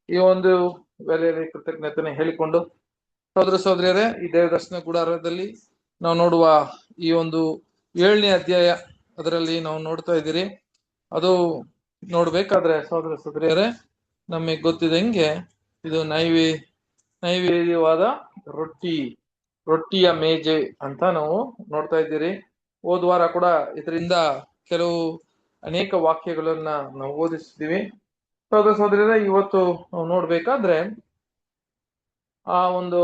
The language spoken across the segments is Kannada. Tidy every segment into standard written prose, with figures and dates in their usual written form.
ಈ ಒಂದು ವೇಳೆಯಲ್ಲಿ ಕೃತಜ್ಞತೆಯನ್ನು ಹೇಳಿಕೊಂಡು ಸಹೋದರ ಸಹೋದರಿಯರೇ, ಈ ದೇವದರ್ಶನ ಗುಡಾರದಲ್ಲಿ ನಾವು ನೋಡುವ ಈ ಒಂದು 7ನೇ ಅಧ್ಯಾಯ ಅದರಲ್ಲಿ ನಾವು ನೋಡ್ತಾ ಇದ್ದೀರಿ. ಅದು ನೋಡ್ಬೇಕಾದ್ರೆ ಸಹೋದರ ಸಹೋದರಿಯರೇ, ನಮಗೆ ಗೊತ್ತಿದಂಗೆ ಇದು ನೈವೇದ್ಯವಾದ ರೊಟ್ಟಿಯ ಮೇಜೆ ಅಂತ ನಾವು ನೋಡ್ತಾ ಇದ್ದೀರಿ. ಹೋದ ವಾರ ಕೂಡ ಇದರಿಂದ ಕೆಲವು ಅನೇಕ ವಾಕ್ಯಗಳನ್ನ ನಾವು ಓದಿಸಿದ್ದೀವಿ. ಸಹೋದರ ಸಹೋದರಿಯರೇ, ಇವತ್ತು ನಾವು ನೋಡ್ಬೇಕಾದ್ರೆ ಆ ಒಂದು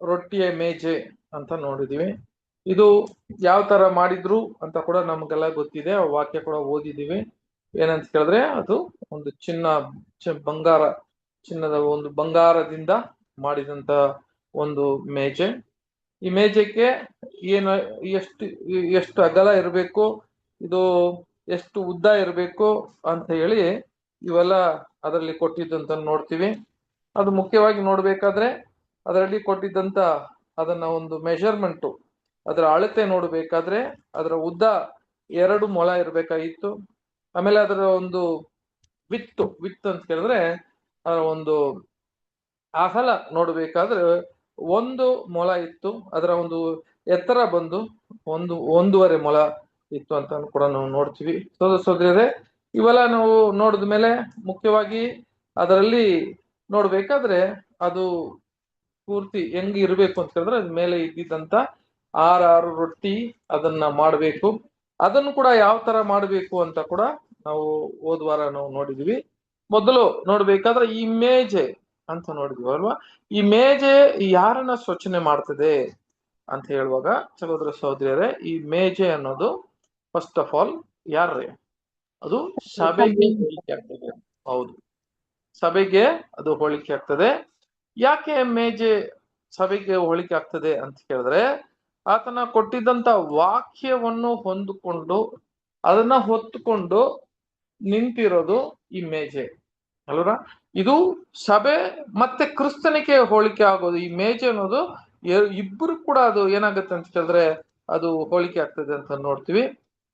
ರೊಟ್ಟಿಯ ಮೇಜೆ ಅಂತ ನೋಡಿದೀವಿ. ಇದು ಯಾವ ತರ ಮಾಡಿದ್ರು ಅಂತ ಕೂಡ ನಮ್ಗೆಲ್ಲ ಗೊತ್ತಿದೆ, ಆ ವಾಕ್ಯ ಕೂಡ ಓದಿದೀವಿ. ಏನಂತ ಕೇಳಿದ್ರೆ ಅದು ಒಂದು ಬಂಗಾರದಿಂದ ಮಾಡಿದಂತ ಒಂದು ಮೇಜೆ. ಈ ಮೇಜಕ್ಕೆ ಏನು ಎಷ್ಟು ಅಗಲ ಇರಬೇಕು, ಇದು ಎಷ್ಟು ಉದ್ದ ಇರಬೇಕು ಅಂತ ಹೇಳಿ ಇವೆಲ್ಲ ಅದರಲ್ಲಿ ಕೊಟ್ಟಿದ್ದಂತ ನೋಡ್ತೀವಿ. ಅದು ಮುಖ್ಯವಾಗಿ ನೋಡ್ಬೇಕಾದ್ರೆ ಅದರಲ್ಲಿ ಕೊಟ್ಟಿದ್ದಂತ ಅದನ್ನ ಒಂದು ಮೆಷರ್ಮೆಂಟು, ಅದರ ಅಳತೆ ನೋಡ್ಬೇಕಾದ್ರೆ ಅದರ ಉದ್ದ 2 ಮೊಳ ಇರ್ಬೇಕಾಗಿತ್ತು. ಆಮೇಲೆ ಅದರ ಒಂದು ವಿತ್ ಅಂತ ಕೇಳಿದ್ರೆ ಅದರ ಒಂದು ಅಗಲ ನೋಡ್ಬೇಕಾದ್ರೆ 1 ಮೊಳ ಇತ್ತು. ಅದರ ಒಂದು ಎತ್ತರ ಬಂದು 1.5 ಮೊಳ ಇತ್ತು ಅಂತ ಕೂಡ ನಾವು ನೋಡ್ತೀವಿ. ಸೋದರರೇ, ಇವೆಲ್ಲ ನಾವು ನೋಡಿದ ಮೇಲೆ ಮುಖ್ಯವಾಗಿ ಅದರಲ್ಲಿ ನೋಡ್ಬೇಕಾದ್ರೆ ಅದು ಪೂರ್ತಿ ಹೆಂಗ್ ಇರ್ಬೇಕು ಅಂತ ಹೇಳಿದ್ರೆ ಅದ್ ಮೇಲೆ ಇದ್ದಿದ್ದಂತ 6 ರೊಟ್ಟಿ ಅದನ್ನ ಮಾಡ್ಬೇಕು. ಅದನ್ನು ಕೂಡ ಯಾವ ತರ ಮಾಡ್ಬೇಕು ಅಂತ ಕೂಡ ನಾವು ಹೋದ ವಾರ ನಾವು ನೋಡಿದ್ವಿ. ಮೊದಲು ನೋಡ್ಬೇಕಾದ್ರೆ ಈ ಮೇಜೆ ಅಂತ ನೋಡಿದ್ವಿ ಅಲ್ವಾ. ಈ ಮೇಜೆ ಯಾರನ್ನ ಸೂಚನೆ ಮಾಡ್ತದೆ ಅಂತ ಹೇಳುವಾಗ ಸಹೋದರ ಸಹೋದರಿಯರೇ, ಈ ಮೇಜೆ ಅನ್ನೋದು ಫಸ್ಟ್ ಆಫ್ ಆಲ್ ಯಾರ್ರಿ? ಅದು ಸಭೆಗೆ ಹೋಲಿಕೆ ಆಗ್ತದೆ. ಹೌದು, ಸಭೆಗೆ ಅದು ಹೋಲಿಕೆ ಆಗ್ತದೆ. ಯಾಕೆ ಮೇಜೆ ಸಭೆಗೆ ಹೋಲಿಕೆ ಆಗ್ತದೆ ಅಂತ ಕೇಳಿದ್ರೆ, ಆತನ ಕೊಟ್ಟಿದ್ದಂತ ವಾಕ್ಯವನ್ನು ಹೊಂದಿಕೊಂಡು ಅದನ್ನ ಹೊತ್ತುಕೊಂಡು ನಿಂತಿರೋದು ಈ ಮೇಜೆ ಅಲ್ವಾ. ಇದು ಸಭೆ ಮತ್ತೆ ಕ್ರಿಸ್ತನಿಗೆ ಹೋಲಿಕೆ ಆಗೋದು. ಈ ಮೇಜೆ ಅನ್ನೋದು ಇಬ್ಬರು ಕೂಡ ಅದು ಏನಾಗುತ್ತೆ ಅಂತ ಕೇಳಿದ್ರೆ ಅದು ಹೋಲಿಕೆ ಆಗ್ತದೆ ಅಂತ ನೋಡ್ತೀವಿ.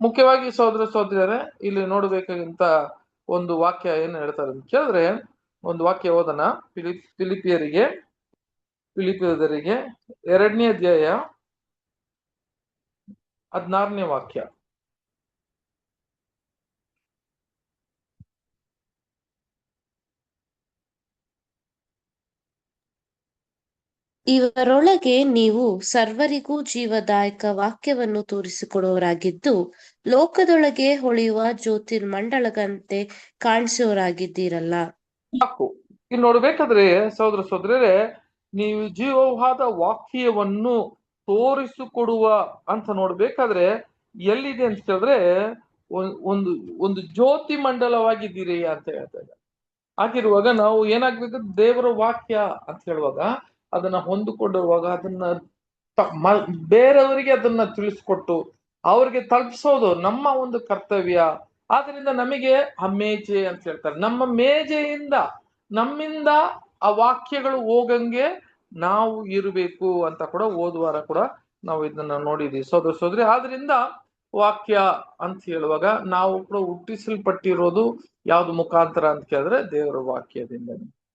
ಮುಖ್ಯವಾಗಿ ಸಹೋದರ ಸಹೋದರಿಯರೇ, ಇಲ್ಲಿ ನೋಡ್ಬೇಕಾಗಿಂತ ಒಂದು ವಾಕ್ಯ ಏನ್ ಹೇಳ್ತಾರೆ ಅಂತ ಕೇಳಿದ್ರೆ, ಒಂದು ವಾಕ್ಯ ಓದೋಣ. ಫಿಲಿಪಿಯರಿಗೆ 2ನೇ ಅಧ್ಯಾಯ 16ನೇ ವಾಕ್ಯ. ಇವರೊಳಗೆ ನೀವು ಸರ್ವರಿಗೂ ಜೀವದಾಯಕ ವಾಕ್ಯವನ್ನು ತೋರಿಸಿಕೊಡುವವರಾಗಿದ್ದು, ಲೋಕದೊಳಗೆ ಹೊಳೆಯುವ ಜ್ಯೋತಿರ್ಮಂಡಲದಂತೆ ಕಾಣಿಸುವವರಾಗಿದ್ದೀರಲ್ಲ. ಸಾಕು. ಇಲ್ಲಿ ನೋಡ್ಬೇಕಾದ್ರೆ ಸಹೋದರ ಸಹೋದರರೇ, ನೀವು ಜೀವವಾದ ವಾಕ್ಯವನ್ನು ತೋರಿಸಿಕೊಡುವ ಅಂತ ನೋಡ್ಬೇಕಾದ್ರೆ ಎಲ್ಲಿದೆ ಅಂತ ಕೇಳಿದ್ರೆ ಒಂದು ಒಂದು ಜ್ಯೋತಿ ಮಂಡಲವಾಗಿದ್ದೀರಿ ಅಂತ ಹೇಳ್ತಾರೆ. ಹಾಗಿರುವಾಗ ನಾವು ಏನಾಗ್ಬೇಕು? ದೇವರ ವಾಕ್ಯ ಅಂತ ಹೇಳುವಾಗ ಅದನ್ನ ಹೊಂದಿಕೊಂಡಿರುವಾಗ ಅದನ್ನ ಬೇರೆಯವರಿಗೆ ಅದನ್ನ ತಿಳಿಸ್ಕೊಟ್ಟು ಅವ್ರಿಗೆ ತಲುಪಿಸೋದು ನಮ್ಮ ಒಂದು ಕರ್ತವ್ಯ. ಆದ್ರಿಂದ ನಮಗೆ ಆ ಮೇಜೆ ಅಂತ ಹೇಳ್ತಾರೆ. ನಮ್ಮ ಮೇಜೆಯಿಂದ ನಮ್ಮಿಂದ ಆ ವಾಕ್ಯಗಳು ಹೋಗಂಗೆ ನಾವು ಇರಬೇಕು ಅಂತ ಕೂಡ ಹೋದ್ವಾರ ಕೂಡ ನಾವು ಇದನ್ನ ನೋಡಿದೀವಿ ಸೋದರ ಸೋದರಿ. ಆದ್ರಿಂದ ವಾಕ್ಯ ಅಂತ ಹೇಳುವಾಗ ನಾವು ಕೂಡ ಹುಟ್ಟಿಸಲ್ಪಟ್ಟಿರೋದು ಯಾವ್ದು ಮುಖಾಂತರ ಅಂತ ಕೇಳಿದ್ರೆ ದೇವರ ವಾಕ್ಯದಿಂದ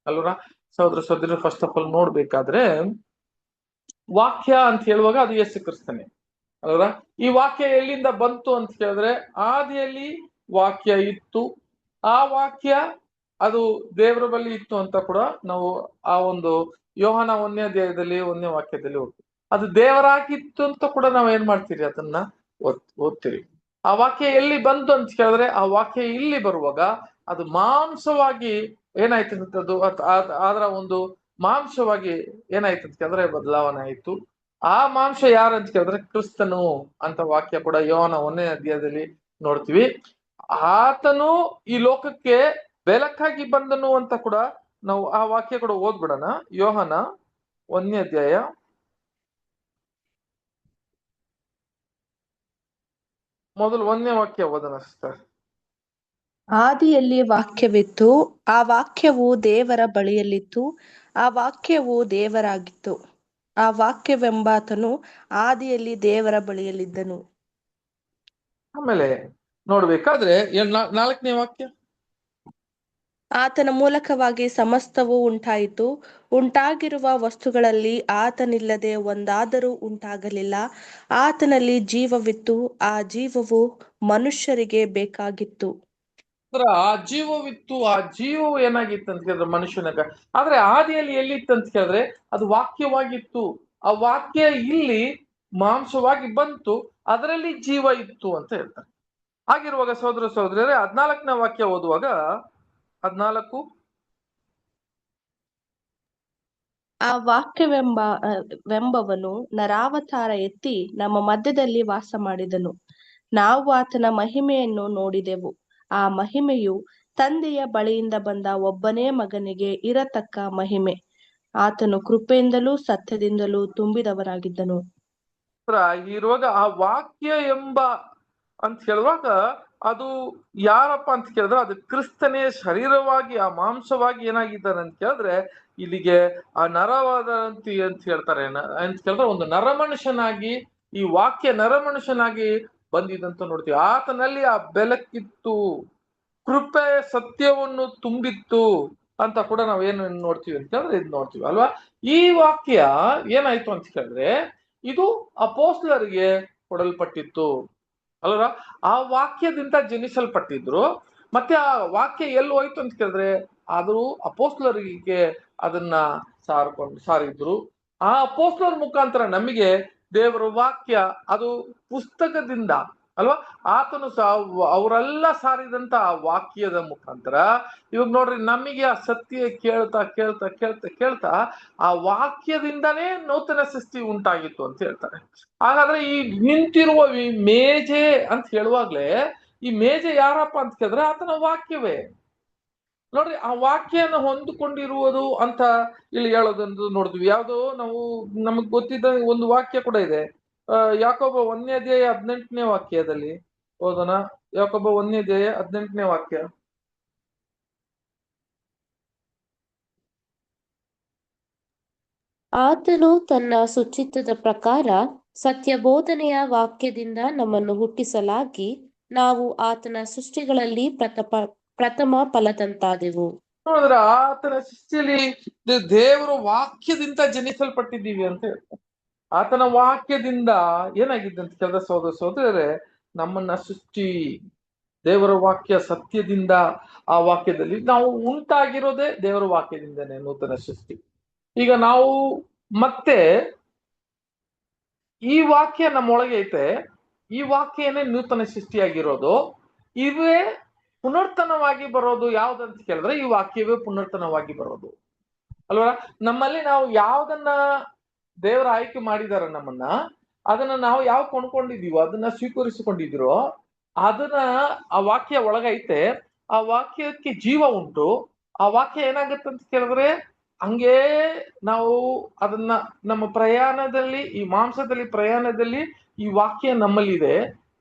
ಅಲ್ವಾ ಸಹೋದರ ಸಹೋದರಿ. ಫಸ್ಟ್ ಆಫ್ ಆಲ್ ನೋಡ್ಬೇಕಾದ್ರೆ ವಾಕ್ಯ ಅಂತ ಹೇಳುವಾಗ ಅದು ಯೇಸು ಕ್ರಿಸ್ತನೇ ಅಲ್ವಾ. ಈ ವಾಕ್ಯ ಎಲ್ಲಿಂದ ಬಂತು ಅಂತ ಕೇಳಿದ್ರೆ ಆದಿಯಲ್ಲಿ ವಾಕ್ಯ ಇತ್ತು, ಆ ವಾಕ್ಯ ಅದು ದೇವರ ಬಳಿ ಇತ್ತು ಅಂತ ಕೂಡ ನಾವು ಆ ಒಂದು ಯೋಹಾನ 1ನೇ ಅಧ್ಯಾಯದಲ್ಲಿ 1ನೇ ವಾಕ್ಯದಲ್ಲಿ ಹೋಗ್ತೀವಿ. ಅದು ದೇವರಾಗಿತ್ತು ಅಂತ ಕೂಡ ನಾವ್ ಏನ್ ಮಾಡ್ತೀರಿ? ಅದನ್ನ ಓದ್ತೀರಿ. ಆ ವಾಕ್ಯ ಎಲ್ಲಿ ಬಂತು ಅಂತ ಕೇಳಿದ್ರೆ ಆ ವಾಕ್ಯ ಇಲ್ಲಿ ಬರುವಾಗ ಅದು ಮಾಂಸವಾಗಿ ಏನಾಯ್ತು ಅಂತ ಅದು ಅದರ ಒಂದು ಮಾಂಸವಾಗಿ ಏನಾಯ್ತು ಅಂತ ಕೇಳಿದ್ರೆ ಬದಲಾವಣೆ ಆಯ್ತು. ಆ ಮಾಂಸ ಯಾರಂತ ಕೇಳಿದ್ರೆ ಕ್ರಿಸ್ತನು ಅಂತ ವಾಕ್ಯ ಕೂಡ ಯೋಹಾನ 1ನೇ ಅಧ್ಯಾಯದಲ್ಲಿ ನೋಡ್ತೀವಿ. ಆತನು ಈ ಲೋಕಕ್ಕೆ ಬೆಳಕಾಗಿ ಬಂದನು ಅಂತ ಕೂಡ ನಾವು ಆ ವಾಕ್ಯ ಕೂಡ ಓದ್ಬಿಡೋಣ. ಯೋಹಾನ 1ನೇ ಅಧ್ಯಾಯ ಮೊದಲು 1ನೇ ವಾಕ್ಯ ಓದೋಣ ಸಿಸ್ಟರ್. ಆದಿಯಲ್ಲಿ ವಾಕ್ಯವಿತ್ತು, ಆ ವಾಕ್ಯವು ದೇವರ ಬಳಿಯಲ್ಲಿತ್ತು, ಆ ವಾಕ್ಯವು ದೇವರಾಗಿತ್ತು, ಆ ವಾಕ್ಯವೆಂಬಾತನು ಆದಿಯಲ್ಲಿ ದೇವರ ಬಳಿಯಲ್ಲಿದ್ದನು. ಆಮೇಲೆ ನೋಡ್ಬೇಕಾದ್ರೆ 4ನೇ ವಾಕ್ಯ. ಆತನ ಮೂಲಕವಾಗಿ ಸಮಸ್ತವೂ ಉಂಟಾಯಿತು. ಉಂಟಾಗಿರುವ ವಸ್ತುಗಳಲ್ಲಿ ಆತನಿಲ್ಲದೆ ಒಂದಾದರೂ ಉಂಟಾಗಲಿಲ್ಲ. ಆತನಲ್ಲಿ ಜೀವವಿತ್ತು, ಆ ಜೀವವು ಮನುಷ್ಯರಿಗೆ ಬೇಕಾಗಿತ್ತು. ಆ ಜೀವವಿತ್ತು, ಆ ಜೀವವು ಏನಾಗಿತ್ತು ಅಂತ ಕೇಳಿದ್ರೆ ಮನುಷ್ಯನಾಗ. ಆದ್ರೆ ಆದಿಯಲ್ಲಿ ಎಲ್ಲಿತ್ತು ಅಂತ ಕೇಳಿದ್ರೆ ಅದು ವಾಕ್ಯವಾಗಿತ್ತು. ಆ ವಾಕ್ಯ ಇಲ್ಲಿ ಮಾಂಸವಾಗಿ ಬಂತು, ಅದರಲ್ಲಿ ಜೀವ ಇತ್ತು ಅಂತ ಹೇಳ್ತಾರೆ. ಹಾಗಿರುವಾಗ ಸಹೋದರ ಸಹೋದರಿಯರೇ, 14ನೇ ವಾಕ್ಯ ಓದುವಾಗ 14. ಆ ವಾಕ್ಯವೆಂಬವನು ನರಾವತಾರ ಎತ್ತಿ ನಮ್ಮ ಮಧ್ಯದಲ್ಲಿ ವಾಸ ಮಾಡಿದನು. ನಾವು ಆತನ ಮಹಿಮೆಯನ್ನು ನೋಡಿದೆವು. ಆ ಮಹಿಮೆಯು ತಂದೆಯ ಬಳಿಯಿಂದ ಬಂದ ಒಬ್ಬನೇ ಮಗನಿಗೆ ಇರತಕ್ಕ ಮಹಿಮೆ. ಆತನು ಕೃಪೆಯಿಂದಲೂ ಸತ್ಯದಿಂದಲೂ ತುಂಬಿದವರಾಗಿದ್ದನು. ಇರುವಾಗ ಆ ವಾಕ್ಯ ಎಂಬ ಅಂತ ಹೇಳುವಾಗ ಅದು ಯಾರಪ್ಪ ಅಂತ ಕೇಳಿದ್ರೆ ಅದು ಕ್ರಿಸ್ತನೇ ಶರೀರವಾಗಿ ಆ ಮಾಂಸವಾಗಿ ಏನಾಗಿದ್ದಾನೆ ಅಂತ ಕೇಳಿದ್ರೆ ಇಲ್ಲಿಗೆ ಆ ನರವಾದಂತಿ ಅಂತ ಹೇಳ್ತಾರೆ. ಅಂತ ಕೇಳಿದ್ರೆ ಒಂದು ನರಮನುಷ್ಯನಾಗಿ ಈ ವಾಕ್ಯ ನರಮನುಷ್ಯನಾಗಿ ಬಂದಿದಂತ ನೋಡ್ತೀವಿ. ಆತನಲ್ಲಿ ಆ ಬೆಳಕಿತ್ತು, ಕೃಪೆ ಸತ್ಯವನ್ನು ತುಂಬಿತ್ತು ಅಂತ ಕೂಡ ನಾವೇನು ನೋಡ್ತೀವಿ ಅಂತ ಕೇಳಿದ್ರೆ ಇದು ನೋಡ್ತೀವಿ ಅಲ್ವಾ. ಈ ವಾಕ್ಯ ಏನಾಯ್ತು ಅಂತ ಕೇಳಿದ್ರೆ ಇದು ಅಪೋಸ್ತಲರಿಗೆ ಕೊಡಲ್ಪಟ್ಟಿತ್ತು ಅಲ್ವಾ. ಆ ವಾಕ್ಯದಿಂದ ಜನಿಸಲ್ಪಟ್ಟಿದ್ರು. ಮತ್ತೆ ಆ ವಾಕ್ಯ ಎಲ್ಲಿ ಹೋಯ್ತು ಅಂತ ಕೇಳಿದ್ರೆ ಅದು ಅಪೋಸ್ತಲರಿಗೆ ಅದನ್ನ ಸಾರಿದ್ರು. ಆ ಅಪೋಸ್ತಲರ ಮುಖಾಂತರ ನಮಗೆ ದೇವರ ವಾಕ್ಯ ಅದು ಪುಸ್ತಕದಿಂದ ಅಲ್ವಾ, ಆತನು ಅವರೆಲ್ಲ ಸಾರಿದಂತ ಆ ವಾಕ್ಯದ ಮುಖಾಂತರ ಇವಾಗ ನೋಡ್ರಿ ನಮಗೆ ಆ ಸತ್ಯ ಕೇಳ್ತಾ ಕೇಳ್ತಾ ಕೇಳ್ತಾ ಕೇಳ್ತಾ ಆ ವಾಕ್ಯದಿಂದನೇ ನೂತನ ಸೃಷ್ಟಿ ಉಂಟಾಗಿತ್ತು ಅಂತ ಹೇಳ್ತಾರೆ. ಹಾಗಾದ್ರೆ ಈ ನಿಂತಿರುವ ಈ ಮೇಜೆ ಅಂತ ಹೇಳುವಾಗ್ಲೇ ಈ ಮೇಜೆ ಯಾರಪ್ಪ ಅಂತ ಕೇಳಿದ್ರೆ ಆತನ ವಾಕ್ಯವೇ. ನೋಡ್ರಿ ಆ ವಾಕ್ಯನ ಹೊಂದಿಕೊಂಡಿರುವುದು ಅಂತ ಇಲ್ಲಿ ಹೇಳೋದೊಂದು ನೋಡಿದ್ವಿ. ಯಾವ್ದು ನಾವು ನಮಗ್ ಗೊತ್ತಿದ್ದ ಒಂದು ವಾಕ್ಯ ಕೂಡ ಇದೆ. ಯಾಕೋಬ 1ನೇ ಅಧ್ಯಾಯ 18ನೇ ವಾಕ್ಯದಲ್ಲಿ ಓದೋಣ. ಯಾಕೋಬ 1ನೇ ಅಧ್ಯಾಯ 18ನೇ ವಾಕ್ಯ. ಆತನು ತನ್ನ ಸುಚಿತ್ತದ ಪ್ರಕಾರ ಸತ್ಯ ಬೋಧನೆಯ ವಾಕ್ಯದಿಂದ ನಮ್ಮನ್ನು ಹುಟ್ಟಿಸಲಾಗಿ ನಾವು ಆತನ ಸೃಷ್ಟಿಗಳಲ್ಲಿ ಪ್ರಥಮ ಫಲದಂತಾದೆವು. ನೋಡಿದ್ರೆ ಆತನ ಸೃಷ್ಟಿಯಲ್ಲಿ ದೇವರ ವಾಕ್ಯದಿಂದ ಜನಿಸಲ್ಪಟ್ಟಿದ್ದೀವಿ ಅಂತ ಹೇಳ್ತಾರೆ. ಆತನ ವಾಕ್ಯದಿಂದ ಏನಾಗಿದೆ ಅಂತ ಕೇಳಿದ ಸಹೋದರ ಸಹೋದರರೇ, ನಮ್ಮನ್ನ ಸೃಷ್ಟಿ ದೇವರ ವಾಕ್ಯ ಸತ್ಯದಿಂದ ಆ ವಾಕ್ಯದಲ್ಲಿ ನಾವು ಉಂಟಾಗಿರೋದೇ ದೇವರ ವಾಕ್ಯದಿಂದನೇ ನೂತನ ಸೃಷ್ಟಿ. ಈಗ ನಾವು ಮತ್ತೆ ಈ ವಾಕ್ಯ ನಮ್ಮೊಳಗೆ ಐತೆ, ಈ ವಾಕ್ಯನೇ ನೂತನ ಸೃಷ್ಟಿಯಾಗಿರೋದು. ಇವೇ ಪುನರ್ತನವಾಗಿ ಬರೋದು ಯಾವ್ದಂತ ಕೇಳಿದ್ರೆ ಈ ವಾಕ್ಯವೇ ಪುನರ್ತನವಾಗಿ ಬರೋದು ಅಲ್ವಾ. ನಮ್ಮಲ್ಲಿ ನಾವು ಯಾವ್ದನ್ನ ದೇವರ ಆಯ್ಕೆ ಮಾಡಿದಾರ ನಮ್ಮನ್ನ, ಅದನ್ನ ನಾವು ಯಾವ ಕೊಂಡ್ಕೊಂಡಿದೀವೋ ಅದನ್ನ ಸ್ವೀಕರಿಸಿಕೊಂಡಿದಿರೋ ಅದನ್ನ ಆ ವಾಕ್ಯ ಒಳಗೈತೆ. ಆ ವಾಕ್ಯಕ್ಕೆ ಜೀವ ಉಂಟು. ಆ ವಾಕ್ಯ ಏನಾಗುತ್ತೆ ಅಂತ ಕೇಳಿದ್ರೆ ಹಂಗೇ ನಾವು ಅದನ್ನ ನಮ್ಮ ಪ್ರಯಾಣದಲ್ಲಿ ಈ ಮಾಂಸದಲ್ಲಿ ಪ್ರಯಾಣದಲ್ಲಿ ಈ ವಾಕ್ಯ ನಮ್ಮಲ್ಲಿದೆ.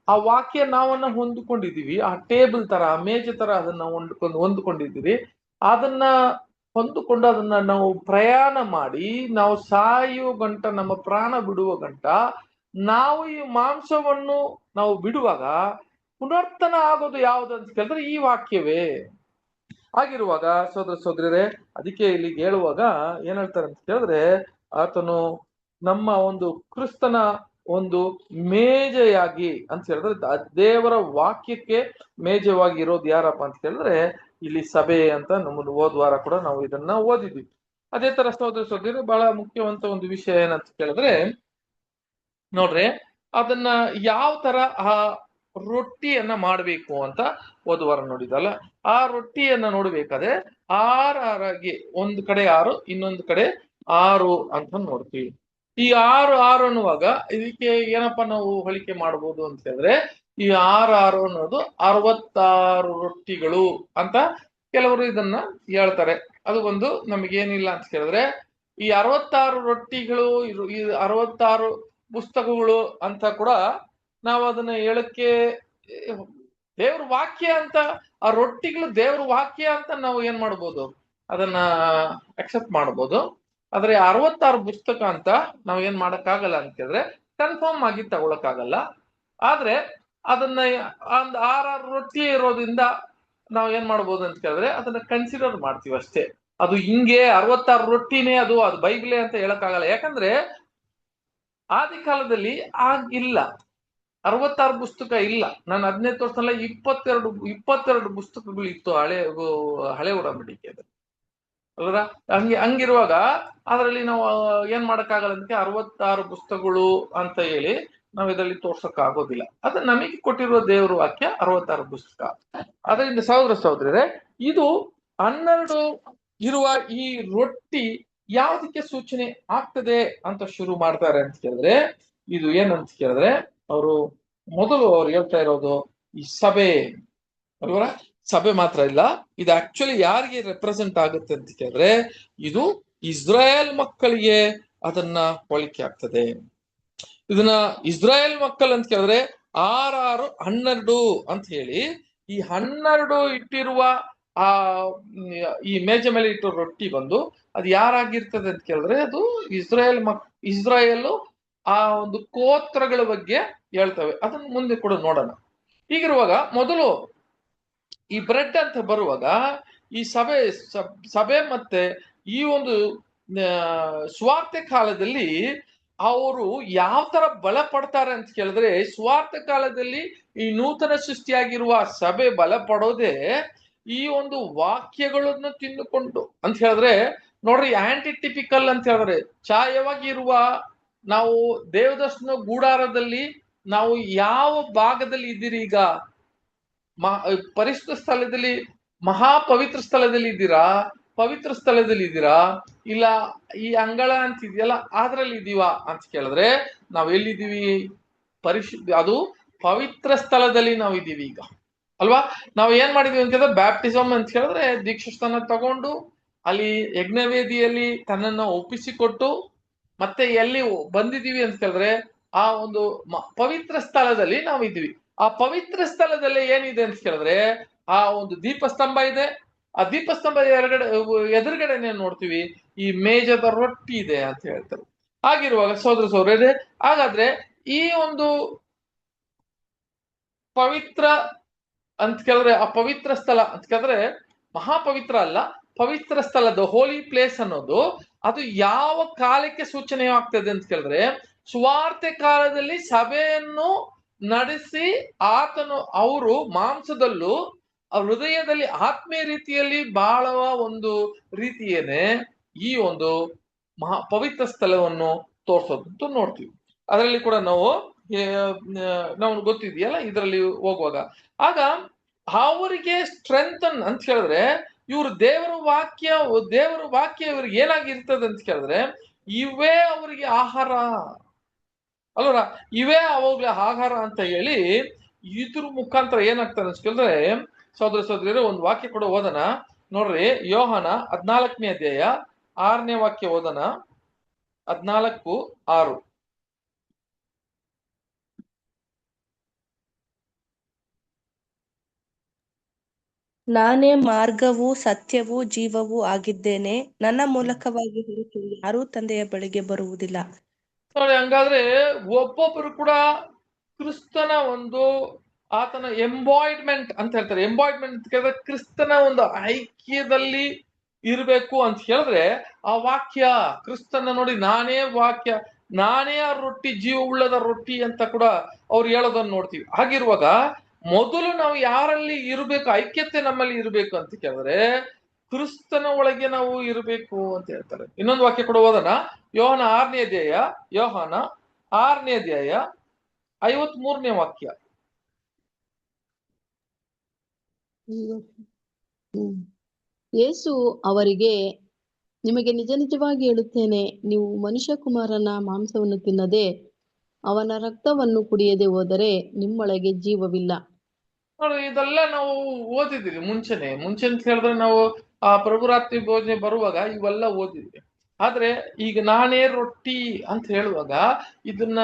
ಆ ವಾಕ್ಯ ನಾವನ್ನ ಹೊಂದಿಕೊಂಡಿದೀವಿ. ಆ ಟೇಬಲ್ ತರ ಆ ಮೇಜೆ ತರ ಅದನ್ನ ಹೊಂದ್ಕೊಂಡಿದ್ದೀವಿ. ಅದನ್ನ ಹೊಂದಿಕೊಂಡು ಅದನ್ನ ನಾವು ಪ್ರಯಾಣ ಮಾಡಿ ನಾವು ಸಾಯುವ ಗಂಟ, ನಮ್ಮ ಪ್ರಾಣ ಬಿಡುವ ಗಂಟ ನಾವು ಈ ಮಾಂಸವನ್ನು ನಾವು ಬಿಡುವಾಗ ಪುನರ್ತನ ಆಗೋದು ಯಾವುದು ಅಂತ ಕೇಳಿದ್ರೆ ಈ ವಾಕ್ಯವೇ. ಆಗಿರುವಾಗ ಸಹೋದರ ಸಹೋದರರೇ, ಅದಕ್ಕೆ ಇಲ್ಲಿ ಹೇಳುವಾಗ ಏನ್ ಹೇಳ್ತಾರೆ ಅಂತ ಕೇಳಿದ್ರೆ ಆತನು ನಮ್ಮ ಒಂದು ಕ್ರಿಸ್ತನ ಒಂದು ಮೇಜೆಯಾಗಿ ಅಂತ ಹೇಳಿದ್ರೆ ದೇವರ ವಾಕ್ಯಕ್ಕೆ ಮೇಜವಾಗಿ ಇರೋದು ಯಾರಪ್ಪ ಅಂತ ಕೇಳಿದ್ರೆ ಇಲ್ಲಿ ಸಭೆ ಅಂತ ನಮ್ಮನ್ನು ಓದುವಾರ ಕೂಡ ನಾವು ಇದನ್ನ ಓದಿದ್ವಿ. ಅದೇ ತರ ಸಹೋದರ ಸಹೋದರಿ ಬಹಳ ಮುಖ್ಯವಂತ ಒಂದು ವಿಷಯ ಏನಂತ ಕೇಳಿದ್ರೆ ನೋಡ್ರಿ ಅದನ್ನ ಯಾವ ತರ ಆ ರೊಟ್ಟಿಯನ್ನ ಮಾಡ್ಬೇಕು ಅಂತ ಓದುವಾರ ನೋಡಿದಲ್ಲ. ಆ ರೊಟ್ಟಿಯನ್ನ ನೋಡ್ಬೇಕಾದ್ರೆ ಆರಾಗಿ ಒಂದು ಕಡೆ 6 ಇನ್ನೊಂದು ಕಡೆ 6 ಅಂತ ನೋಡ್ತೀವಿ. ಈ 6 ಅನ್ನುವಾಗ ಇದಕ್ಕೆ ಏನಪ್ಪಾ ನಾವು ಹೋಲಿಕೆ ಮಾಡ್ಬೋದು ಅಂತ ಹೇಳಿದ್ರೆ ಈ 6 ಅನ್ನೋದು 66 ರೊಟ್ಟಿಗಳು ಅಂತ ಕೆಲವರು ಇದನ್ನ ಹೇಳ್ತಾರೆ. ಅದು ಒಂದು ನಮಗೇನಿಲ್ಲ ಅಂತ ಕೇಳಿದ್ರೆ ಈ 66 ರೊಟ್ಟಿಗಳು ಈ 66 ಪುಸ್ತಕಗಳು ಅಂತ ಕೂಡ ನಾವು ಅದನ್ನ ಹೇಳಕ್ಕೆ ದೇವ್ರ ವಾಕ್ಯ ಅಂತ ಆ ರೊಟ್ಟಿಗಳು ದೇವ್ರ ವಾಕ್ಯ ಅಂತ ನಾವು ಏನ್ ಮಾಡ್ಬೋದು ಅದನ್ನ ಅಕ್ಸೆಪ್ಟ್ ಮಾಡ್ಬೋದು. ಆದ್ರೆ 66 ಪುಸ್ತಕ ಅಂತ ನಾವ್ ಏನ್ ಮಾಡಕ್ಕಾಗಲ್ಲ ಅಂತ ಹೇಳಿದ್ರೆ ಕನ್ಫರ್ಮ್ ಆಗಿ ತಗೊಳಕ್ಕಾಗಲ್ಲ. ಆದ್ರೆ ಅದನ್ನ ಒಂದು 6 ರೊಟ್ಟಿ ಇರೋದ್ರಿಂದ ನಾವು ಏನ್ ಮಾಡ್ಬೋದು ಅಂತ ಕೇಳಿದ್ರೆ ಅದನ್ನ ಕನ್ಸಿಡರ್ ಮಾಡ್ತೀವಿ ಅಷ್ಟೇ. ಅದು ಹಿಂಗೆ 66 ರೊಟ್ಟಿನೇ ಅದು ಬೈಬಲೇ ಅಂತ ಹೇಳಕ್ಕಾಗಲ್ಲ. ಯಾಕಂದ್ರೆ ಆದಿ ಕಾಲದಲ್ಲಿ ಇಲ್ಲ, 66 ಪುಸ್ತಕ ಇಲ್ಲ. ನಾನು 15 ವರ್ಷದಲ್ಲ 22 ಪುಸ್ತಕಗಳು ಇತ್ತು ಹಳೆ ಒಡಂಬಡಿಕೆ ಅಲ್ರ. ಹಂಗಿರುವಾಗ ಅದರಲ್ಲಿ ನಾವು ಏನ್ ಮಾಡಕ್ಕಾಗಲ್ಲ ಅದಕ್ಕೆ 66 ಪುಸ್ತಕಗಳು ಅಂತ ಹೇಳಿ ನಾವ್ ಇದರಲ್ಲಿ ತೋರ್ಸಕ್ ಆಗೋದಿಲ್ಲ. ಅದು ನಮಗೆ ಕೊಟ್ಟಿರುವ ದೇವರು ವಾಕ್ಯ 66 ಪುಸ್ತಕ. ಅದರಿಂದ ಸಹೋದರರೇ, ಇದು 12 ಇರುವ ಈ ರೊಟ್ಟಿ ಯಾವ್ದಕ್ಕೆ ಸೂಚನೆ ಆಗ್ತದೆ ಅಂತ ಶುರು ಮಾಡ್ತಾರೆ ಅಂತ ಕೇಳಿದ್ರೆ, ಇದು ಏನಂತ ಕೇಳಿದ್ರೆ ಅವರು ಹೇಳ್ತಾ ಇರೋದು ಈ ಸಭೆ ಅಲ್ವರ. ಸಭೆ ಮಾತ್ರ ಇಲ್ಲ, ಇದು ಆಕ್ಚುಲಿ ಯಾರಿಗೆ ರೆಪ್ರೆಸೆಂಟ್ ಆಗುತ್ತೆ ಅಂತ ಕೇಳಿದ್ರೆ ಇದು ಇಸ್ರಾಯೇಲ್ ಮಕ್ಕಳಿಗೆ ಅದನ್ನ ಹೋಲಿಕೆ ಆಗ್ತದೆ. ಇದನ್ನ ಇಸ್ರಾಯೇಲ್ ಮಕ್ಕಳು ಅಂತ ಕೇಳಿದ್ರೆ 6 12 ಅಂತ ಹೇಳಿ ಈ 12 ಇಟ್ಟಿರುವ ಈ ಮೇಜೆ ಮೇಲೆ ಇಟ್ಟಿರೋ ರೊಟ್ಟಿ ಬಂದು ಅದು ಯಾರಾಗಿರ್ತದೆ ಅಂತ ಕೇಳಿದ್ರೆ ಅದು ಇಸ್ರಾಯೇಲ್ ಆ ಒಂದು ಗೋತ್ರಗಳ ಬಗ್ಗೆ ಹೇಳ್ತವೆ. ಅದನ್ನ ಮುಂದೆ ಕೂಡ ನೋಡೋಣ. ಹೀಗಿರುವಾಗ ಮೊದಲು ಈ ಬ್ರೆಡ್ ಅಂತ ಬರುವಾಗ ಈ ಸಭೆ ಮತ್ತೆ ಈ ಒಂದು ಸ್ವಾರ್ಥ ಕಾಲದಲ್ಲಿ ಅವರು ಯಾವ ತರ ಬಲ ಪಡ್ತಾರೆ ಅಂತ ಕೇಳಿದ್ರೆ, ಸ್ವಾರ್ಥ ಕಾಲದಲ್ಲಿ ಈ ನೂತನ ಸೃಷ್ಟಿಯಾಗಿರುವ ಸಭೆ ಬಲ ಪಡೋದೇ ಈ ಒಂದು ವಾಕ್ಯಗಳನ್ನು ತಿಂದುಕೊಂಡು ಅಂತ ಹೇಳಿದ್ರೆ ನೋಡ್ರಿ. ಆಂಟಿಟಿಪಿಕಲ್ ಅಂತ ಹೇಳಿದ್ರೆ ಛಾಯವಾಗಿ ಇರುವ ನಾವು ದೇವದರ್ಶನ ಗೂಡಾರದಲ್ಲಿ ನಾವು ಯಾವ ಭಾಗದಲ್ಲಿ ಇದ್ದೀರಿ? ಈಗ ಪರಿಶುದ್ಧ ಸ್ಥಳದಲ್ಲಿ, ಮಹಾಪವಿತ್ರ ಸ್ಥಳದಲ್ಲಿ ಇದ್ದೀರಾ? ಪವಿತ್ರ ಸ್ಥಳದಲ್ಲಿ ಇದ್ದೀರಾ? ಇಲ್ಲ ಈ ಅಂಗಳ ಅಂತ ಇದೆಯಲ್ಲ ಅದ್ರಲ್ಲಿ ಇದೀವಾ ಅಂತ ಕೇಳಿದ್ರೆ ನಾವ್ ಎಲ್ಲಿದ್ದೀವಿ? ಅದು ಪವಿತ್ರ ಸ್ಥಳದಲ್ಲಿ ನಾವು ಇದ್ದೀವಿ ಈಗ ಅಲ್ವಾ. ನಾವು ಏನ್ ಮಾಡಿದೀವಿ ಅಂತ ಹೇಳಿದ್ರೆ ಬ್ಯಾಪ್ಟಿಸಮ್ ಅಂತ ಹೇಳಿದ್ರೆ ದೀಕ್ಷಾಸ್ಥಾನ ತಗೊಂಡು ಅಲ್ಲಿ ಯಜ್ಞವೇದಿಯಲ್ಲಿ ತನ್ನನ್ನ ಒಪ್ಪಿಸಿಕೊಟ್ಟು ಮತ್ತೆ ಎಲ್ಲಿ ಬಂದಿದೀವಿ ಅಂತ ಕೇಳಿದ್ರೆ ಆ ಒಂದು ಪವಿತ್ರ ಸ್ಥಳದಲ್ಲಿ ನಾವು ಇದ್ದೀವಿ. ಆ ಪವಿತ್ರ ಸ್ಥಳದಲ್ಲಿ ಏನಿದೆ ಅಂತ ಕೇಳಿದ್ರೆ ಆ ಒಂದು ದೀಪಸ್ತಂಭ ಇದೆ. ಆ ದೀಪಸ್ತಂಭ ಎದುರುಗಡೆ ನೋಡ್ತೀವಿ ಈ ಮೇಜದ ರೊಟ್ಟಿ ಇದೆ ಅಂತ ಹೇಳ್ತಾರೆ. ಹಾಗಿರುವಾಗ ಸಹೋದರರೇ, ಹಾಗಾದ್ರೆ ಈ ಒಂದು ಪವಿತ್ರ ಅಂತ ಕೇಳಿದ್ರೆ ಆ ಪವಿತ್ರ ಸ್ಥಳ ಅಂತ ಕೇಳಿದ್ರೆ ಮಹಾಪವಿತ್ರ ಅಲ್ಲ, ಪವಿತ್ರ ಸ್ಥಳದ ಹೋಲಿ ಪ್ಲೇಸ್ ಅನ್ನೋದು ಅದು ಯಾವ ಕಾಲಕ್ಕೆ ಸೂಚನೆ ಆಗ್ತದೆ ಅಂತ ಕೇಳಿದ್ರೆ ಸ್ವಾರ್ಥ ಕಾಲದಲ್ಲಿ ಸಭೆಯನ್ನು ನಡೆಸಿ ಆತನು ಅವರು ಮಾಂಸದಲ್ಲೂ ಹೃದಯದಲ್ಲಿ ಆತ್ಮೀಯ ರೀತಿಯಲ್ಲಿ ಬಾಳುವ ಒಂದು ರೀತಿಯೇನೆ ಈ ಒಂದು ಪವಿತ್ರ ಸ್ಥಳವನ್ನು ತೋರ್ಸೋದಂತೂ ನೋಡ್ತೀವಿ. ಅದರಲ್ಲಿ ಕೂಡ ನಾವು ಗೊತ್ತಿದೆಯಲ್ಲ ಇದರಲ್ಲಿ ಹೋಗುವಾಗ ಆಗ ಅವರಿಗೆ ಸ್ಟ್ರೆಂಥನ್ ಅಂತ ಹೇಳಿದ್ರೆ ಇವ್ರು ದೇವರ ವಾಕ್ಯ ಇವ್ರಿಗೆ ಏನಾಗಿರ್ತದೆ ಅಂತ ಕೇಳಿದ್ರೆ ಇವೇ ಅವರಿಗೆ ಆಹಾರ ಅಲ್ವರ. ಇವೇ ಅವಾಗ್ಲೇ ಆಹಾರ ಅಂತ ಹೇಳಿ ಇದ್ರ ಮುಖಾಂತರ ಏನಾಗ್ತದೆ ಅಂತ ಕೇಳಿದ್ರೆ ಸಹೋದರರೇ ಒಂದು ವಾಕ್ಯ ಕೂಡ ಓದೋಣ ನೋಡ್ರಿ. ಯೋಹಾನ 14ನೇ ಅಧ್ಯಾಯ 6ನೇ ವಾಕ್ಯ ಓದೋಣ. 14:6. ನಾನೇ ಮಾರ್ಗವೂ ಸತ್ಯವೂ ಜೀವವೂ ಆಗಿದ್ದೇನೆ, ನನ್ನ ಮೂಲಕವಾಗಿ ಹೊರತು ಯಾರೂ ತಂದೆಯ ಬಳಿಗೆ ಬರುವುದಿಲ್ಲ. ನೋಡಿ, ಹಂಗಾದ್ರೆ ಒಬ್ಬೊಬ್ಬರು ಕೂಡ ಕ್ರಿಸ್ತನ ಒಂದು ಆತನ ಎಂಬಾಯ್ಡ್ಮೆಂಟ್ ಅಂತ ಹೇಳ್ತಾರೆ. ಎಂಬಾಯ್ಡ್ಮೆಂಟ್ ಅಂತ ಕೇಳಿದ್ರೆ ಕ್ರಿಸ್ತನ ಒಂದು ಐಕ್ಯದಲ್ಲಿ ಇರಬೇಕು ಅಂತ ಹೇಳಿದ್ರೆ ಆ ವಾಕ್ಯ ಕ್ರಿಸ್ತನ ನೋಡಿ, ನಾನೇ ವಾಕ್ಯ, ನಾನೇ ಆ ರೊಟ್ಟಿ, ಜೀವ ಉಳ್ಳದ ರೊಟ್ಟಿ ಅಂತ ಕೂಡ ಅವ್ರು ಹೇಳೋದನ್ನ ನೋಡ್ತೀವಿ. ಹಾಗಿರುವಾಗ ಮೊದಲು ನಾವು ಯಾರಲ್ಲಿ ಇರಬೇಕು, ಐಕ್ಯತೆ ನಮ್ಮಲ್ಲಿ ಇರಬೇಕು ಅಂತ ಕೇಳಿದ್ರೆ ಕ್ರಿಸ್ತನ ಒಳಗೆ ನಾವು ಇರಬೇಕು ಅಂತ ಹೇಳ್ತಾರೆ. ಇನ್ನೊಂದು ವಾಕ್ಯ ಕೂಡ ಓದೋಣ. ಯೋಹಾನ 6ನೇ ಅಧ್ಯಾಯ 53ನೇ ವಾಕ್ಯ. ಯೇಸು ಅವರಿಗೆ, ನಿಮಗೆ ನಿಜ ನಿಜವಾಗಿ ಹೇಳುತ್ತೇನೆ, ನೀವು ಮನುಷ್ಯಕುಮಾರನ ಮಾಂಸವನ್ನು ತಿನ್ನದೆ ಅವನ ರಕ್ತವನ್ನು ಕುಡಿಯದೆ ಹೋದರೆ ನಿಮ್ಮೊಳಗೆ ಜೀವವಿಲ್ಲ. ನೋಡಿ, ಇದೆಲ್ಲ ನಾವು ಓದಿದ್ದೀವಿ ಮುಂಚೆನೆ ಅಂತ ಹೇಳಿದ್ರೆ ನಾವು ಆ ಪ್ರಭುರಾತ್ರಿ ಭೋಜನೆ ಬರುವಾಗ ಇವೆಲ್ಲ ಓದಿದ್ವಿ. ಆದ್ರೆ ಈಗ ನಾನೇ ರೊಟ್ಟಿ ಅಂತ ಹೇಳುವಾಗ ಇದನ್ನ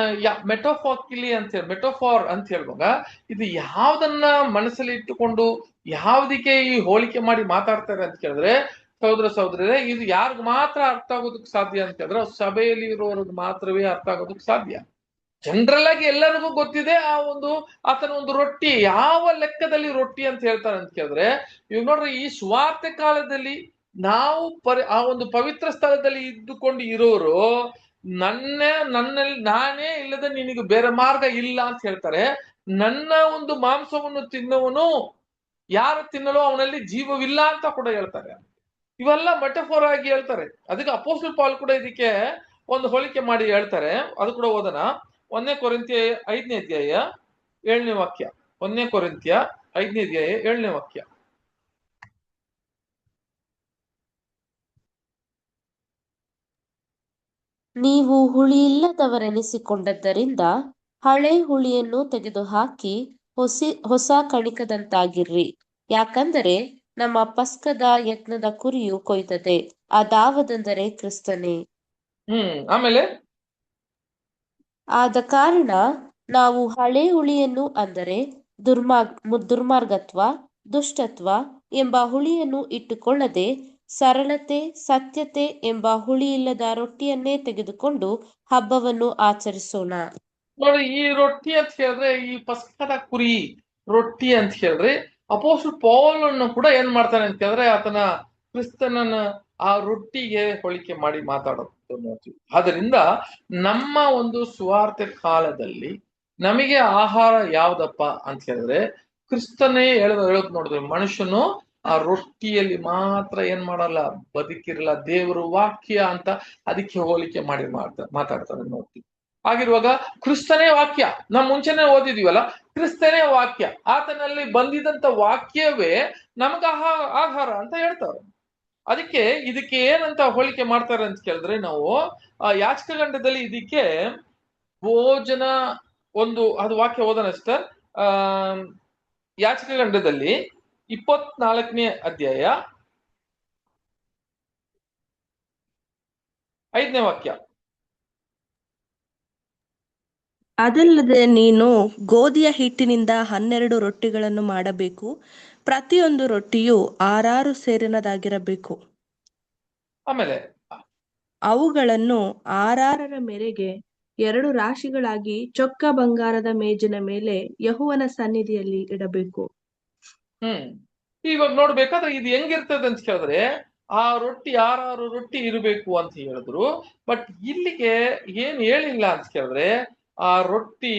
ಮೆಟೋಫಾರ್ ಅಂತ ಹೇಳುವಾಗ ಇದು ಯಾವ್ದನ್ನ ಮನಸ್ಸಲ್ಲಿ ಇಟ್ಟುಕೊಂಡು ಯಾವ್ದಕ್ಕೆ ಈ ಹೋಲಿಕೆ ಮಾಡಿ ಮಾತಾಡ್ತಾರೆ ಅಂತ ಕೇಳಿದ್ರೆ ಸಹೋದರರೇ, ಇದು ಯಾರಿಗ ಮಾತ್ರ ಅರ್ಥ ಆಗೋದಕ್ಕೆ ಸಾಧ್ಯ ಅಂತ ಹೇಳಿದ್ರೆ ಸಭೆಯಲ್ಲಿ ಇರೋರ್ಗೆ ಮಾತ್ರವೇ ಅರ್ಥ ಆಗೋದಕ್ಕೆ ಸಾಧ್ಯ. ಜನರಲ್ ಆಗಿ ಎಲ್ಲರಿಗೂ ಗೊತ್ತಿದೆ ಆ ಒಂದು ಆತನ ಒಂದು ರೊಟ್ಟಿ ಯಾವ ಲೆಕ್ಕದಲ್ಲಿ ರೊಟ್ಟಿ ಅಂತ ಹೇಳ್ತಾರೆ ಅಂತ ಕೇಳಿದ್ರೆ, ಇವಾಗ ನೋಡ್ರಿ ಈ ಸುವಾರ್ತೆ ಕಾಲದಲ್ಲಿ ನಾವು ಆ ಒಂದು ಪವಿತ್ರ ಸ್ಥಳದಲ್ಲಿ ಇದ್ದುಕೊಂಡು ಇರೋರು ನನ್ನಲ್ಲಿ ನಾನೇ ಇಲ್ಲದೆ ನಿನಗೆ ಬೇರೆ ಮಾರ್ಗ ಇಲ್ಲ ಅಂತ ಹೇಳ್ತಾರೆ. ನನ್ನ ಒಂದು ಮಾಂಸವನ್ನು ತಿನ್ನುವನು ಯಾರು ತಿನ್ನಲು ಅವನಲ್ಲಿ ಜೀವವಿಲ್ಲ ಅಂತ ಕೂಡ ಹೇಳ್ತಾರೆ. ಇವೆಲ್ಲ ಮೆಟಫೋರ್ ಆಗಿ ಹೇಳ್ತಾರೆ. ಅದಕ್ಕೆ ಅಪೋಸ್ಟಲ್ ಪಾಲ್ ಕೂಡ ಇದಕ್ಕೆ ಒಂದು ಹೋಲಿಕೆ ಮಾಡಿ ಹೇಳ್ತಾರೆ. ಅದು ಕೂಡ ಓದೋಣ. 1 ಕೊರಿಂಥ್ಯ 5ನೇ ಅಧ್ಯಾಯ 7ನೇ ವಾಕ್ಯ. 1 ಕೊರಿಂಥ್ಯ 5ನೇ ಅಧ್ಯಾಯ 7ನೇ ವಾಕ್ಯ. ನೀವು ಹುಳಿಯಿಲ್ಲದವರೆನಿಸಿಕೊಂಡದ್ದರಿಂದ ಹಳೆ ಹುಳಿಯನ್ನು ತೆಗೆದುಹಾಕಿ ಹೊಸ ಕಣಿಕದಂತಾಗಿರ್ರಿ. ಯಾಕಂದರೆ ನಮ್ಮ ಪಸ್ಕದ ಯಜ್ಞದ ಕುರಿಯು ಕೊಯ್ತದೆ, ಅದಾವದೆಂದರೆ ಕ್ರಿಸ್ತನೇ. ಆಮೇಲೆ ಆದ ಕಾರಣ ನಾವು ಹಳೆ ಹುಳಿಯನ್ನು, ಅಂದರೆ ದುರ್ಮಾರ್ಗತ್ವ, ದುಷ್ಟತ್ವ ಎಂಬ ಹುಳಿಯನ್ನು ಇಟ್ಟುಕೊಳ್ಳದೆ ಸರಳತೆ, ಸತ್ಯತೆ ಎಂಬ ಹುಳಿಯಿಲ್ಲದ ರೊಟ್ಟಿಯನ್ನೇ ತೆಗೆದುಕೊಂಡು ಹಬ್ಬವನ್ನು ಆಚರಿಸೋಣ. ನೋಡಿ, ಈ ರೊಟ್ಟಿ ಅಂತ ಹೇಳಿದ್ರೆ, ಈ ಪಸ್ಕದ ಕುರಿ ರೊಟ್ಟಿ ಅಂತ ಹೇಳಿದ್ರೆ, ಅಪೋಸ್ಟಲ್ ಪೌಲನ್ನು ಕೂಡ ಏನ್ ಮಾಡ್ತಾನೆ ಅಂತ ಹೇಳಿದ್ರೆ, ಆತನ ಕ್ರಿಸ್ತನನ್ನ ಆ ರೊಟ್ಟಿಗೆ ಹೋಲಿಕೆ ಮಾಡಿ ಮಾತಾಡೋದು ನೋಡ್ತೀವಿ. ಆದ್ರಿಂದ ನಮ್ಮ ಒಂದು ಸುವಾರ್ತೆ ಕಾಲದಲ್ಲಿ ನಮಗೆ ಆಹಾರ ಯಾವ್ದಪ್ಪ ಅಂತ ಹೇಳಿದ್ರೆ, ಕ್ರಿಸ್ತನೇ ಹೇಳೋದು ನೋಡಿದ್ರೆ, ಮನುಷ್ಯನು ಆ ರೊಟ್ಟಿಯಲ್ಲಿ ಮಾತ್ರ ಏನ್ ಮಾಡಲ್ಲ, ಬದುಕಿರಲ್ಲ. ದೇವರು ವಾಕ್ಯ ಅಂತ ಅದಕ್ಕೆ ಹೋಲಿಕೆ ಮಾಡಿ ಮಾತಾಡ್ತಾರೆ ನೋಡ್ತೀವಿ. ಆಗಿರುವಾಗ ಕ್ರಿಸ್ತನೇ ವಾಕ್ಯ, ನಾವು ಮುಂಚೆನೆ ಓದಿದೀವಲ್ಲ, ಕ್ರಿಸ್ತನೇ ವಾಕ್ಯ, ಆತನಲ್ಲಿ ಬಂದಿದಂತ ವಾಕ್ಯವೇ ನಮಗ ಆಹಾರ ಅಂತ ಹೇಳ್ತಾರೆ. ಅದಕ್ಕೆ ಇದಕ್ಕೆ ಏನಂತ ಹೋಲಿಕೆ ಮಾಡ್ತಾರೆ ಅಂತ ಕೇಳಿದ್ರೆ, ನಾವು ಯಾಚಕಗಂಡದಲ್ಲಿ ಇದಕ್ಕೆ ಭೋಜನ ಒಂದು ಅದು ವಾಕ್ಯ ಓದೋಣ ಸಿಸ್ಟರ್. ಯಾಚಕಗಂಡದಲ್ಲಿ 24ನೇ ಅಧ್ಯಾಯ 5ನೇ ವಾಕ್ಯ. ಅದಲ್ಲದೆ ನೀನು ಗೋಧಿಯ ಹಿಟ್ಟಿನಿಂದ 12 ರೊಟ್ಟಿಗಳನ್ನು ಮಾಡಬೇಕು. ಪ್ರತಿಯೊಂದು ರೊಟ್ಟಿಯು 6 ಸೇರಿನದಾಗಿರಬೇಕು. ಆಮೇಲೆ ಅವುಗಳನ್ನು 6 ಮೇರೆಗೆ 2 ರಾಶಿಗಳಾಗಿ ಚೊಕ್ಕ ಬಂಗಾರದ ಮೇಜಿನ ಮೇಲೆ ಯೆಹೋವನ ಸನ್ನಿಧಿಯಲ್ಲಿ ಇಡಬೇಕು. ಇವಾಗ ನೋಡ್ಬೇಕಾದ್ರೆ ಇದು ಹೆಂಗಿರ್ತದೆ ಅಂತ ಕೇಳಿದ್ರೆ, ಆ ರೊಟ್ಟಿ 6 ರೊಟ್ಟಿ ಇರಬೇಕು ಅಂತ ಹೇಳಿದ್ರು. ಬಟ್ ಇಲ್ಲಿಗೆ ಏನ್ ಹೇಳಿಲ್ಲ ಅಂತ ಕೇಳಿದ್ರೆ, ಆ ರೊಟ್ಟಿ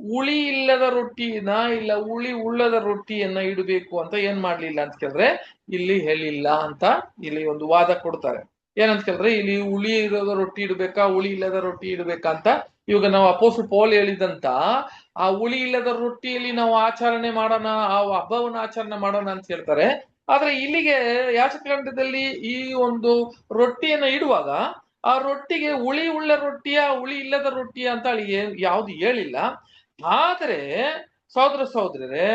ಹುಳಿ ಇಲ್ಲದ ರೊಟ್ಟಿನ ಇಲ್ಲ ಹುಳಿ ಉಳ್ಳದ ರೊಟ್ಟಿಯನ್ನ ಇಡಬೇಕು ಅಂತ ಏನ್ ಮಾಡ್ಲಿಲ್ಲ ಅಂತ ಕೇಳಿದ್ರೆ ಇಲ್ಲಿ ಹೇಳಿಲ್ಲ ಅಂತ ಇಲ್ಲಿ ಒಂದು ವಾದ ಕೊಡ್ತಾರೆ. ಏನಂತ ಕೇಳಿದ್ರೆ, ಇಲ್ಲಿ ಹುಳಿ ಇರೋದ ರೊಟ್ಟಿ ಇಡ್ಬೇಕಾ, ಹುಳಿ ಇಲ್ಲದ ರೊಟ್ಟಿ ಇಡ್ಬೇಕಾ ಅಂತ. ಇವಾಗ ನಾವು ಅಪೋಸ್ಟಲ್ ಪೌಲ್ ಹೇಳಿದಂತ ಆ ಹುಳಿ ಇಲ್ಲದ ರೊಟ್ಟಿಯಲ್ಲಿ ನಾವು ಆಚರಣೆ ಮಾಡೋಣ, ಆ ಹಬ್ಬವನ್ನು ಆಚರಣೆ ಮಾಡೋಣ ಅಂತ ಹೇಳ್ತಾರೆ. ಆದ್ರೆ ಇಲ್ಲಿಗೆ ಯಾಚಕಗಂಡದಲ್ಲಿ ಈ ಒಂದು ರೊಟ್ಟಿಯನ್ನ ಇಡುವಾಗ ಆ ರೊಟ್ಟಿಗೆ ಹುಳಿ ಉಳ್ಳ ರೊಟ್ಟಿಯ ಹುಳಿ ಇಲ್ಲದ ರೊಟ್ಟಿಯ ಅಂತ ಯಾವ್ದು ಹೇಳಿಲ್ಲ. ಆದ್ರೆ ಸಹೋದರ ಸಹೋದರರೇ,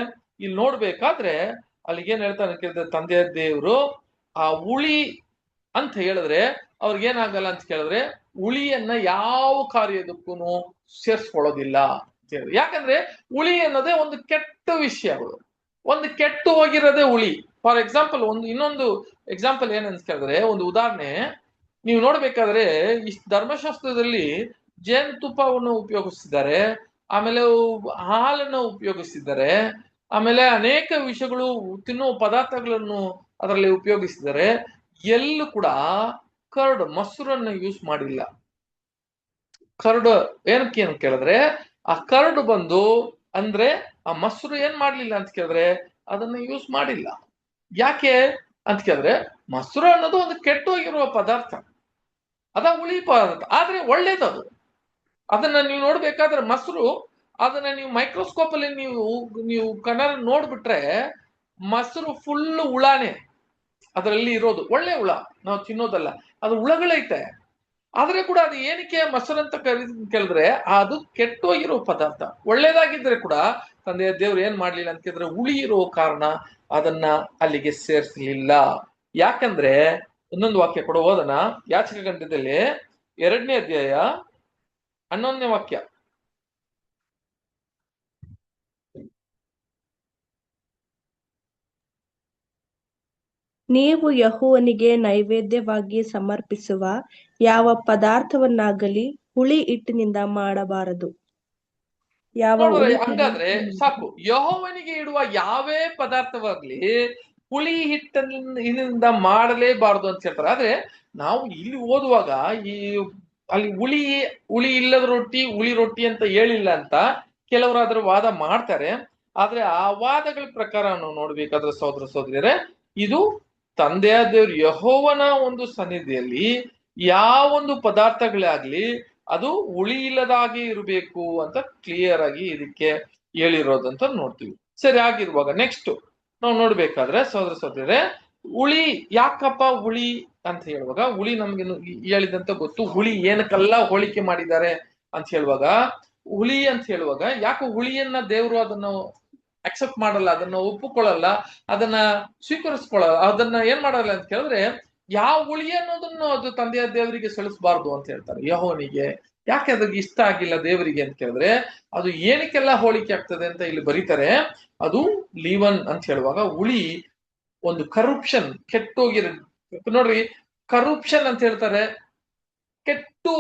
ಇಲ್ಲಿ ನೋಡ್ಬೇಕಾದ್ರೆ ಅಲ್ಲಿಗೆ ಏನ್ ಹೇಳ್ತಾನೆ ಕೇಳಿದ್ರೆ, ತಂದೆಯ ದೇವರು ಆ ಹುಳಿ ಅಂತ ಹೇಳಿದ್ರೆ ಅವ್ರಿಗೇನಾಗಲ್ಲ ಅಂತ ಕೇಳಿದ್ರೆ, ಹುಳಿಯನ್ನ ಯಾವ ಕಾರ್ಯದಕ್ಕೂ ಸೇರ್ಸ್ಕೊಳ್ಳೋದಿಲ್ಲ. ಯಾಕಂದ್ರೆ ಹುಳಿ ಅನ್ನೋದೇ ಒಂದು ಕೆಟ್ಟ ವಿಷಯಗಳು, ಒಂದು ಕೆಟ್ಟು ಹೋಗಿರೋದೇ ಹುಳಿ. ಫಾರ್ ಎಕ್ಸಾಂಪಲ್ ಇನ್ನೊಂದು ಎಕ್ಸಾಂಪಲ್ ಏನಂತ ಕೇಳಿದ್ರೆ, ಒಂದು ಉದಾಹರಣೆ ನೀವು ನೋಡ್ಬೇಕಾದ್ರೆ, ಈ ಧರ್ಮಶಾಸ್ತ್ರದಲ್ಲಿ ಜೇನುತುಪ್ಪವನ್ನು ಉಪಯೋಗಿಸಿದ್ದಾರೆ, ಆಮೇಲೆ ಹಾಲನ್ನು ಉಪಯೋಗಿಸಿದ್ದಾರೆ, ಆಮೇಲೆ ಅನೇಕ ವಿಷಯಗಳು ತಿನ್ನುವ ಪದಾರ್ಥಗಳನ್ನು ಅದರಲ್ಲಿ ಉಪಯೋಗಿಸಿದ್ದಾರೆ. ಎಲ್ಲೂ ಕೂಡ ಕರ್ಡ್ ಮೊಸರನ್ನು ಯೂಸ್ ಮಾಡಿಲ್ಲ. ಕರ್ಡ್ ಏನಕ್ಕೆ ಅಂತ ಕೇಳಿದ್ರೆ, ಆ ಕರ್ಡ್ ಬಂದು ಅಂದ್ರೆ ಆ ಮೊಸರು ಏನ್ ಮಾಡ್ಲಿಲ್ಲ ಅಂತ ಕೇಳಿದ್ರೆ ಅದನ್ನ ಯೂಸ್ ಮಾಡಿಲ್ಲ. ಯಾಕೆ ಅಂತ ಕೇಳಿದ್ರೆ, ಮೊಸರು ಅನ್ನೋದು ಒಂದು ಕೆಟ್ಟೋಗಿರುವ ಪದಾರ್ಥ, ಅದ ಹುಳಿ ಪದಾರ್ಥ, ಆದ್ರೆ ಒಳ್ಳೇದದು. ಅದನ್ನ ನೀವು ನೋಡ್ಬೇಕಾದ್ರೆ ಮೊಸರು, ಅದನ್ನ ನೀವು ಮೈಕ್ರೋಸ್ಕೋಪ್ ಅಲ್ಲಿ ನೀವು ಕಣ್ಣಾರ ನೋಡ್ಬಿಟ್ರೆ ಮೊಸರು ಫುಲ್ ಹುಳಾನೆ ಅದರಲ್ಲಿ ಇರೋದು. ಒಳ್ಳೆ ಹುಳ, ನಾವು ತಿನ್ನೋದಲ್ಲ, ಅದು ಹುಳಗಳೈತೆ. ಆದ್ರೆ ಕೂಡ ಅದು ಏನಕ್ಕೆ ಮೊಸರು ಅಂತ ಕೇಳಿದ್ರೆ ಅದು ಕೆಟ್ಟೋಗಿರೋ ಪದಾರ್ಥ. ಒಳ್ಳೇದಾಗಿದ್ರೆ ಕೂಡ ತಂದೆಯ ದೇವ್ರು ಏನ್ ಮಾಡ್ಲಿಲ್ಲ ಅಂತ ಕೇಳಿದ್ರೆ, ಹುಳಿ ಇರೋ ಕಾರಣ ಅದನ್ನ ಅಲ್ಲಿಗೆ ಸೇರಿಸಲಿಲ್ಲ. ಯಾಕಂದ್ರೆ ಇನ್ನೊಂದು ವಾಕ್ಯ ಕೂಡ ಓದೋಣ. ಯಾಚಕಗಂಡದಲ್ಲಿ 2ನೇ ಅಧ್ಯಾಯ 11ನೇ ವಾಕ್ಯ. ನೀವು ಯೆಹೋವನಿಗೆ ನೈವೇದ್ಯವಾಗಿ ಸಮರ್ಪಿಸುವ ಯಾವ ಪದಾರ್ಥವನ್ನಾಗಲಿ ಹುಳಿ ಹಿಟ್ಟಿನಿಂದ ಮಾಡಬಾರದು. ಯಾವ ನೋಡಿದ್ರೆ ಹುಳಿ ಹಂಗಾದ್ರೆ ಪದಾರ್ಥವನ್ನು ಸಾಕು, ಯೆಹೋವನಿಗೆ ಇಡುವ ಯಾವೇ ಪದಾರ್ಥವಾಗ್ಲಿ ಹುಳಿ ಹಿಟ್ಟಿನಿಂದ ಮಾಡಲೇಬಾರದು ಅಂತ ಹೇಳ್ತಾರೆ. ಆದ್ರೆ ನಾವು ಇಲ್ಲಿ ಓದುವಾಗ ಈ ಅಲ್ಲಿ ಹುಳಿ ಇಲ್ಲದ ರೊಟ್ಟಿ ಹುಳಿ ರೊಟ್ಟಿ ಅಂತ ಹೇಳಿಲ್ಲ ಅಂತ ಕೆಲವರಾದ್ರೂ ವಾದ ಮಾಡ್ತಾರೆ. ಆದ್ರೆ ಆ ವಾದಗಳ ಪ್ರಕಾರ ನಾವು ನೋಡ್ಬೇಕಾದ್ರೆ ಸಹೋದರ ಸಹೋದರಿಯರೇ, ಇದು ತಂದೆಯ ದೇವ್ರ ಯೆಹೋವನ ಒಂದು ಸನ್ನಿಧಿಯಲ್ಲಿ ಯಾವೊಂದು ಪದಾರ್ಥಗಳಾಗ್ಲಿ ಅದು ಹುಳಿ ಇಲ್ಲದಾಗಿ ಇರಬೇಕು ಅಂತ ಕ್ಲಿಯರ್ ಆಗಿ ಇದಕ್ಕೆ ಹೇಳಿರೋದಂತ ನೋಡ್ತೀವಿ. ಸರಿ, ಆಗಿರುವಾಗ ನೆಕ್ಸ್ಟ್ ನಾವು ನೋಡ್ಬೇಕಾದ್ರೆ ಸಹೋದರ ಸಹೋದರರೇ, ಹುಳಿ ಯಾಕಪ್ಪ ಹುಳಿ ಅಂತ ಹೇಳುವಾಗ, ಹುಳಿ ನಮ್ಗೆ ಹೇಳಿದಂತ ಗೊತ್ತು, ಹುಳಿ ಏನಕ್ಕೆಲ್ಲ ಹೋಲಿಕೆ ಮಾಡಿದ್ದಾರೆ ಅಂತ ಹೇಳುವಾಗ, ಹುಳಿ ಅಂತ ಹೇಳುವಾಗ ಯಾಕೆ ಹುಳಿಯನ್ನ ದೇವರು ಅದನ್ನು ಅಕ್ಸೆಪ್ಟ್ ಮಾಡಲ್ಲ, ಅದನ್ನ ಒಪ್ಪಿಕೊಳ್ಳಲ್ಲ, ಅದನ್ನ ಸ್ವೀಕರಿಸ್ಕೊಳ್ಳಲ್ಲ, ಅದನ್ನ ಏನ್ ಮಾಡಲ್ಲ ಅಂತ ಕೇಳಿದ್ರೆ, ಯಾವ ಹುಳಿ ಅನ್ನೋದನ್ನು ಅದು ತಂದೆಯ ದೇವರಿಗೆ ಸಲ್ಲಿಸಬಾರ್ದು ಅಂತ ಹೇಳ್ತಾರೆ ಯೆಹೋವನಿಗೆ. ಯಾಕೆ ಅದಕ್ಕೆ ಇಷ್ಟ ಆಗಿಲ್ಲ ದೇವರಿಗೆ ಅಂತ ಕೇಳಿದ್ರೆ, ಅದು ಏನಕ್ಕೆಲ್ಲ ಹೋಲಿಕೆ ಆಗ್ತದೆ ಅಂತ ಇಲ್ಲಿ ಬರೀತಾರೆ. ಅದು ಲೀವನ್ ಅಂತ ಹೇಳುವಾಗ ಹುಳಿ ಒಂದು ಕರಪ್ಷನ್, ಕೆಟ್ಟೋಗಿರ ನೋಡ್ರಿ, ಕರಪ್ಷನ್ ಅಂತ ಹೇಳ್ತಾರೆ. ಕೆಟ್ಟು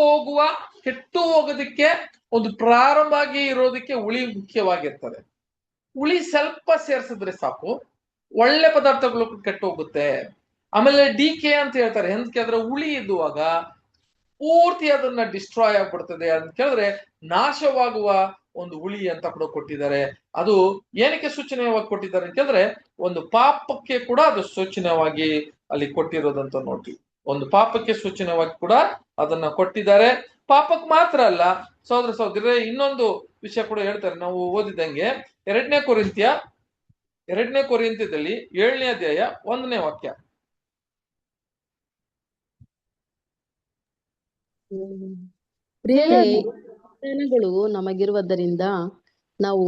ಹೋಗೋದಕ್ಕೆ ಒಂದು ಪ್ರಾರಂಭ ಆಗಿ ಇರೋದಕ್ಕೆ ಹುಳಿ ಮುಖ್ಯವಾಗಿರ್ತದೆ. ಹುಳಿ ಸ್ವಲ್ಪ ಸೇರ್ಸಿದ್ರೆ ಸಾಕು, ಒಳ್ಳೆ ಪದಾರ್ಥಗಳು ಕೆಟ್ಟು ಹೋಗುತ್ತೆ. ಆಮೇಲೆ ಡಿಕೆ ಅಂತ ಹೇಳ್ತಾರೆ, ಎಂತ ಕೇಳಿದ್ರೆ ಹುಳಿ ಇದ್ದುವಾಗ ಪೂರ್ತಿ ಅದನ್ನ ಡಿಸ್ಟ್ರಾಯ್ ಆಗ್ಬಿಡ್ತದೆ ಅಂತ ಕೇಳಿದ್ರೆ, ನಾಶವಾಗುವ ಒಂದು ಹುಳಿ ಅಂತ ಕೂಡ ಕೊಟ್ಟಿದ್ದಾರೆ. ಅದು ಏನಕ್ಕೆ ಸೂಚನೆವಾಗಿ ಕೊಟ್ಟಿದ್ದಾರೆ ಅಂತ ಕೇಳಿದ್ರೆ, ಒಂದು ಪಾಪಕ್ಕೆ ಕೂಡ ಅದು ಸೂಚನೆವಾಗಿ ಅಲ್ಲಿ ಕೊಟ್ಟಿರೋದಂತ ನೋಡ್ತೀವಿ. ಒಂದು ಪಾಪಕ್ಕೆ ಸೂಚನೆವಾಗಿ ಕೂಡ ಅದನ್ನ ಕೊಟ್ಟಿದ್ದಾರೆ. ಪಾಪಕ್ಕೆ ಮಾತ್ರ ಅಲ್ಲ ಸಹೋದರ ಸಹೋದರರೇ, ಇನ್ನೊಂದು ವಿಷಯ ಕೂಡ ಹೇಳ್ತಾರೆ. ನಾವು ಓದಿದಂಗೆ 2ನೇ ಕೊರಿಂಥದಲ್ಲಿ 7ನೇ ಅಧ್ಯಾಯ 1ನೇ ವಾಕ್ಯ. ಪ್ರಿಯರೇ, ವಾಗ್ದಾನಗಳು ನಮಗಿರುವುದರಿಂದ ನಾವು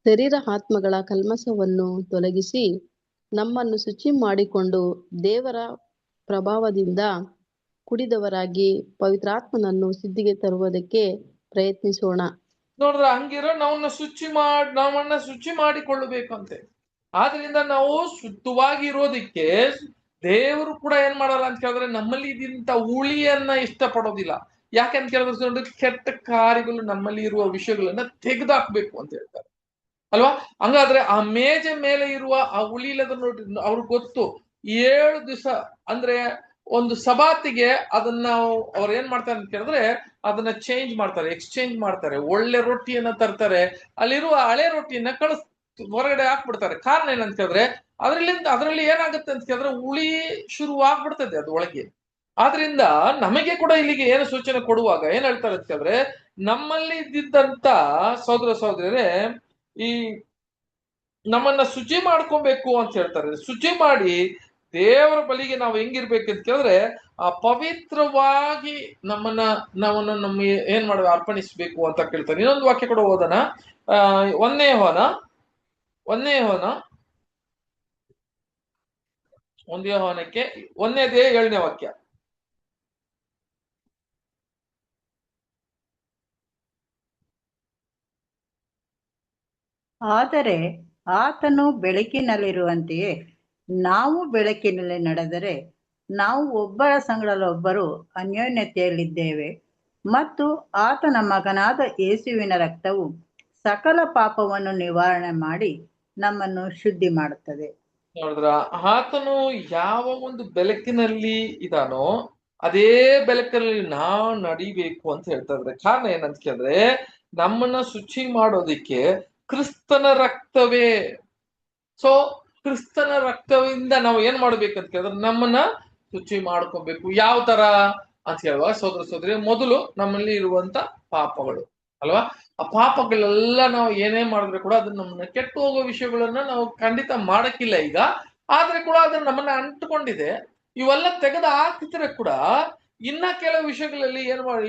ಶರೀರ ಆತ್ಮಗಳ ಕಲ್ಮಸವನ್ನು ತೊಲಗಿಸಿ ನಮ್ಮನ್ನು ಶುಚಿ ಮಾಡಿಕೊಂಡು ದೇವರ ಪ್ರಭಾವದಿಂದ ಕುಡಿದವರಾಗಿ ಪವಿತ್ರಾತ್ಮನನ್ನು ಸಿದ್ಧಿಗೆ ತರುವುದಕ್ಕೆ ಪ್ರಯತ್ನಿಸೋಣ. ನೋಡ್ರ, ಹಂಗಿರೋ ನಮ್ಮನ್ನ ಶುಚಿ ಮಾಡಿಕೊಳ್ಳಬೇಕಂತೆ. ಆದ್ರಿಂದ ನಾವು ಶುದ್ಧವಾಗಿರೋದಿಕ್ಕೆ ದೇವರು ಕೂಡ ಏನ್ ಮಾಡಲ್ಲ ಅಂತ ಕೇಳಿದ್ರೆ, ನಮ್ಮಲ್ಲಿ ಇದ್ದಂತ ಹುಳಿಯನ್ನ ಇಷ್ಟಪಡೋದಿಲ್ಲ. ಯಾಕೆಂತ ಕೇಳಿದ್ರೆ, ಕೆಟ್ಟ ಕಾರ್ಯಗಳು ನಮ್ಮಲ್ಲಿ ಇರುವ ವಿಷಯಗಳನ್ನ ತೆಗೆದಾಕ್ಬೇಕು ಅಂತ ಹೇಳ್ತಾರೆ ಅಲ್ವಾ. ಹಂಗಾದ್ರೆ ಆ ಮೇಜೆ ಮೇಲೆ ಇರುವ ಆ ಹುಳಿ ಇಲ್ಲದ ನೋಡಿ, ಅವ್ರಿಗೆ ಗೊತ್ತು 7 ದಿವಸ ಅಂದ್ರೆ ಒಂದು ಸಬಾತಿಗೆ ಅದನ್ನ ಅವ್ರು ಏನ್ ಮಾಡ್ತಾರೆ ಅಂತ ಕೇಳಿದ್ರೆ, ಅದನ್ನ ಚೇಂಜ್ ಮಾಡ್ತಾರೆ, ಎಕ್ಸ್ಚೇಂಜ್ ಮಾಡ್ತಾರೆ, ಒಳ್ಳೆ ರೊಟ್ಟಿಯನ್ನ ತರ್ತಾರೆ, ಅಲ್ಲಿರುವ ಹಳೆ ರೊಟ್ಟಿಯನ್ನ ಹೊರಗಡೆ ಹಾಕ್ಬಿಡ್ತಾರೆ. ಕಾರಣ ಏನಂತ ಕೇಳಿದ್ರೆ, ಅದರಲ್ಲಿ ಏನಾಗುತ್ತೆ ಅಂತ ಕೇಳಿದ್ರೆ ಹುಳಿ ಶುರು ಆಗ್ಬಿಡ್ತದೆ ಅದು ಒಳಗೆ. ಆದ್ರಿಂದ ನಮಗೆ ಕೂಡ ಇಲ್ಲಿಗೆ ಏನು ಸೂಚನೆ ಕೊಡುವಾಗ ಏನ್ ಹೇಳ್ತಾರೆ ಅಂತ ಕೇಳಿದ್ರೆ, ನಮ್ಮಲ್ಲಿ ಇದ್ದಿದ್ದಂತ ಸಹೋದರ ಸಹೋದರರೇ, ಈ ನಮ್ಮನ್ನ ಶುಚಿ ಮಾಡ್ಕೊಬೇಕು ಅಂತ ಹೇಳ್ತಾರೆ. ಶುಚಿ ಮಾಡಿ ದೇವರ ಬಳಿಗೆ ನಾವು ಹೆಂಗಿರ್ಬೇಕಂತ ಕೇಳಿದ್ರೆ, ಆ ಪವಿತ್ರವಾಗಿ ನಮ್ಮ ಏನ್ ಮಾಡೋದು ಅರ್ಪಣಿಸ್ಬೇಕು ಅಂತ ಕೇಳ್ತಾರೆ. ಇನ್ನೊಂದು ವಾಕ್ಯ ಕೂಡ ಓದೋಣ. 1ನೇ ಯೋಹಾನ 1ನೇ ಯೋಹಾನಕ್ಕೆ 1ನೇ ಅಧ್ಯಾಯ 7ನೇ ವಾಕ್ಯ. ಆದರೆ ಆತನು ಬೆಳಕಿನಲ್ಲಿರುವಂತೆಯೇ ನಾವು ಬೆಳಕಿನಲ್ಲಿ ನಡೆದರೆ ನಾವು ಒಬ್ಬರ ಸಂಗಡಲೊಬ್ಬರು ಅನ್ಯೋನ್ಯತೆಯಲ್ಲಿದ್ದೇವೆ ಮತ್ತು ಆತನ ಮಗನಾದ ಯೇಸುವಿನ ರಕ್ತವು ಸಕಲ ಪಾಪವನ್ನು ನಿವಾರಣೆ ಮಾಡಿ ನಮ್ಮನ್ನು ಶುದ್ಧಿ ಮಾಡುತ್ತದೆ. ನೋಡಿದ್ರ, ಆತನು ಯಾವ ಒಂದು ಬೆಳಕಿನಲ್ಲಿ ಇದಾನೋ ಅದೇ ಬೆಳಕಲ್ಲಿ ನಾವು ನಡಿಬೇಕು ಅಂತ ಹೇಳ್ತಾ ಇದ್ರೆ. ಕಾರಣ ಏನಂತ ಕೇಳಿದ್ರೆ, ನಮ್ಮನ್ನ ಶುಚಿ ಮಾಡೋದಿಕ್ಕೆ ಕ್ರಿಸ್ತನ ರಕ್ತವೇ. ಸೊ ಕ್ರಿಸ್ತನ ರಕ್ತವಿಂದ ನಾವು ಏನ್ ಮಾಡ್ಬೇಕಂತ ಕೇಳಿದ್ರೆ, ನಮ್ಮನ್ನ ಶುಚಿ ಮಾಡ್ಕೊಬೇಕು. ಯಾವ ತರ ಅಂತ ಹೇಳುವಾಗ ಸಹೋದರ ಸಹೋದರಿ, ಮೊದಲು ನಮ್ಮಲ್ಲಿ ಇರುವಂತ ಪಾಪಗಳು ಅಲ್ವಾ, ಆ ಪಾಪಗಳೆಲ್ಲ ನಾವು ಏನೇ ಮಾಡಿದ್ರೆ ಕೂಡ ಅದನ್ನ ನಮ್ಮನ್ನ ಕೆಟ್ಟು ಹೋಗೋ ವಿಷಯಗಳನ್ನ ನಾವು ಖಂಡಿತ ಮಾಡಕ್ಕಿಲ್ಲ ಈಗ. ಆದ್ರೆ ಕೂಡ ಅದನ್ನ ನಮ್ಮನ್ನ ಅಂಟುಕೊಂಡಿದೆ. ಇವೆಲ್ಲ ತೆಗೆದು ಹಾಕಿದ್ರೆ ಕೂಡ ಇನ್ನ ಕೆಲವು ವಿಷಯಗಳಲ್ಲಿ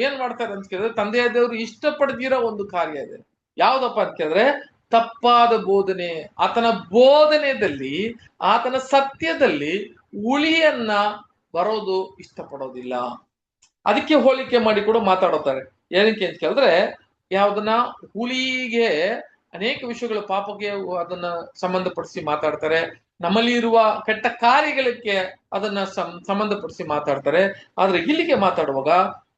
ಏನ್ ಮಾಡ್ತಾರೆ ಅಂತ ಕೇಳಿದ್ರೆ, ತಂದೆಯ ದೇವರು ಇಷ್ಟಪಡ್ದಿರೋ ಒಂದು ಕಾರ್ಯ ಇದೆ. ಯಾವ್ದಪ್ಪ ಅಂತ ಕೇಳಿದ್ರೆ, ತಪ್ಪಾದ ಬೋಧನೆ. ಆತನ ಬೋಧನೆಯಲ್ಲಿ, ಆತನ ಸತ್ಯದಲ್ಲಿ ಹುಳಿಯನ್ನ ಬರೋದು ಇಷ್ಟಪಡೋದಿಲ್ಲ. ಅದಕ್ಕೆ ಹೋಲಿಕೆ ಮಾಡಿ ಕೂಡ ಮಾತಾಡುತ್ತಾರೆ. ಏನಕ್ಕೆ ಅಂತ ಕೇಳಿದ್ರೆ, ಯಾವ್ದನ್ನ ಹುಳಿಗೆ ಅನೇಕ ವಿಷಯಗಳು ಪಾಪಕ್ಕೆ ಅದನ್ನ ಸಂಬಂಧಪಡಿಸಿ ಮಾತಾಡ್ತಾರೆ, ನಮ್ಮಲ್ಲಿ ಇರುವ ಕೆಟ್ಟ ಕಾರ್ಯಗಳಿಗೆ ಅದನ್ನ ಸಂಬಂಧಪಡಿಸಿ ಮಾತಾಡ್ತಾರೆ. ಆದ್ರೆ ಇಲ್ಲಿಗೆ ಮಾತಾಡುವಾಗ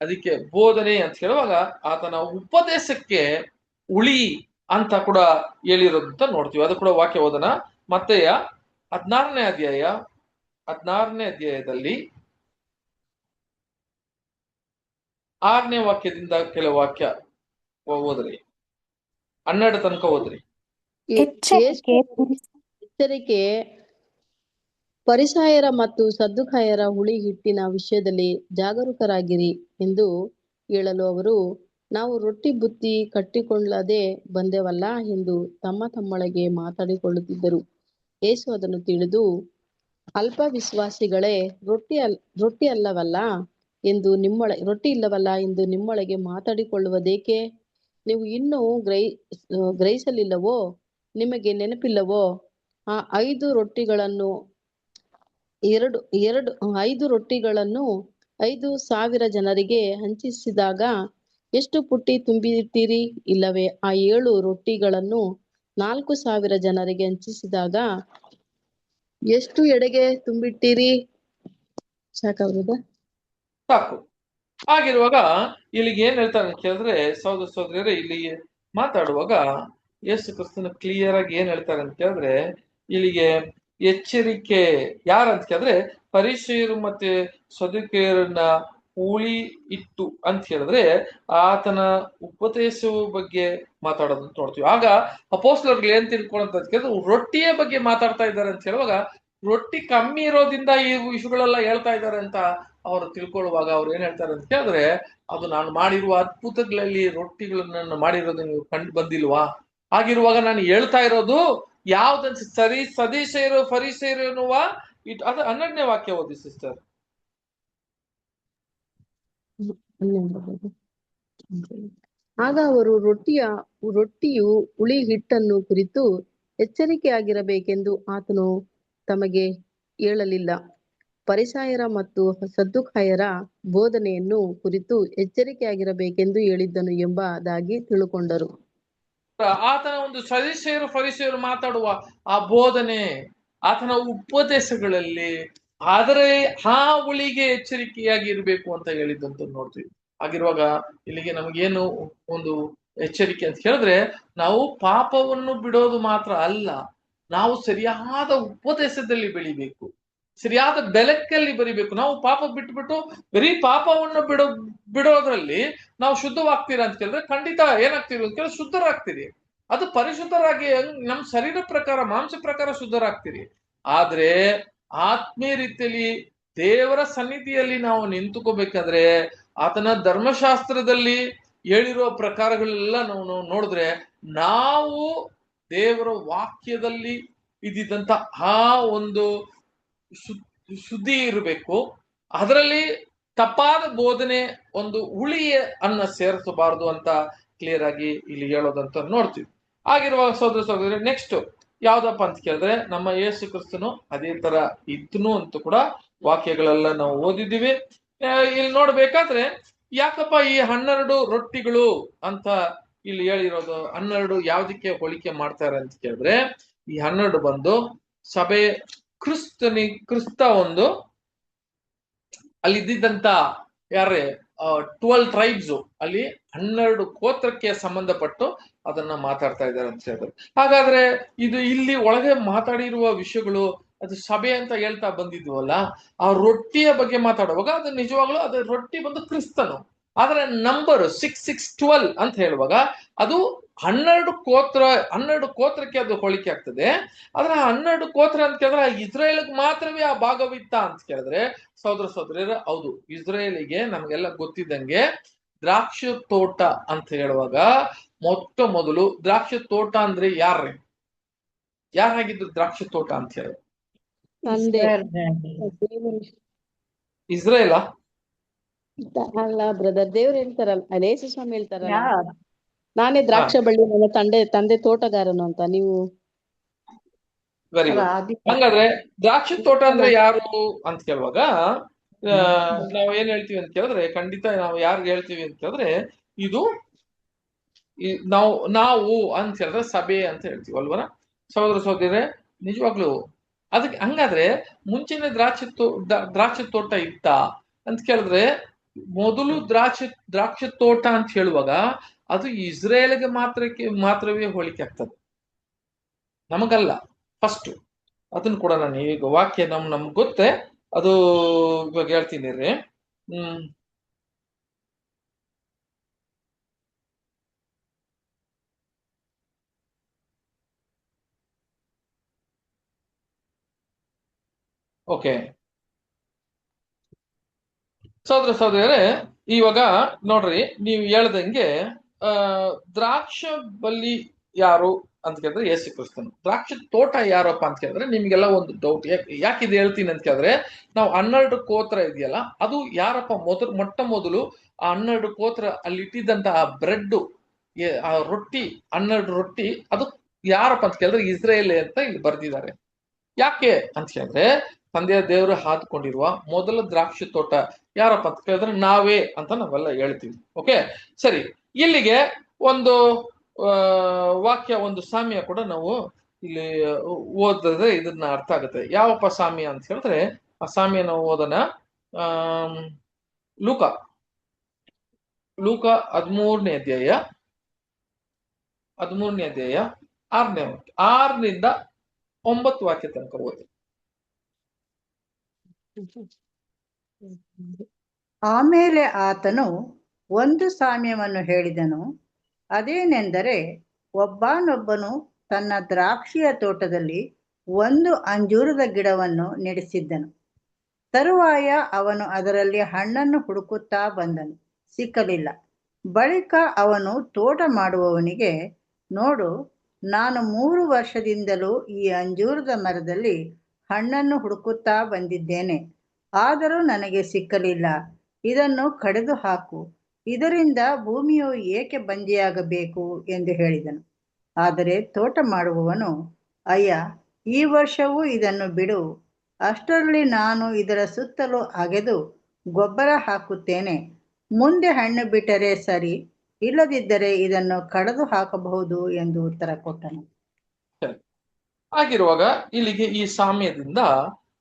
ಅದಕ್ಕೆ ಬೋಧನೆ ಅಂತ ಹೇಳುವಾಗ ಆತನ ಉಪದೇಶಕ್ಕೆ ಹುಳಿ ಅಂತ ಕೂಡ ಹೇಳಿರೋದಂತ ನೋಡ್ತೀವಿ. ಅದು ಕೂಡ ವಾಕ್ಯ ಓದನ. ಮತ್ತೆಯ 16ನೇ ಅಧ್ಯಾಯದಲ್ಲಿ 6ನೇ ವಾಕ್ಯದಿಂದ ಕೆಲವು ವಾಕ್ಯ ಓದ್ರಿ, 12 ತನಕ ಓದ್ರಿ. ಎಚ್ಚರಿಕೆ, ಫರಿಸಾಯರ ಮತ್ತು ಸದ್ದುಕಾಯರ ಹುಳಿ ಹಿಟ್ಟಿನ ವಿಷಯದಲ್ಲಿ ಜಾಗರೂಕರಾಗಿರಿ ಎಂದು ಹೇಳಲು ಅವರು, ನಾವು ರೊಟ್ಟಿ ಬುತ್ತಿ ಕಟ್ಟಿಕೊಳ್ಳದೆ ಬಂದೆವಲ್ಲ ಎಂದು ತಮ್ಮೊಳಗೆ ಮಾತಾಡಿಕೊಳ್ಳುತ್ತಿದ್ದರು. ಯೇಸು ಅದನ್ನು ತಿಳಿದು, ಅಲ್ಪ ವಿಶ್ವಾಸಿಗಳೇ, ರೊಟ್ಟಿ ಇಲ್ಲವಲ್ಲ ಎಂದು ನಿಮ್ಮೊಳಗೆ ಮಾತಾಡಿಕೊಳ್ಳುವುದೇಕೆ? ನೀವು ಇನ್ನೂ ಗ್ರಹಿಸಲಿಲ್ಲವೋ? ನಿಮಗೆ ನೆನಪಿಲ್ಲವೋ? ಆ 5 ರೊಟ್ಟಿಗಳನ್ನು 5,000 ಜನರಿಗೆ ಹಂಚಿಸಿದಾಗ ಎಷ್ಟು ಪುಟ್ಟಿ ತುಂಬಿಟ್ಟಿರಿ? ಇಲ್ಲವೇ ಆ 7 ರೊಟ್ಟಿಗಳನ್ನು 4,000 ಜನರಿಗೆ ಹಂಚಿಸಿದಾಗ ಎಷ್ಟು ಎಡೆಗೆ ತುಂಬಿಟ್ಟಿರಿ? ಸಾಕು. ಆಗಿರುವಾಗ ಇಲ್ಲಿಗೆ ಏನ್ ಹೇಳ್ತಾರೆ ಅಂತ ಕೇಳಿದ್ರೆ, ಸಹೋದರ ಸಹೋದರಿಯರೇ, ಇಲ್ಲಿ ಮಾತಾಡುವಾಗ ಯೇಸು ಕ್ರಿಸ್ತನ ಕ್ಲಿಯರ್ ಆಗಿ ಏನ್ ಹೇಳ್ತಾರೆ ಅಂತ ಕೇಳಿದ್ರೆ, ಇಲ್ಲಿಗೆ ಎಚ್ಚರಿಕೆ ಯಾರಂತ ಕೇಳಿದ್ರೆ ಫರಿಸಾಯರು ಮತ್ತೆ ಸದ್ದುಕಾಯರನ್ನ ಹುಳಿ ಇಟ್ಟು ಅಂತ ಹೇಳಿದ್ರೆ ಆತನ ಉಪದೇಶವ ಬಗ್ಗೆ ಮಾತಾಡೋದನ್ನ ನೋಡ್ತೀವಿ. ಆಗ ಅಪೊಸ್ತಲರು ಏನ್ ತಿಳ್ಕೊಳ್ಳೋಂತ ಕೇಳಿದ್ರೆ ರೊಟ್ಟಿಯ ಬಗ್ಗೆ ಮಾತಾಡ್ತಾ ಇದ್ದಾರೆ ಅಂತ ಹೇಳುವಾಗ ರೊಟ್ಟಿ ಕಮ್ಮಿ ಇರೋದ್ರಿಂದ ಈ ವಿಷಯಗಳೆಲ್ಲ ಹೇಳ್ತಾ ಇದ್ದಾರೆ ಅಂತ ಅವರು ತಿಳ್ಕೊಳ್ಳುವಾಗ ಅವ್ರು ಏನ್ ಹೇಳ್ತಾರೆ ಅಂತ ಕೇಳಿದ್ರೆ, ಅದು ನಾನು ಮಾಡಿರುವ ಅದ್ಭುತಗಳಲ್ಲಿ ರೊಟ್ಟಿಗಳನ್ನ ಮಾಡಿರೋದು ನೀವು ಕಂಡು ಬಂದಿಲ್ವಾ? ಆಗಿರುವಾಗ ನಾನು ಹೇಳ್ತಾ ಇರೋದು ಯಾವ್ದಂತ ಸದೀಸೇರು ಫರಿಸೇರು ಎನ್ನುವ ಅದು 12ನೇ ವಾಕ್ಯ ಓದಿ ಸಿಸ್ಟರ್. ಆಗ ಅವರು ರೊಟ್ಟಿಯು ಹುಳಿ ಹಿಟ್ಟನ್ನು ಕುರಿತು ಎಚ್ಚರಿಕೆಯಾಗಿರಬೇಕೆಂದು ಆತನು ತಮಗೆ ಹೇಳಲಿಲ್ಲ, ಫರಿಸಾಯರ ಮತ್ತು ಸದ್ದುಕಾಯರ ಬೋಧನೆಯನ್ನು ಕುರಿತು ಎಚ್ಚರಿಕೆಯಾಗಿರಬೇಕೆಂದು ಹೇಳಿದ್ದನು ಎಂಬುದಾಗಿ ತಿಳ್ಕೊಂಡರು. ಆತನ ಒಂದು ಸದೀಸೇರು ಫರಿಸೇರು ಮಾತಾಡುವ ಆ ಬೋಧನೆ, ಆತನ ಉಪದೇಶಗಳಲ್ಲಿ ಆದರೆ ಆ ಹುಳಿಗೆ ಎಚ್ಚರಿಕೆಯಾಗಿ ಇರಬೇಕು ಅಂತ ಹೇಳಿದ್ದಂತ ನೋಡ್ತೀವಿ. ಆಗಿರುವಾಗ ಇಲ್ಲಿಗೆ ನಮಗೇನು ಒಂದು ಎಚ್ಚರಿಕೆ ಅಂತ ಹೇಳಿದ್ರೆ, ನಾವು ಪಾಪವನ್ನು ಬಿಡೋದು ಮಾತ್ರ ಅಲ್ಲ, ನಾವು ಸರಿಯಾದ ಉಪದೇಶದಲ್ಲಿ ಬೆಳಿಬೇಕು, ಸರಿಯಾದ ಬೆಳಕಲ್ಲಿ ಬರಿಬೇಕು. ನಾವು ಪಾಪ ಬಿಟ್ಬಿಟ್ಟು ಬರೀ ಪಾಪವನ್ನು ಬಿಡೋದ್ರಲ್ಲಿ ನಾವು ಶುದ್ಧವಾಗ್ತೀರಾ ಅಂತ ಕೇಳಿದ್ರೆ ಖಂಡಿತ ಏನಾಗ್ತೀವಿ ಅಂತ ಕೇಳಿದ್ರೆ ಶುದ್ಧರಾಗ್ತೀರಿ. ಅದು ಪರಿಶುದ್ಧರಾಗಿ ನಮ್ ಶರೀರ ಪ್ರಕಾರ ಮಾಂಸ ಪ್ರಕಾರ ಶುದ್ಧರಾಗ್ತೀರಿ. ಆದ್ರೆ ಆತ್ಮೀಯ ರೀತಿಯಲ್ಲಿ ದೇವರ ಸನ್ನಿಧಿಯಲ್ಲಿ ನಾವು ನಿಂತುಕೋಬೇಕಾದ್ರೆ ಆತನ ಧರ್ಮಶಾಸ್ತ್ರದಲ್ಲಿ ಹೇಳಿರೋ ಪ್ರಕಾರಗಳೆಲ್ಲ ನಾವು ನೋಡಿದ್ರೆ ನಾವು ದೇವರ ವಾಕ್ಯದಲ್ಲಿ ಇದ್ದಿದ್ದಂತ ಆ ಒಂದು ಶುದ್ಧಿ ಇರಬೇಕು. ಅದರಲ್ಲಿ ತಪ್ಪಾದ ಬೋಧನೆ ಒಂದು ಹುಳಿಯ ಅನ್ನ ಸೇರಿಸಬಾರದು ಅಂತ ಕ್ಲಿಯರ್ ಆಗಿ ಇಲ್ಲಿ ಹೇಳೋದಂತ ನೋಡ್ತೀವಿ. ಆಗಿರುವಾಗ ಸಹೋದರ ಸಹೋದರಿ, ನೆಕ್ಸ್ಟ್ ಯಾವ್ದಪ್ಪ ಅಂತ ಕೇಳಿದ್ರೆ ನಮ್ಮ ಯೇಸು ಕ್ರಿಸ್ತನು ಅದೇ ತರ ಇದ್ನು ಅಂತ ಕೂಡ ವಾಕ್ಯಗಳೆಲ್ಲ ನಾವು ಓದಿದ್ದೀವಿ. ಇಲ್ಲಿ ನೋಡ್ಬೇಕಾದ್ರೆ ಯಾಕಪ್ಪ ಈ 12 ರೊಟ್ಟಿಗಳು ಅಂತ ಇಲ್ಲಿ ಹೇಳಿರೋದು, 12 ಯಾವ್ದಕ್ಕೆ ಹೋಲಿಕೆ ಮಾಡ್ತಾರೆ ಅಂತ ಕೇಳಿದ್ರೆ, ಈ 12 ಬಂದು ಸಭೆ ಕ್ರಿಸ್ತ ಒಂದು ಅಲ್ಲಿ ಇದ್ದಿದ್ದಂತ 12 ಟ್ರೈಬ್ಸ್ ಅಲ್ಲಿ 12 ಗೋತ್ರಕ್ಕೆ ಸಂಬಂಧಪಟ್ಟು ಅದನ್ನ ಮಾತಾಡ್ತಾ ಇದ್ದಾರೆ ಅಂತ ಹೇಳಿದ್ರು. ಹಾಗಾದ್ರೆ ಇದು ಇಲ್ಲಿ ಒಳಗೆ ಮಾತಾಡಿರುವ ವಿಷಯಗಳು ಅದು ಸಭೆ ಅಂತ ಹೇಳ್ತಾ ಬಂದಿದ್ವಲ್ಲ, ಆ ರೊಟ್ಟಿಯ ಬಗ್ಗೆ ಮಾತಾಡುವಾಗ ಅದು ನಿಜವಾಗ್ಲೂ ಅದು ರೊಟ್ಟಿ ಬಂದು ಕ್ರಿಸ್ತನು. ಆದ್ರೆ ನಂಬರ್ 6,6,12 ಅಂತ ಹೇಳುವಾಗ ಅದು 12 ಗೋತ್ರಕ್ಕೆ ಅದು ಹೋಲಿಕೆ ಆಗ್ತದೆ. ಆದ್ರೆ 12 ಗೋತ್ರ ಅಂತ ಕೇಳಿದ್ರೆ ಇಸ್ರೇಲ್ಗೆ ಮಾತ್ರವೇ ಆ ಭಾಗವಿತ್ತ ಅಂತ ಕೇಳಿದ್ರೆ ಸಹೋದರ ಸಹೋದರಿಯರ, ಹೌದು, ಇಸ್ರೇಲಿಗೆ ನಮ್ಗೆಲ್ಲ ಗೊತ್ತಿದ್ದಂಗೆ ದ್ರಾಕ್ಷಿ ತೋಟ ಅಂತ ಹೇಳುವಾಗ ಮೊಟ್ಟ ಮೊದಲು ದ್ರಾಕ್ಷಿ ತೋಟ ಅಂದ್ರೆ ಯಾರಾಗಿದ್ರು ದ್ರಾಕ್ಷಿ ತೋಟ ಅಂತ ಹೇಳಿ? ಇಸ್ರೇಲ ಅಲ್ಲ ಬ್ರದರ್, ದೇವ್ರು ಹೇಳ್ತಾರಲ್ಲ, ಯೇಸು ಸ್ವಾಮಿ ಹೇಳ್ತಾರಲ್ಲ, ನಾನೇ ದ್ರಾಕ್ಷ ಬಳ್ಳಿ, ನನ್ನ ತಂದೆ ತೋಟಗಾರನು ಅಂತ. ನೀವು ವೆರಿ ಗುಡ್. ಹಂಗಾದ್ರೆ ದ್ರಾಕ್ಷಿ ತೋಟ ಅಂದ್ರೆ ಯಾರು ಅಂತ ಕೇಳುವಾಗ ನಾವ್ ಏನ್ ಹೇಳ್ತೀವಿ ಅಂತ ಕೇಳಿದ್ರೆ, ಖಂಡಿತ ನಾವು ಯಾರು ಹೇಳ್ತೀವಿ ಅಂತ ಕೇಳಿದ್ರೆ ಇದು ನಾವು ಅಂತ ಹೇಳಿದ್ರೆ ಸಭೆ ಅಂತ ಹೇಳ್ತೀವಿ ಅಲ್ವರ ಸಹೋದರ ಸಹೋದರರೇ? ನಿಜವಾಗ್ಲು ಅದಕ್ಕೆ ಹಂಗಾದ್ರೆ ಮುಂಚಿನ ದ್ರಾಕ್ಷಿ ತೋಟ ಇತ್ತ ಅಂತ ಕೇಳಿದ್ರೆ, ಮೊದಲು ದ್ರಾಕ್ಷಿ ತೋಟ ಅಂತ ಹೇಳುವಾಗ ಅದು ಇಸ್ರೇಲ್ಗೆ ಮಾತ್ರವೇ ಹೋಲಿಕೆ ಆಗ್ತದೆ, ನಮಗಲ್ಲ. ಫಸ್ಟ್ ಅದನ್ನ ಕೂಡ ನಾನು ಈಗ ವಾಕ್ಯ ನಮ್ಗೆ ಗೊತ್ತೇ, ಅದು ಇವಾಗ ಹೇಳ್ತೀನಿ ರೀ. ಓಕೆ, ಸಹೋದರರೇ, ಇವಾಗ ನೋಡ್ರಿ, ನೀವು ಹೇಳ್ದಂಗೆ ದ್ರಾಕ್ಷ ಬಲ್ಲಿ ಯಾರು ಅಂತ ಕೇಳಿದ್ರೆ ಯೇಸು ಕ್ರಿಸ್ತನು. ದ್ರಾಕ್ಷಿ ತೋಟ ಯಾರಪ್ಪ ಅಂತ ಕೇಳಿದ್ರೆ ನಿಮ್ಗೆಲ್ಲ ಒಂದು ಡೌಟ್. ಯಾಕೆ ಇದು ಹೇಳ್ತೀನಿ ಅಂತ ಕೇಳಿದ್ರೆ, ನಾವು 12 ಕೋತ್ರ ಇದೆಯಲ್ಲ, ಅದು ಯಾರಪ್ಪ ಮೊಟ್ಟ ಮೊದಲು ಆ 12 ಕೋತ್ರ ಅಲ್ಲಿ ಇಟ್ಟಿದ್ದಂತ ಆ ಬ್ರೆಡ್, ಆ ರೊಟ್ಟಿ, 12 ರೊಟ್ಟಿ, ಅದು ಯಾರಪ್ಪ ಅಂತ ಕೇಳಿದ್ರೆ ಇಸ್ರೇಲ್ ಅಂತ ಇಲ್ಲಿ ಬರ್ದಿದ್ದಾರೆ. ಯಾಕೆ ಅಂತ ಕೇಳಿದ್ರೆ, ತಂದೆಯ ದೇವರು ಹಾದುಕೊಂಡಿರುವ ಮೊದಲ ದ್ರಾಕ್ಷಿ ತೋಟ ಯಾರಪ್ಪ ಅಂತ ಕೇಳಿದ್ರೆ ನಾವೇ ಅಂತ ನಾವೆಲ್ಲ ಹೇಳ್ತೀವಿ. ಓಕೆ, ಸರಿ. ಇಲ್ಲಿಗೆ ಒಂದು ವಾಕ್ಯ, ಒಂದು ಸಾಮ್ಯ ಕೂಡ ನಾವು ಇಲ್ಲಿ ಓದಿದ್ರೆ ಇದನ್ನ ಅರ್ಥ ಆಗುತ್ತೆ. ಯಾವಪ್ಪ ಸಾಮ್ಯ ಅಂತ ಹೇಳಿದ್ರೆ, ಆ ಸಾಮ್ಯ ನಾವು ಓದೋಣ. ಲೂಕ 13ನೇ ಅಧ್ಯಾಯ 6ರಿಂದ 9 ವಾಕ್ಯ ತನಕ ಓದಿ. ಆಮೇಲೆ ಆತನು ಒಂದು ಸಾಮ್ಯವನ್ನು ಹೇಳಿದನು. ಅದೇನೆಂದರೆ, ಒಬ್ಬನೊಬ್ಬನು ತನ್ನ ದ್ರಾಕ್ಷಿಯ ತೋಟದಲ್ಲಿ ಒಂದು ಅಂಜೂರದ ಗಿಡವನ್ನು ನೆಡೆಸಿದ್ದನು. ತರುವಾಯ ಅವನು ಅದರಲ್ಲಿ ಹಣ್ಣನ್ನು ಹುಡುಕುತ್ತಾ ಬಂದನು, ಸಿಕ್ಕಲಿಲ್ಲ. ಬಳಿಕ ಅವನು ತೋಟ ಮಾಡುವವನಿಗೆ, ನೋಡು, ನಾನು 3 ವರ್ಷದಿಂದಲೂ ಈ ಅಂಜೂರದ ಮರದಲ್ಲಿ ಹಣ್ಣನ್ನು ಹುಡುಕುತ್ತಾ ಬಂದಿದ್ದೇನೆ, ಆದರೂ ನನಗೆ ಸಿಕ್ಕಲಿಲ್ಲ. ಇದನ್ನು ಕಡಿದು ಹಾಕು, ಇದರಿಂದ ಭೂಮಿಯು ಏಕೆ ಬಂಜೆಯಾಗಬೇಕು ಎಂದು ಹೇಳಿದನು. ಆದರೆ ತೋಟ ಮಾಡುವವನು, ಅಯ್ಯ, ಈ ವರ್ಷವೂ ಇದನ್ನು ಬಿಡು, ಅಷ್ಟರಲ್ಲಿ ನಾನು ಇದರ ಸುತ್ತಲೂ ಅಗೆದು ಗೊಬ್ಬರ ಹಾಕುತ್ತೇನೆ. ಮುಂದೆ ಹಣ್ಣು ಬಿಟ್ಟರೆ ಸರಿ, ಇಲ್ಲದಿದ್ದರೆ ಇದನ್ನು ಕಡಿದು ಹಾಕಬಹುದು ಎಂದು ಉತ್ತರ ಕೊಟ್ಟನು. ಆಗಿರುವಾಗ ಇಲ್ಲಿಗೆ ಈ ಸಾಮ್ಯದಿಂದ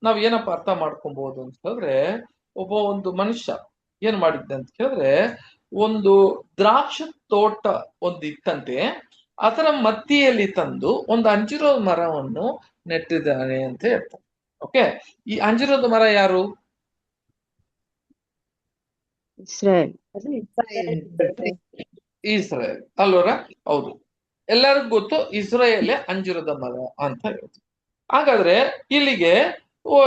ನಾವ್ ಏನಪ್ಪ ಅರ್ಥ ಮಾಡ್ಕೊಬಹುದು ಅಂತ ಹೇಳಿದ್ರೆ, ಒಂದು ಮನುಷ್ಯ ಏನ್ ಮಾಡಿದ್ದೆ ಅಂತ ಹೇಳಿದ್ರೆ, ಒಂದು ದ್ರಾಕ್ಷ ತೋಟ ಒಂದು ಇತ್ತಂತೆ, ಅದರ ಮಧ್ಯೆಯಲ್ಲಿ ತಂದು ಒಂದು ಅಂಜಿರದ ಮರವನ್ನು ನೆಟ್ಟಿದ್ದಾನೆ ಅಂತ ಹೇಳ್ತಾರೆ. ಓಕೆ, ಈ ಅಂಜಿರದ ಮರ ಯಾರು? ಇಸ್ರಾಯೇಲ್ ಅಲ್ವರ? ಹೌದು, ಎಲ್ಲರಿಗೂ ಗೊತ್ತು, ಇಸ್ರಾಯೇಲೇ ಅಂಜೂರದ ಮರ ಅಂತ ಹೇಳ್ತೀವಿ. ಹಾಗಾದ್ರೆ ಇಲ್ಲಿಗೆ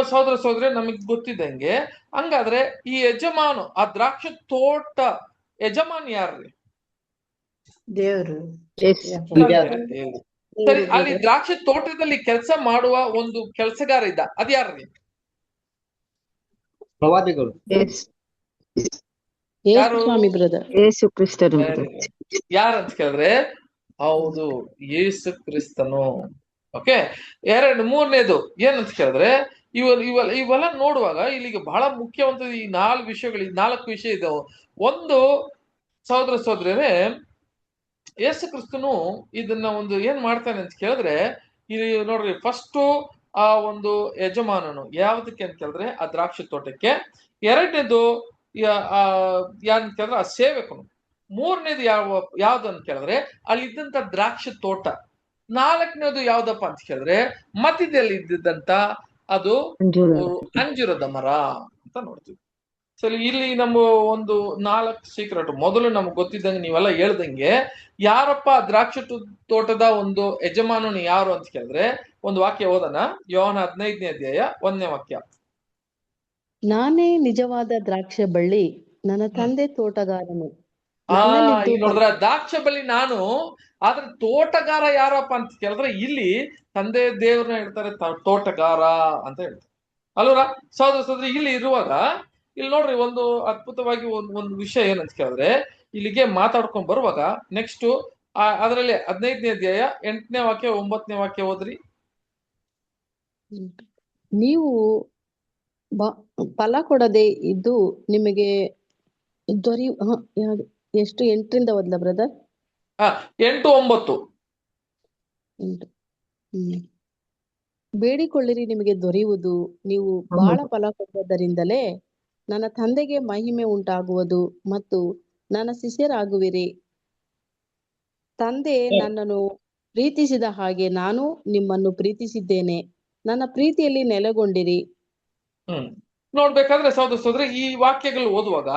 ಸಹೋದರ ನಮಗ್ ಗೊತ್ತಿದ್ದಂಗೆ, ಹಂಗಾದ್ರೆ ಈ ಯಜಮಾನು, ಆ ದ್ರಾಕ್ಷಿ ತೋಟ ಯಜಮಾನ್ ಯಾರ್ರಿ? ದೇವರು. ಸರಿ, ಅಲ್ಲಿ ದ್ರಾಕ್ಷಿ ತೋಟದಲ್ಲಿ ಕೆಲಸ ಮಾಡುವ ಒಂದು ಕೆಲಸಗಾರ ಇದ್ದ, ಅದ್ ಯಾರ್ರಿ? ಪ್ರವಾದಿಗಳು. ಯಾರು? ಯೇಸು ಕ್ರಿಸ್ತನು. ಯಾರಂತ ಕೇಳಿದ್ರೆ, ಹೌದು, ಯೇಸು ಕ್ರಿಸ್ತನು. ಓಕೆ, ಮೂರನೇದು ಏನಂತ ಕೇಳಿದ್ರೆ, ಇವೆಲ್ಲ ನೋಡುವಾಗ ಇಲ್ಲಿಗೆ ಬಹಳ ಮುಖ್ಯವಂತ ಈ 4 ವಿಷಯ ಇದಾವೆ. ಒಂದು, ಸಹೋದರರೇ, ಯೇಸು ಕ್ರಿಸ್ತನು ಇದನ್ನ ಒಂದು ಏನ್ ಮಾಡ್ತಾನೆ ಅಂತ ಕೇಳಿದ್ರೆ, ಇಲ್ಲಿ ನೋಡ್ರಿ, ಫಸ್ಟ್ ಆ ಒಂದು ಯಜಮಾನನು ಯಾವ್ದಕ್ಕೆ ಅಂತ ಕೇಳಿದ್ರೆ ಆ ದ್ರಾಕ್ಷಿ ತೋಟಕ್ಕೆ, ಎರಡನೇದು ಯಾರಂತ ಕೇಳಿದ್ರೆ ಆ ಸೇವಕನು, ಮೂರನೇದು ಯಾವ್ದಂತ ಕೇಳಿದ್ರೆ ಅಲ್ಲಿ ಇದ್ದಂತ ದ್ರಾಕ್ಷಿ ತೋಟ, ನಾಲ್ಕನೇದು ಯಾವ್ದಪ್ಪ ಅಂತ ಕೇಳಿದ್ರೆ ಮಧ್ಯದಲ್ಲಿ ಇದ್ದಿದ್ದಂತ ಅದು ಅಂಜೂರದ ಮರ ಅಂತ ನೋಡ್ತೀವಿ. ಸರಿ, ಇಲ್ಲಿ ನಮ್ಮ ಒಂದು 4 ಸೀಕ್ರೆಟ್. ಮೊದಲು ನಮ್ಗೆ ಗೊತ್ತಿದ್ದಂಗೆ ನೀವೆಲ್ಲ ಹೇಳ್ದಂಗೆ, ಯಾರಪ್ಪ ದ್ರಾಕ್ಷಿ ತೋಟದ ಒಂದು ಯಜಮಾನನು ಯಾರು ಅಂತ ಕೇಳಿದ್ರೆ, ಒಂದು ವಾಕ್ಯ ಓದೋಣ. ಯೋಹಾನ 15ನೇ ಅಧ್ಯಾಯ 1ನೇ ವಾಕ್ಯ. ನಾನೇ ನಿಜವಾದ ದ್ರಾಕ್ಷ ಬಳ್ಳಿ, ನನ್ನ ತಂದೆ ತೋಟಗಾರನು. ನೋಡಿದ್ರ, ದ್ರಾಕ್ಷ ಬಳ್ಳಿ ನಾನು, ಆದ್ರೆ ತೋಟಗಾರ ಯಾರಪ್ಪ ಅಂತ ಕೇಳಿದ್ರೆ ಇಲ್ಲಿ ತಂದೆ ದೇವ್ರನ್ನ ಹೇಳ್ತಾರೆ ತೋಟಗಾರ ಅಂತ ಹೇಳ್ತಾರೆ ಅಲ್ವರ? ಸಹೋದರ ಇಲ್ಲಿ ಇರುವಾಗ ಇಲ್ಲಿ ನೋಡ್ರಿ, ಒಂದು ಅದ್ಭುತವಾಗಿ ಒಂದು ವಿಷಯ ಏನಂತ ಕೇಳಿದ್ರೆ, ಇಲ್ಲಿಗೆ ಮಾತಾಡ್ಕೊಂಡ್ ಬರುವಾಗ ನೆಕ್ಸ್ಟ್ ಅದರಲ್ಲಿ 15ನೇ ಅಧ್ಯಾಯ 8ನೇ ವಾಕ್ಯ 9ನೇ ವಾಕ್ಯ ಓದ್ರಿ. ನೀವು ಫಲ ಕೊಡದೆ ಇದ್ದು ನಿಮಗೆ ಎಷ್ಟು 8ರಿಂದ ಓದ್ಲ ಬ್ರದರ್? 8, 9. ಬೇಡಿಕೊಳ್ಳಿರಿ, ನಿಮಗೆ ದೊರೆಯುವುದು, ನೀವು ಬಹಳ ಫಲ ಕೊಡುವುದರಿಂದಲೇ ನನ್ನ ತಂದೆಗೆ ಮಹಿಮೆ ಉಂಟಾಗುವುದು ಮತ್ತು ನನ್ನ ಶಿಷ್ಯರಾಗುವಿರಿ. ತಂದೆ ನನ್ನನ್ನು ಪ್ರೀತಿಸಿದ ಹಾಗೆ ನಾನು ನಿಮ್ಮನ್ನು ಪ್ರೀತಿಸಿದ್ದೇನೆ, ನನ್ನ ಪ್ರೀತಿಯಲ್ಲಿ ನೆಲೆಗೊಂಡಿರಿ. ನೋಡ್ಬೇಕಾದ್ರೆ ಸಹೋದರ ಸಹೋದರಿ, ಈ ವಾಕ್ಯಗಳು ಓದುವಾಗ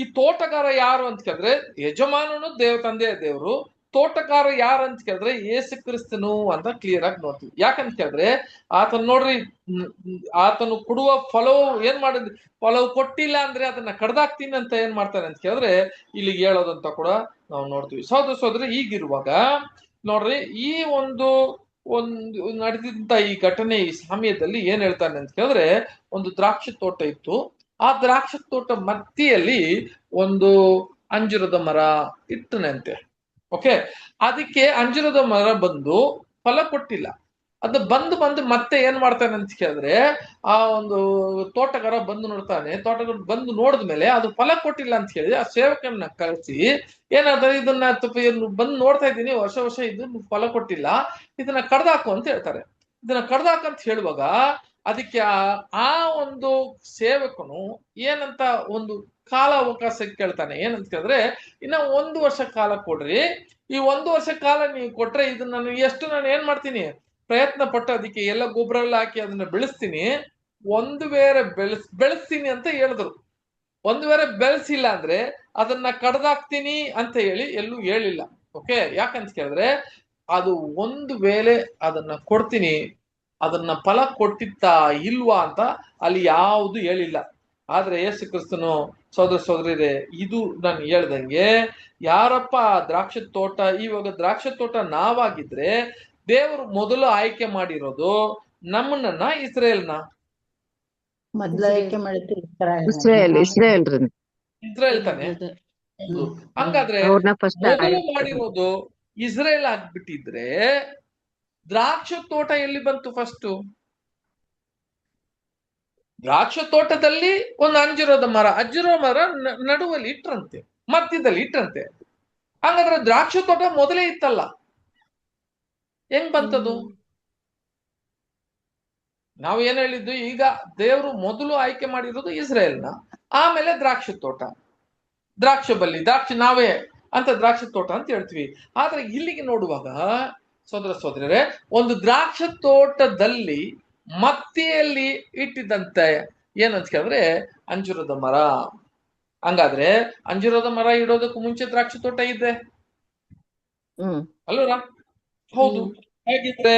ಈ ತೋಟಗಾರ ಯಾರು ಅಂತ ಕೇಳಿದ್ರೆ ಯಜಮಾನನು ತಂದೆಯ ದೇವರು, ತೋಟಗಾರ ಯಾರು ಅಂತ ಕೇಳಿದ್ರೆ ಯೇಸು ಕ್ರಿಸ್ತನು ಅಂತ ಕ್ಲಿಯರ್ ಆಗಿ ನೋಡ್ತೀವಿ. ಯಾಕಂತ ಕೇಳಿದ್ರೆ ಆತನು ನೋಡ್ರಿ, ಆತನು ಕೊಡುವ ಫಲವು ಏನ್ ಮಾಡಿದ್, ಫಲವು ಕೊಟ್ಟಿಲ್ಲ ಅಂದ್ರೆ ಅದನ್ನ ಕಡ್ದಾಕ್ತೀನಿ ಅಂತ ಏನ್ ಮಾಡ್ತಾನೆ ಅಂತ ಕೇಳಿದ್ರೆ ಇಲ್ಲಿ ಹೇಳೋದಂತ ಕೂಡ ನಾವು ನೋಡ್ತೀವಿ. ಸಹೋದರ ಸಹೋದರಿ, ಈಗಿರುವಾಗ ನೋಡ್ರಿ, ಈ ಒಂದು ನಡೆದಂತ ಈ ಘಟನೆ, ಈ ಸಮಯದಲ್ಲಿ ಏನ್ ಹೇಳ್ತಾನೆ ಅಂತ ಕೇಳಿದ್ರೆ, ಒಂದು ದ್ರಾಕ್ಷಿ ತೋಟ ಇತ್ತು. ಆ ದ್ರಾಕ್ಷಿ ತೋಟ ಮಧ್ಯೆಯಲ್ಲಿ ಒಂದು ಅಂಜೂರದ ಮರ ಇಟ್ಟನಂತೆ. ಓಕೆ, ಅದಕ್ಕೆ ಅಂಜೂರದ ಮರ ಬಂದು ಫಲ ಕೊಟ್ಟಿಲ್ಲ. ಅದು ಬಂದು ಮತ್ತೆ ಏನ್ ಮಾಡ್ತಾನೆ ಅಂತ ಕೇಳಿದ್ರೆ, ಆ ಒಂದು ತೋಟಗಾರ ಬಂದು ನೋಡ್ತಾನೆ. ತೋಟಗಾರ ಬಂದು ನೋಡಿದ್ಮೇಲೆ ಅದು ಫಲ ಕೊಟ್ಟಿಲ್ಲ ಅಂತ ಹೇಳಿ ಆ ಸೇವಕನ ಕಳಿಸಿ, ಏನಾದ್ರೆ ಇದನ್ನ ಬಂದು ನೋಡ್ತಾ ಇದ್ದೀನಿ, ವರ್ಷ ಇದು ಫಲ ಕೊಟ್ಟಿಲ್ಲ, ಇದನ್ನ ಕಡ್ದಾಕು ಅಂತ ಹೇಳ್ತಾರೆ. ಇದನ್ನ ಕಡ್ದಾಕಂತ ಹೇಳುವಾಗ ಅದಕ್ಕೆ ಆ ಒಂದು ಸೇವಕನು ಏನಂತ ಒಂದು ಕಾಲ ಅವಕಾಶ ಕೇಳ್ತಾನೆ. ಏನಂತ ಕೇಳಿದ್ರೆ, ಇನ್ನ 1 ವರ್ಷ ಕಾಲ ಕೊಡ್ರಿ, ಈ 1 ವರ್ಷ ಕಾಲ ನೀವು ಕೊಟ್ರೆ ಇದನ್ನ ನಾನು ಏನ್ ಮಾಡ್ತೀನಿ, ಪ್ರಯತ್ನ ಪಟ್ಟು ಅದಕ್ಕೆ ಎಲ್ಲ ಗೊಬ್ಬರ ಎಲ್ಲ ಹಾಕಿ ಅದನ್ನ ಬೆಳೆಸ್ತೀನಿ, ಒಂದು ವೇಳೆ ಬೆಳೆಸ್ತೀನಿ ಅಂತ ಹೇಳಿದ್ರು. ಒಂದು ವೇಳೆ ಬೆಳೆಸಿಲ್ಲ ಅಂದ್ರೆ ಅದನ್ನ ಕಡ್ದಾಕ್ತೀನಿ ಅಂತ ಹೇಳಿ ಎಲ್ಲೂ ಹೇಳಿಲ್ಲ. ಓಕೆ, ಯಾಕಂತ ಕೇಳಿದ್ರೆ ಅದು ಒಂದು ವೇಳೆ ಅದನ್ನ ಕೊಡ್ತೀನಿ, ಅದನ್ನ ಫಲ ಕೊಟ್ಟಿತ್ತಾ ಇಲ್ವಾ ಅಂತ ಅಲ್ಲಿ ಯಾವುದು ಹೇಳಿಲ್ಲ. ಆದ್ರೆ ಯೇಸು ಕ್ರಿಸ್ತನು, ಸಹೋದರ ಸಹೋದರಿಯರೇ, ಇದು ನಾನು ಹೇಳ್ದಂಗೆ ಯಾರಪ್ಪ ದ್ರಾಕ್ಷಿ ತೋಟ, ಇವಾಗ ದ್ರಾಕ್ಷಿ ತೋಟ ನಾವಾಗಿದ್ರೆ ದೇವರು ಮೊದಲು ಆಯ್ಕೆ ಮಾಡಿರೋದು ನಮ್ಮನ್ನ ಇಸ್ರೇಲ್ನ? ಮೊದ್ಲು ಆಯ್ಕೆ ಮಾಡಿದ್ದು ಇಸ್ರೇಲ್ ತಾನೆ. ಹಂಗಾದ್ರೆ ಮೊದಲು ಮಾಡಿರೋದು ಇಸ್ರೇಲ್ ಆಗ್ಬಿಟ್ಟಿದ್ರೆ ದ್ರಾಕ್ಷಿ ತೋಟ ಎಲ್ಲಿ ಬಂತು? ಫಸ್ಟ್ ದ್ರಾಕ್ಷಿ ತೋಟದಲ್ಲಿ ಒಂದು ಅಂಜೂರದ ಮರ ನಡುವಲ್ಲಿ ಇಟ್ರಂತೆ, ಮಧ್ಯದಲ್ಲಿ ಇಟ್ರಂತೆ. ಹಂಗಾದ್ರೆ ದ್ರಾಕ್ಷಿ ತೋಟ ಮೊದಲೇ ಇತ್ತಲ್ಲ, ಹೆಂಗ್ ಬಂತದು? ನಾವು ಏನ್ ಹೇಳಿದ್ದು, ಈಗ ದೇವರು ಮೊದಲು ಆಯ್ಕೆ ಮಾಡಿರೋದು ಇಸ್ರೇಲ್ನ, ಆಮೇಲೆ ದ್ರಾಕ್ಷಿ ತೋಟ, ದ್ರಾಕ್ಷಿ ಬಳ್ಳಿ, ನಾವೇ ಅಂತ ದ್ರಾಕ್ಷಿ ತೋಟ ಅಂತ ಹೇಳ್ತೀವಿ. ಆದ್ರೆ ಇಲ್ಲಿಗೆ ನೋಡುವಾಗ ಸಹೋದರ ಸಹೋದರರೇ, ಒಂದು ದ್ರಾಕ್ಷಿ ತೋಟದಲ್ಲಿ ಮಧ್ಯೆಯಲ್ಲಿ ಇಟ್ಟಿದ್ದಂತೆ ಏನಂತ ಕೇಳಿದ್ರೆ ಅಂಜೂರದ ಮರ. ಹಂಗಾದ್ರೆ ಅಂಜೂರದ ಮರ ಇಡೋದಕ್ಕೂ ಮುಂಚೆ ದ್ರಾಕ್ಷಿ ತೋಟ ಇದೆ ಅಲ್ವರ? ಹೌದು. ಹೇಗಿದ್ರೆ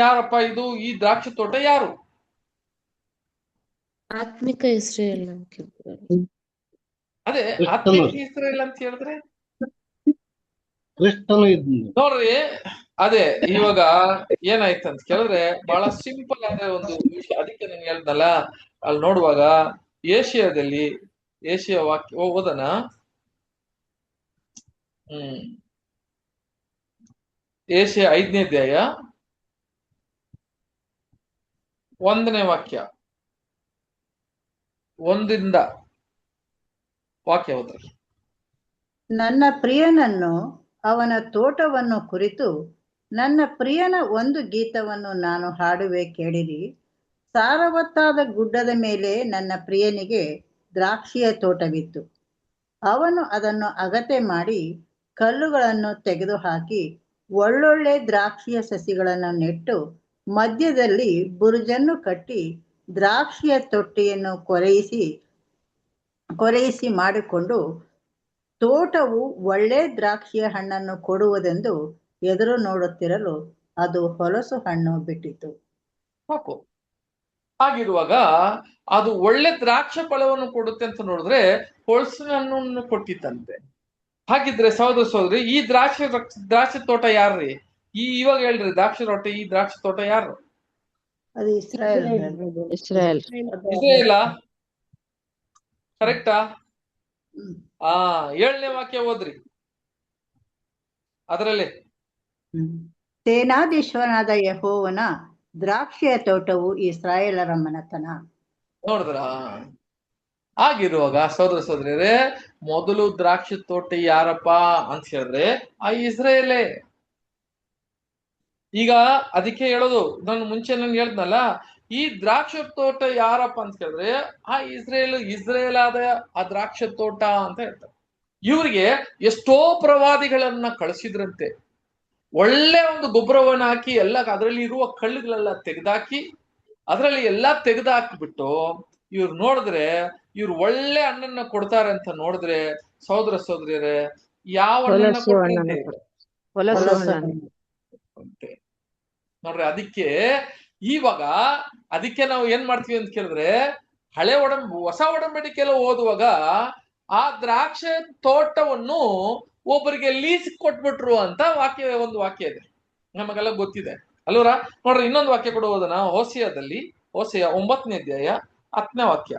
ಯಾರಪ್ಪ ಇದು? ಈ ದ್ರಾಕ್ಷಿ ತೋಟ ಯಾರು? ಆತ್ಮಿಕ ಇಸ್ರೇಲ್. ಅದೇ ಆತ್ಮಿಕ ಇಸ್ರೇಲ್ ಅಂತ ಹೇಳಿದ್ರೆ ನೋಡ್ರಿ, ಅದೇ ಇವಾಗ ಏನಾಯ್ತು ಅಂತ ಕೇಳಿದ್ರೆ ಬಹಳ ಸಿಂಪಲ್ ಆದ ಒಂದು ವಿಷಯ. ಅದಕ್ಕೆ ನಾನು ಹೇಳ್ದಲ್ಲ, ಅಲ್ಲಿ ನೋಡುವಾಗ ಏಷ್ಯಾ ವಾಕ್ಯ ಓದನ. ಏಷ್ಯಾ 5ನೇ ಅಧ್ಯಾಯ 1ನೇ ವಾಕ್ಯ, 1ರಿಂದ ವಾಕ್ಯ ಓದ್ರಿ. ನನ್ನ ಪ್ರಿಯನನ್ನು ಅವನ ತೋಟವನ್ನು ಕುರಿತು ನನ್ನ ಪ್ರಿಯನ ಒಂದು ಗೀತವನ್ನು ನಾನು ಹಾಡುವೆ, ಕೇಳಿರಿ. ಸಾರವತ್ತಾದ ಗುಡ್ಡದ ಮೇಲೆ ನನ್ನ ಪ್ರಿಯನಿಗೆ ದ್ರಾಕ್ಷಿಯ ತೋಟವಿತ್ತು. ಅವನು ಅದನ್ನು ಅಗತೆ ಮಾಡಿ ಕಲ್ಲುಗಳನ್ನು ತೆಗೆದುಹಾಕಿ ಒಳ್ಳೊಳ್ಳೆ ದ್ರಾಕ್ಷಿಯ ಸಸಿಗಳನ್ನು ನೆಟ್ಟು ಮಧ್ಯದಲ್ಲಿ ಬುರುಜನ್ನು ಕಟ್ಟಿ ದ್ರಾಕ್ಷಿಯ ತೊಟ್ಟಿಯನ್ನು ಕೊರೆಯಿಸಿ ಮಾಡಿಕೊಂಡು, ತೋಟವು ಒಳ್ಳೆ ದ್ರಾಕ್ಷಿಯ ಹಣ್ಣನ್ನು ಕೊಡುವುದೆಂದು ಎದುರು ನೋಡುತ್ತಿರಲು ಅದು ಹೊಲಸು ಹಣ್ಣು ಬಿಟ್ಟಿತು. ಸಾಕು. ಹಾಗಿರುವಾಗ ಅದು ಒಳ್ಳೆ ದ್ರಾಕ್ಷ ಫಲವನ್ನು ಕೊಡುತ್ತೆ ಅಂತ ನೋಡಿದ್ರೆ ಹೊಲಸಿನ ಹಣ್ಣನ್ನು ಕೊಟ್ಟಿತ್ತಂತೆ. ಹಾಗಿದ್ರೆ ಸಹೋದರ ಸಹೋದರಿ, ಈ ದ್ರಾಕ್ಷಿ ತೋಟ ಯಾರ್ರಿ? ಇವಾಗ ಹೇಳ್ರಿ, ಈ ದ್ರಾಕ್ಷಿ ತೋಟ ಯಾರು? ಅದು ಇಸ್ರಾಯೇಲ? ಕರೆಕ್ಟಾ? 7ನೇ ವಾಕ್ಯ ಓದ್ರಿ ಅದರಲ್ಲಿ. ಸೇನಾಧೀಶ್ವರನಾದ ಯೆಹೋವನ ದ್ರಾಕ್ಷಿಯ ತೋಟವು ಇಸ್ರಾಯೇಲರ ಮನೆತನ. ನೋಡಿದ್ರ? ಆಗಿರುವಾಗ ಸಹೋದರ ಸಹೋದರಿಯರೇ, ಮೊದಲು ದ್ರಾಕ್ಷಿ ತೋಟ ಯಾರಪ್ಪ ಅಂತ ಹೇಳಿದ್ರೆ ಆ ಇಸ್ರೇಲೇ. ಈಗ ಅದಕ್ಕೆ ಹೇಳೋದು, ನಾನು ಮುಂಚೆ ಹೇಳ್ದ್ನಲ್ಲ, ಈ ದ್ರಾಕ್ಷಿ ತೋಟ ಯಾರಪ್ಪ ಅಂತ ಕೇಳಿದ್ರೆ ಆ ಇಸ್ರೇಲ್ ಆದ ಆ ದ್ರಾಕ್ಷಿ ತೋಟ ಅಂತ ಹೇಳ್ತಾರೆ. ಇವರಿಗೆ ಎಷ್ಟೋ ಪ್ರವಾದಿಗಳನ್ನ ಕಳಿಸಿದ್ರಂತೆ. ಒಳ್ಳೆ ಒಂದು ಗೊಬ್ಬರವನ್ನ ಹಾಕಿ ಎಲ್ಲ ಅದರಲ್ಲಿ ಇರುವ ಕಳ್ಳುಗಳೆಲ್ಲ ತೆಗೆದಾಕಿ ಅದರಲ್ಲಿ ಎಲ್ಲಾ ತೆಗೆದಾಕ್ಬಿಟ್ಟು ಇವ್ರು ನೋಡಿದ್ರೆ ಇವ್ರು ಒಳ್ಳೆ ಹಣ್ಣನ್ನ ಕೊಡ್ತಾರೆ ಅಂತ ನೋಡಿದ್ರೆ ಸಹೋದರ ಸಹೋದರಿಯರೇ ಯಾವ ಹಣ್ಣನ್ನ ಕೊಟ್ರಂತೆ ಅಂತೆ ನೋಡ್ರಿ. ಇವಾಗ ಅದಕ್ಕೆ ನಾವು ಏನ್ ಮಾಡ್ತೀವಿ ಅಂತ ಕೇಳಿದ್ರೆ ಹೊಸ ಒಡಂಬಡಿಕೆಲ್ಲ ಓದುವಾಗ ಆ ದ್ರಾಕ್ಷೆ ತೋಟವನ್ನು ಒಬ್ಬರಿಗೆ ಲೀಸ್ ಕೊಟ್ಬಿಟ್ರು ಅಂತ ಒಂದು ವಾಕ್ಯ ಇದೆ, ನಮಗೆಲ್ಲ ಗೊತ್ತಿದೆ ಅಲ್ವರ. ನೋಡ್ರಿ ಇನ್ನೊಂದು ವಾಕ್ಯ ಕೂಡ ಓದೋಣ. ಹೋಸೆಯ 9ನೇ ಅಧ್ಯಾಯ 10ನೇ ವಾಕ್ಯ.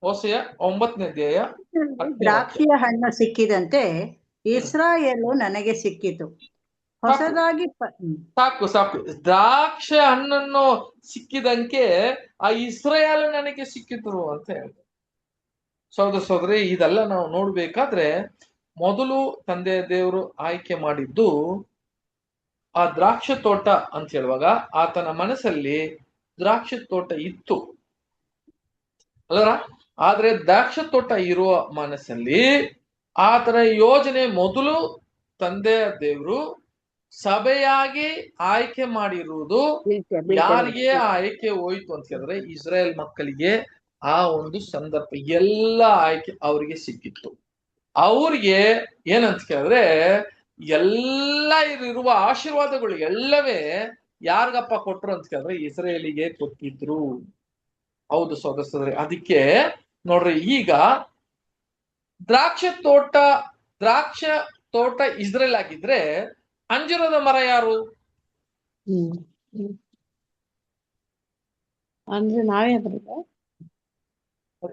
ಹೋಸೆಯ 9ನೇ ಅಧ್ಯಾಯ 10ನೇ ವಾಕ್ಯ. ದ್ರಾಕ್ಷಿಯ ಹಣ್ಣು ಸಿಕ್ಕಿದಂತೆ ಇಸ್ರಾಯೇಲು ನನಗೆ ಸಿಕ್ಕಿತು. ಹೊಸದಾಗಿ ಸಾಕು ದ್ರಾಕ್ಷ ಹಣ್ಣನ್ನು ಸಿಕ್ಕಿದಂತೆ ಆ ಇಸ್ರಾಯೇಲ್ ನನಗೆ ಸಿಕ್ಕಿದ್ರು ಅಂತ ಹೇಳ್ತಾರೆ. ಸಹೋದರ ಸಹೋದರಿ, ಇದೆಲ್ಲ ನಾವು ನೋಡ್ಬೇಕಾದ್ರೆ ಮೊದಲು ತಂದೆ ದೇವರು ಆಯ್ಕೆ ಮಾಡಿದ್ದು ಆ ದ್ರಾಕ್ಷ ತೋಟ ಅಂತ ಹೇಳುವಾಗ ಆತನ ಮನಸ್ಸಲ್ಲಿ ದ್ರಾಕ್ಷ ತೋಟ ಇತ್ತು ಅಲ್ಲರ. ಆದ್ರೆ ದ್ರಾಕ್ಷ ತೋಟ ಇರುವ ಮನಸ್ಸಲ್ಲಿ ಆತನ ಯೋಜನೆ ಮೊದಲು ತಂದೆ ದೇವರು ಸಭೆಯಾಗಿ ಆಯ್ಕೆ ಮಾಡಿರುವುದು ಯಾರಿಗೆ ಆಯ್ಕೆ ಹೋಯ್ತು ಅಂತ ಹೇಳಿದ್ರೆ ಇಸ್ರಾಯೇಲ್ ಮಕ್ಕಳಿಗೆ ಆ ಒಂದು ಸಂದರ್ಭ ಎಲ್ಲ ಆಯ್ಕೆ ಅವರಿಗೆ ಸಿಕ್ಕಿತ್ತು. ಅವ್ರಿಗೆ ಏನಂತ ಕೇಳಿದ್ರೆ ಎಲ್ಲ ಇರುವ ಆಶೀರ್ವಾದಗಳು ಎಲ್ಲವೇ ಯಾರಿಗಪ್ಪ ಕೊಟ್ರು ಅಂತ ಕೇಳಿದ್ರೆ ಇಸ್ರಾಯೇಲಿಗೆ ಕೊಟ್ಟಿದ್ರು. ಹೌದು ಸಹೋದರರೇ, ಅದಕ್ಕೆ ನೋಡ್ರಿ ಈಗ ದ್ರಾಕ್ಷ ತೋಟ ಇಸ್ರೇಲ್ ಆಗಿದ್ರೆ ಅಂಜೂರದ ಮರ ಯಾರು? ಅಂದ್ರೆ ನಾವೇ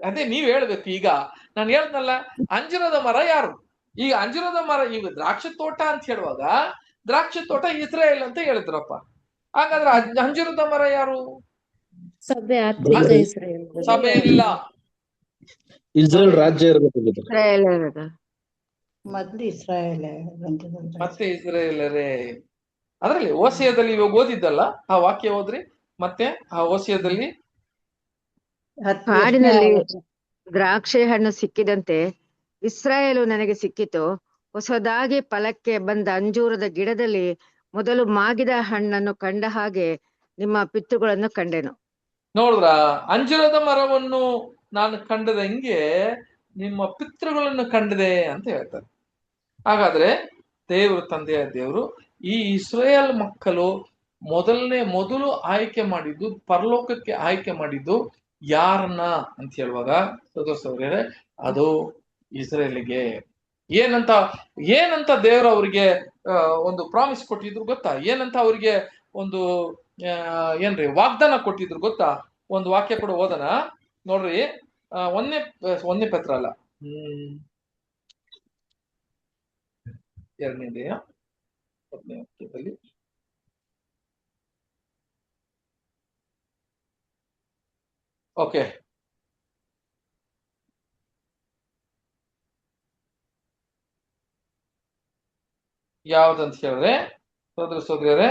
ಅದೇ ನೀವ್ ಹೇಳ್ಬೇಕು. ಈಗ ನಾನು ಹೇಳ್ದಲ್ಲ, ಅಂಜೂರದ ಮರ ಯಾರು? ಈಗ ಅಂಜೂರದ ಮರ ಈಗ ದ್ರಾಕ್ಷ ತೋಟ ಅಂತ ಹೇಳುವಾಗ ದ್ರಾಕ್ಷ ತೋಟ ಇಸ್ರೇಲ್ ಅಂತ ಹೇಳಿದ್ರಪ್ಪ. ಹಾಗಾದ್ರೆ ಅಂಜೂರದ ಮರ ಯಾರು? ಸಭೆ ಇಲ್ಲ, ಇಸ್ರೇಲ್ ರಾಜ್ಯ ಇರಬೇಕು. ಮೊದ್ಲು ಇಸ್ರಾಯೇಲ್ ಮತ್ತೆ ಇಸ್ರೇಲರೇ. ಅದ್ರಲ್ಲಿ ಹೋಸೆಯದಲ್ಲಿ ಇವಾಗ ಓದಿದ್ದಲ್ಲ ಆ ವಾಕ್ಯ ಓದ್ರಿ. ಮತ್ತೆ ಆ ಹೋಸೆಯದಲ್ಲಿ ಕಾಡಿನಲ್ಲಿ ದ್ರಾಕ್ಷಿ ಹಣ್ಣು ಸಿಕ್ಕಿದಂತೆ ಇಸ್ರಾಯೇಲು ನನಗೆ ಸಿಕ್ಕಿತು. ಹೊಸದಾಗಿ ಫಲಕ್ಕೆ ಬಂದ ಅಂಜೂರದ ಗಿಡದಲ್ಲಿ ಮೊದಲು ಮಾಗಿದ ಹಣ್ಣನ್ನು ಕಂಡ ಹಾಗೆ ನಿಮ್ಮ ಪಿತೃಗಳನ್ನು ಕಂಡೆನು. ನೋಡ್ರ, ಅಂಜೂರದ ಮರವನ್ನು ನಾನು ಕಂಡದಂಗೆ ನಿಮ್ಮ ಪಿತೃಗಳನ್ನು ಕಂಡದೆ ಅಂತ ಹೇಳ್ತಾರೆ. ಹಾಗಾದ್ರೆ ತಂದೆಯ ದೇವರು ಈ ಇಸ್ರಾಯೇಲ್ ಮಕ್ಕಳು ಮೊದಲು ಆಯ್ಕೆ ಮಾಡಿದ್ದು, ಪರಲೋಕಕ್ಕೆ ಆಯ್ಕೆ ಮಾಡಿದ್ದು ಯಾರನ್ನ ಅಂತ ಹೇಳುವಾಗ ಸಹೋದರರೇ ಅದು ಇಸ್ರೇಲಿಗೆ. ಏನಂತ ದೇವರು ಅವರಿಗೆ ಒಂದು ಪ್ರಾಮಿಸ್ ಕೊಟ್ಟಿದ್ರು ಗೊತ್ತಾ? ಏನಂತ ಅವರಿಗೆ ಒಂದು ವಾಗ್ದಾನ ಕೊಟ್ಟಿದ್ರು ಗೊತ್ತಾ? ಒಂದು ವಾಕ್ಯ ಕೂಡ ಓದೋಣ ನೋಡ್ರಿ. ಒಂದನೇ ಪತ್ರ ಅಲ್ಲ, 2ನೇ ಅಧ್ಯಾಯ 10ನೇ ವಾಕ್ಯದಲ್ಲಿ ಓಕೆ. ಯಾವ್ದಂತ ಹೇಳಿದ್ರೆ ಸಹೋದರಿಯರೇ,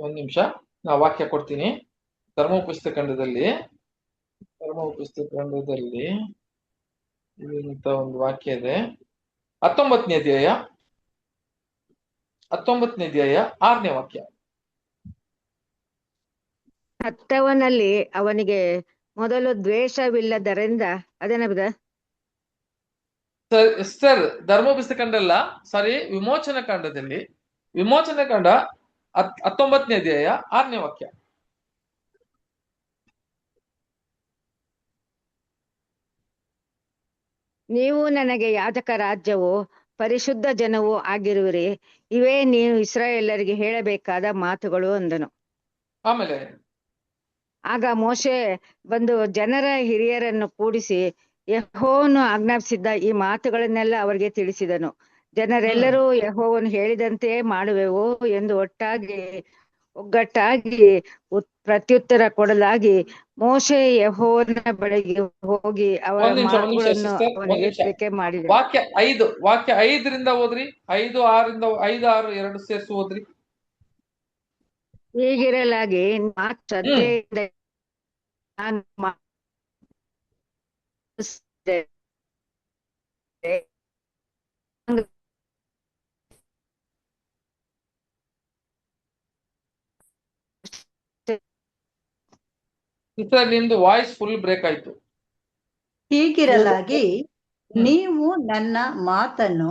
ಒಂದ್ ನಿಮಿಷ ನಾ ವಾಕ್ಯ ಕೊಡ್ತೀನಿ. ಧರ್ಮೋಪುಸ್ತಕ ಖಂಡದಲ್ಲಿ ಇಂತ ಒಂದು ವಾಕ್ಯ ಇದೆ. 19ನೇ ಅಧ್ಯಾಯ 6ನೇ ವಾಕ್ಯ. ಸತ್ತವನಲ್ಲಿ ಅವನಿಗೆ ಮೊದಲು ದ್ವೇಷವಿಲ್ಲದರಿಂದ ಅದೇನದ ಸರ್ ಧರ್ಮೋಪುಸ್ತಕ ಖಂಡ ಅಲ್ಲ, ಸಾರಿ, ವಿಮೋಚನ ಕಾಂಡದಲ್ಲಿ 19ನೇ ಅಧ್ಯಾಯ 6ನೇ ವಾಕ್ಯ. ನೀವು ನನಗೆ ಯಾಜಕ ರಾಜ್ಯವೂ ಪರಿಶುದ್ಧ ಜನವೂ ಆಗಿರುವಿರಿ, ಇವೇ ನೀವು ಇಸ್ರಾಯೇಲರಿಗೆ ಹೇಳಬೇಕಾದ ಮಾತುಗಳು ಅಂದನು. ಆಮೇಲೆ ಆಗ ಮೋಶೆ ಬಂದು ಜನರ ಹಿರಿಯರನ್ನು ಕೂಡಿಸಿ ಯೆಹೋವನು ಆಜ್ಞಾಪಿಸಿದ್ದ ಈ ಮಾತುಗಳನ್ನೆಲ್ಲ ಅವರಿಗೆ ತಿಳಿಸಿದನು. ಜನರೆಲ್ಲರೂ ಯೆಹೋವನು ಹೇಳಿದಂತೆ ಮಾಡುವೆವು ಎಂದು ಒಗ್ಗಟ್ಟಾಗಿ ಪ್ರತ್ಯುತ್ತರ ಕೊಡಲಾಗಿ ಮೋಶೆ ಯೆಹೋವನ ಬಳಿಗೆ ಹೋಗಿ ಅವರ ಮಾತುಗಳನ್ನು ಅವನಿಗೆ ತಿಳಿಕೆ ಮಾಡಿದ. ವಾಕ್ಯ 5ರಿಂದ ಓದ್ರಿ. 5, 6 2 ಸೇರಿಸಿ ಓದ್ರಿ. ಹೀಗಿರಲಾಗಿ ಮಾತು ಶ್ರದ್ಧೆಯಿಂದ ನಾನು ಮಾಡಿಸಿದರೆ ಸಿಸ್ಟರ್ ನಿಮ್ದು ವಾಯ್ಸ್ ಫುಲ್ ಬ್ರೇಕ್ ಆಯ್ತು. ಹೀಗಿರಲಾಗಿ ನೀವು ನನ್ನ ಮಾತನ್ನು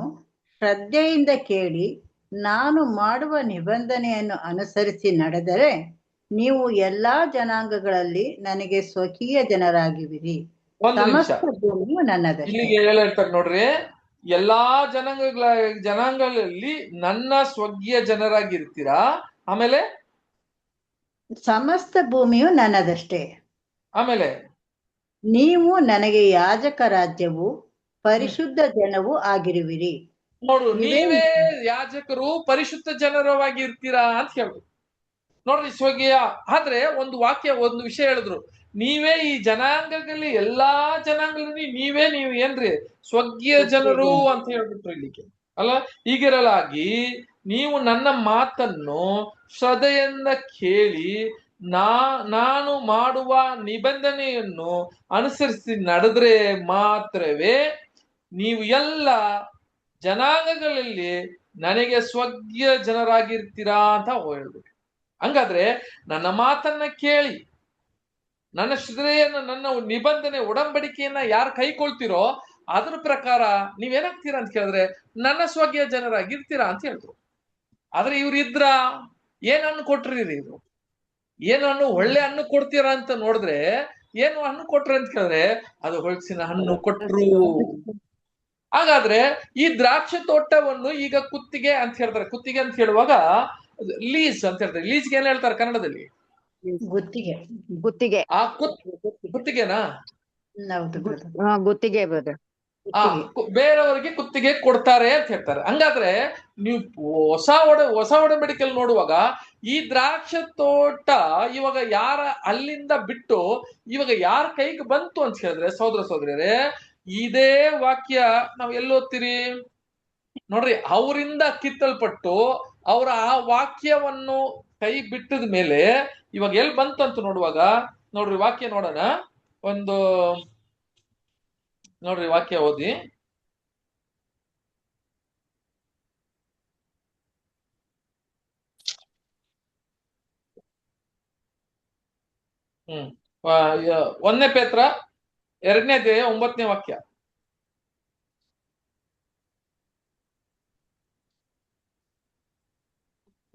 ಶ್ರದ್ಧೆಯಿಂದ ಕೇಳಿ ನಾನು ಮಾಡುವ ನಿಬಂಧನೆಯನ್ನು ಅನುಸರಿಸಿ ನಡೆದರೆ ನೀವು ಎಲ್ಲಾ ಜನಾಂಗಗಳಲ್ಲಿ ನನಗೆ ಸ್ವಕೀಯ ಜನರಾಗಿವಿರಿ. ಒಂದು ನಿಮಿಷ ಸಮಸ್ತ ಭೂಮಿಯು ನನ್ನದಷ್ಟೇ. ಇಲ್ಲಿಗೆ ಹೇಳ್ತಾರೆ ನೋಡ್ರಿ, ಎಲ್ಲಾ ಜನಾಂಗಗಳಲ್ಲಿ ನನ್ನ ಸ್ವರ್ಗೀಯ ಜನರಾಗಿರ್ತೀರಾ. ಆಮೇಲೆ ಸಮಸ್ತ ಭೂಮಿಯು ನನ್ನದಷ್ಟೇ. ಆಮೇಲೆ ನೀವು ನನಗೆ ಯಾಜಕ ರಾಜ್ಯವು ಪರಿಶುದ್ಧ ಜನವೂ ಆಗಿರುವಿರಿ. ನೋಡು, ನೀವೇ ಯಾಜಕರು ಪರಿಶುದ್ಧ ಜನರವಾಗಿ ಇರ್ತೀರಾ ಅಂತ ಹೇಳಿದ್ರು ನೋಡ್ರಿ. ಸ್ವರ್ಗೀಯ ಆದ್ರೆ ಒಂದು ವಾಕ್ಯ, ಒಂದು ವಿಷಯ ಹೇಳಿದ್ರು, ನೀವೇ ಈ ಜನಾಂಗಗಳಲ್ಲಿ ಎಲ್ಲಾ ಜನಾಂಗಗಳಲ್ಲಿ ನೀವು ಏನ್ರಿ ಸ್ವರ್ಗೀಯ ಜನರು ಅಂತ ಹೇಳ್ಬಿಟ್ರು ಇಲ್ಲಿಗೆ ಅಲ್ಲ. ಹೀಗಿರಲಾಗಿ ನೀವು ನನ್ನ ಮಾತನ್ನು ಶ್ರದ್ಧೆಯಿಂದ ಕೇಳಿ ನಾನು ಮಾಡುವ ನಿಬಂಧನೆಯನ್ನು ಅನುಸರಿಸಿ ನಡೆದ್ರೆ ಮಾತ್ರವೇ ನೀವು ಎಲ್ಲ ಜನಾಂಗಗಳಲ್ಲಿ ನನಗೆ ಸ್ವರ್ಗೀಯ ಜನರಾಗಿರ್ತೀರಾ ಅಂತ ಹೇಳ್ಬಿಟ್ಟು. ಹಂಗಾದ್ರೆ ನನ್ನ ಮಾತನ್ನ ಕೇಳಿ ನನ್ನ ಶ್ರದ್ಧೆಯನ್ನು, ನನ್ನ ನಿಬಂಧನೆ ಒಡಂಬಡಿಕೆಯನ್ನ ಯಾರು ಕೈಕೊಳ್ತಿರೋ ಅದ್ರ ಪ್ರಕಾರ ನೀವೇನಾಗ್ತೀರಾ ಅಂತ ಕೇಳಿದ್ರೆ ನನ್ನ ಸ್ವರ್ಗೀಯ ಜನರಾಗಿರ್ತೀರಾ ಅಂತ ಹೇಳಿದ್ರು. ಆದ್ರೆ ಇವ್ರು ಇದ್ರ ಏನ್ ಹಣ್ಣು ಕೊಟ್ರಿ ಇವ್ರು? ಏನು ಹಣ್ಣು? ಒಳ್ಳೆ ಹಣ್ಣು ಕೊಡ್ತೀರಾ ಅಂತ ನೋಡಿದ್ರೆ ಏನು ಹಣ್ಣು ಕೊಟ್ರಿ ಅಂತ ಕೇಳಿದ್ರೆ ಅದು ಹೊಳಸಿನ ಹಣ್ಣು ಕೊಟ್ರು. ಹಾಗಾದ್ರೆ ಈ ದ್ರಾಕ್ಷಿ ತೋಟವನ್ನು ಈಗ ಕುತ್ತಿಗೆ ಅಂತ ಹೇಳ್ತಾರೆ. ಕುತ್ತಿಗೆ ಅಂತ ಹೇಳುವಾಗ ಲೀಸ್ ಅಂತ ಹೇಳ್ತಾರೆ. ಲೀಸ್ಗೆ ಏನ್ ಹೇಳ್ತಾರೆ ಕನ್ನಡದಲ್ಲಿ? ಗುತ್ತಿಗೆ. ಗುತ್ತಿಗೆ. ಆ ಗುತ್ತಿಗೆನಾ? ಗುತ್ತಿಗೆ ಬ್ರದರ್. ಬೇರೆಯವರಿಗೆ ಕುತ್ತಿಗೆ ಕೊಡ್ತಾರೆ ಅಂತ ಹೇಳ್ತಾರೆ. ಹಂಗಾದ್ರೆ ನೀವು ಹೊಸ ಒಡಂಬಡಿಕೆಯಲ್ಲಿ ನೋಡುವಾಗ ಈ ದ್ರಾಕ್ಷ ತೋಟ ಇವಾಗ ಯಾರ ಅಲ್ಲಿಂದ ಬಿಟ್ಟು ಇವಾಗ ಯಾರ ಕೈಗೆ ಬಂತು ಅಂತ ಹೇಳಿದ್ರೆ, ಸಹೋದರ ಸಹೋದರಿಯರೇ, ಇದೇ ವಾಕ್ಯ ನಾವ್ ಎಲ್ಲೋತ್ತೀರಿ ನೋಡ್ರಿ. ಅವರಿಂದ ಕಿತ್ತಲ್ಪಟ್ಟು ಅವರ ಆ ವಾಕ್ಯವನ್ನು ಕೈ ಬಿಟ್ಟದ ಮೇಲೆ ಇವಾಗ ಎಲ್ಲಿ ಬಂತು ಅಂತ ನೋಡುವಾಗ ನೋಡ್ರಿ, ವಾಕ್ಯ ನೋಡೋಣ. ಒಂದು ನೋಡ್ರಿ ವಾಕ್ಯ ಓದಿ. ಒಂದನೇ ಪೇತ್ರ 2ನೇ ಅಧ್ಯಾಯ 9ನೇ ವಾಕ್ಯ.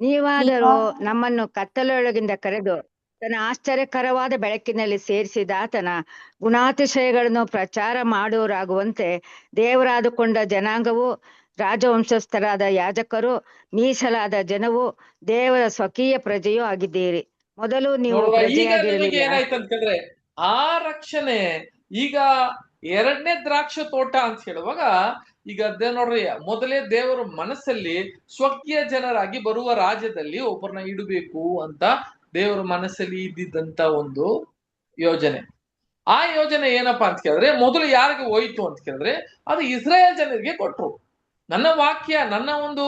ನೀವಾದರೂ ನಮ್ಮನ್ನು ಕತ್ತಲೊಳಗಿಂದ ಕರೆದು ತನ್ನ ಆಶ್ಚರ್ಯಕರವಾದ ಬೆಳಕಿನಲ್ಲಿ ಸೇರಿಸಿದ ಆತನ ಗುಣಾತಿಶಯಗಳನ್ನು ಪ್ರಚಾರ ಮಾಡುವರಾಗುವಂತೆ ದೇವರಾದುಕೊಂಡ ಜನಾಂಗವು, ರಾಜವಂಶಸ್ಥರಾದ ಯಾಜಕರು, ಮೀಸಲಾದ ಜನವು, ದೇವರ ಸ್ವಕೀಯ ಪ್ರಜೆಯೂ ಆಗಿದ್ದೀರಿ. ಮೊದಲು ನೀವು ಪ್ರಜೆಯಾಗಿರಲಿಲ್ಲ. ಏನಾಯ್ತಂತ ಹೇಳಿದ್ರೆ ಆ ರಕ್ಷಣೆ ಈಗ 2ನೇ ದ್ರಾಕ್ಷ ತೋಟ ಅಂತ ಹೇಳುವಾಗ ಈಗ ನೋಡ್ರಿ, ಮೊದಲೇ ದೇವರ ಮನಸ್ಸಲ್ಲಿ ಸ್ವಕೀಯ ಜನರಾಗಿ ಬರುವ ರಾಜ್ಯದಲ್ಲಿ ಒಬ್ಬರನ್ನ ಇಡಬೇಕು ಅಂತ ದೇವರ ಮನಸ್ಸಲ್ಲಿ ಇದ್ದಿದ್ದಂತ ಒಂದು ಯೋಜನೆ. ಆ ಯೋಜನೆ ಏನಪ್ಪಾ ಅಂತ ಕೇಳಿದ್ರೆ, ಮೊದಲು ಯಾರಿಗೆ ಹೋಯ್ತು ಅಂತ ಕೇಳಿದ್ರೆ ಅದು ಇಸ್ರಾಯೇಲ್ ಜನರಿಗೆ ಕೊಟ್ರು. ನನ್ನ ವಾಕ್ಯ, ನನ್ನ ಒಂದು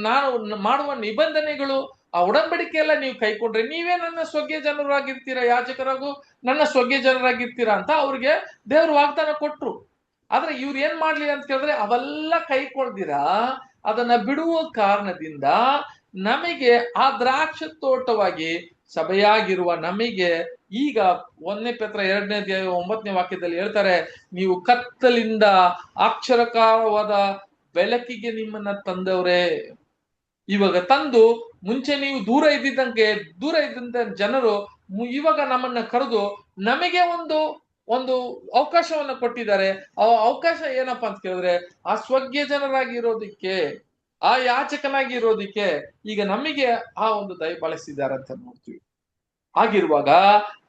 ನಾನು ಮಾಡುವ ನಿಬಂಧನೆಗಳು, ಆ ಉಡಂಬಡಿಕೆ ಎಲ್ಲ ನೀವು ಕೈಕೊಂಡ್ರೆ ನೀವೇ ನನ್ನ ಸ್ವರ್ಗೀಯ ಜನರಾಗಿರ್ತೀರಾ, ಯಾಜಕರಾಗೂ ನನ್ನ ಸ್ವರ್ಗೀಯ ಜನರಾಗಿರ್ತೀರಾ ಅಂತ ಅವ್ರಿಗೆ ದೇವ್ರು ವಾಗ್ದಾನ ಕೊಟ್ರು. ಆದ್ರೆ ಇವ್ರು ಏನ್ ಮಾಡ್ಲಿ ಅಂತ ಕೇಳಿದ್ರೆ ಅವೆಲ್ಲ ಕೈಕೊಳ್ದಿರಾ ಅದನ್ನ ಬಿಡುವ ಕಾರಣದಿಂದ ನಮಗೆ ಆ ದ್ರಾಕ್ಷ ತೋಟವಾಗಿ ಸಭೆಯಾಗಿರುವ ನಮಗೆ ಈಗ 1ನೇ ಪೇತ್ರ 2ನೇ ಅಧ್ಯಾಯ 9ನೇ ವಾಕ್ಯದಲ್ಲಿ ಹೇಳ್ತಾರೆ, ನೀವು ಕತ್ತಲಿಂದ ಅಕ್ಷರಕಾರವಾದ ಬೆಳಕಿಗೆ ನಿಮ್ಮನ್ನ ತಂದವ್ರೆ. ಇವಾಗ ತಂದು ಮುಂಚೆ ನೀವು ದೂರ ಇದ್ದಂತ ಜನರು ಇವಾಗ ನಮ್ಮನ್ನ ಕರೆದು ನಮಗೆ ಒಂದು ಅವಕಾಶವನ್ನ ಕೊಟ್ಟಿದ್ದಾರೆ. ಆ ಅವಕಾಶ ಏನಪ್ಪಾ ಅಂತ ಕೇಳಿದ್ರೆ ಆ ಸ್ವರ್ಗೀಯ ಜನರಾಗಿ ಇರೋದಿಕ್ಕೆ, ಆ ಯಾಚಕನಾಗಿ ಇರೋದಿಕ್ಕೆ ಈಗ ನಮಗೆ ಆ ಒಂದು ದಯ ಬಳಸಿದ್ದಾರೆ ಅಂತ ನೋಡ್ತೀವಿ. ಆಗಿರುವಾಗ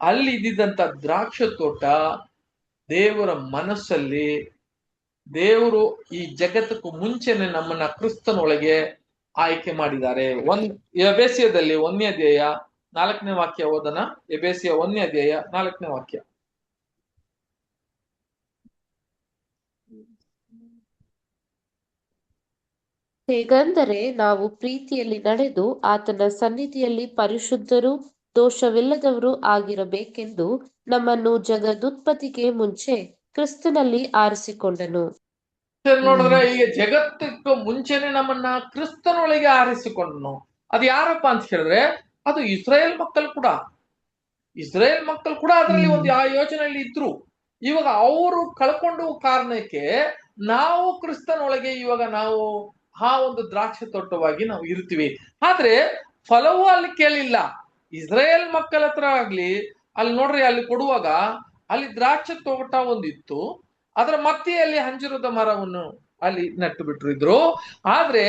ಅಲ್ಲಿ ಇದ್ದಿದ್ದಂತ ದ್ರಾಕ್ಷ ತೋಟ ದೇವರ ಮನಸ್ಸಲ್ಲಿ, ದೇವರು ಈ ಜಗತ್ತಕ್ಕೂ ಮುಂಚೆನೆ ನಮ್ಮನ್ನ ಕ್ರಿಸ್ತನೊಳಗೆ ಆಯ್ಕೆ ಮಾಡಿದ್ದಾರೆ. ಎಬೇಸಿಯದಲ್ಲಿ 1ನೇ ಅಧ್ಯಾಯ 4ನೇ ವಾಕ್ಯ ಓದನ. ಎಬೇಸಿಯ 1ನೇ ಅಧ್ಯಾಯ 4ನೇ ವಾಕ್ಯ. ಹೇಗೆಂದರೆ ನಾವು ಪ್ರೀತಿಯಲ್ಲಿ ನಡೆದು ಆತನ ಸನ್ನಿಧಿಯಲ್ಲಿ ಪರಿಶುದ್ಧರೂ ದೋಷವಿಲ್ಲದವರು ಆಗಿರಬೇಕೆಂದು ನಮ್ಮನ್ನು ಜಗದುತ್ಪತ್ತಿಗೆ ಮುಂಚೆ ಕ್ರಿಸ್ತನಲ್ಲಿ ಆರಿಸಿಕೊಂಡನು. ನೋಡಿದ್ರೆ ಈಗ ಜಗತ್ತಕ್ಕೂ ಮುಂಚೆನೆ ನಮ್ಮನ್ನ ಕ್ರಿಸ್ತನೊಳಗೆ ಆರಿಸಿಕೊಂಡನು. ಅದು ಯಾರಪ್ಪ ಅಂತ ಹೇಳಿದ್ರೆ ಅದು ಇಸ್ರಾಯೇಲ್ ಮಕ್ಕಳು ಕೂಡ. ಇಸ್ರಾಯೇಲ್ ಮಕ್ಕಳು ಕೂಡ ಅದರಲ್ಲಿ ಒಂದು ಆ ಯೋಚನೆಯಲ್ಲಿ ಇದ್ರು. ಇವಾಗ ಅವರು ಕಳ್ಕೊಂಡು ಕಾರಣಕ್ಕೆ ನಾವು ಕ್ರಿಸ್ತನೊಳಗೆ ಇವಾಗ ನಾವು ಆ ಒಂದು ದ್ರಾಕ್ಷಿ ತೋಟವಾಗಿ ನಾವು ಇರ್ತೀವಿ. ಆದ್ರೆ ಫಲವೂ ಅಲ್ಲಿ ಕೇಳಿಲ್ಲ. ಇಸ್ರಾಯೇಲ್ ಮಕ್ಕಳ ಹತ್ರ ಆಗ್ಲಿ ಅಲ್ಲಿ ನೋಡ್ರಿ, ಅಲ್ಲಿ ಕೊಡುವಾಗ ಅಲ್ಲಿ ದ್ರಾಕ್ಷಿ ತೋಟ ಒಂದಿತ್ತು, ಅದರ ಮಧ್ಯೆಯಲ್ಲಿ ಅಂಜೂರದ ಮರವನ್ನು ಅಲ್ಲಿ ನಟ್ಟು ಬಿಟ್ಟಿದ್ರು. ಆದ್ರೆ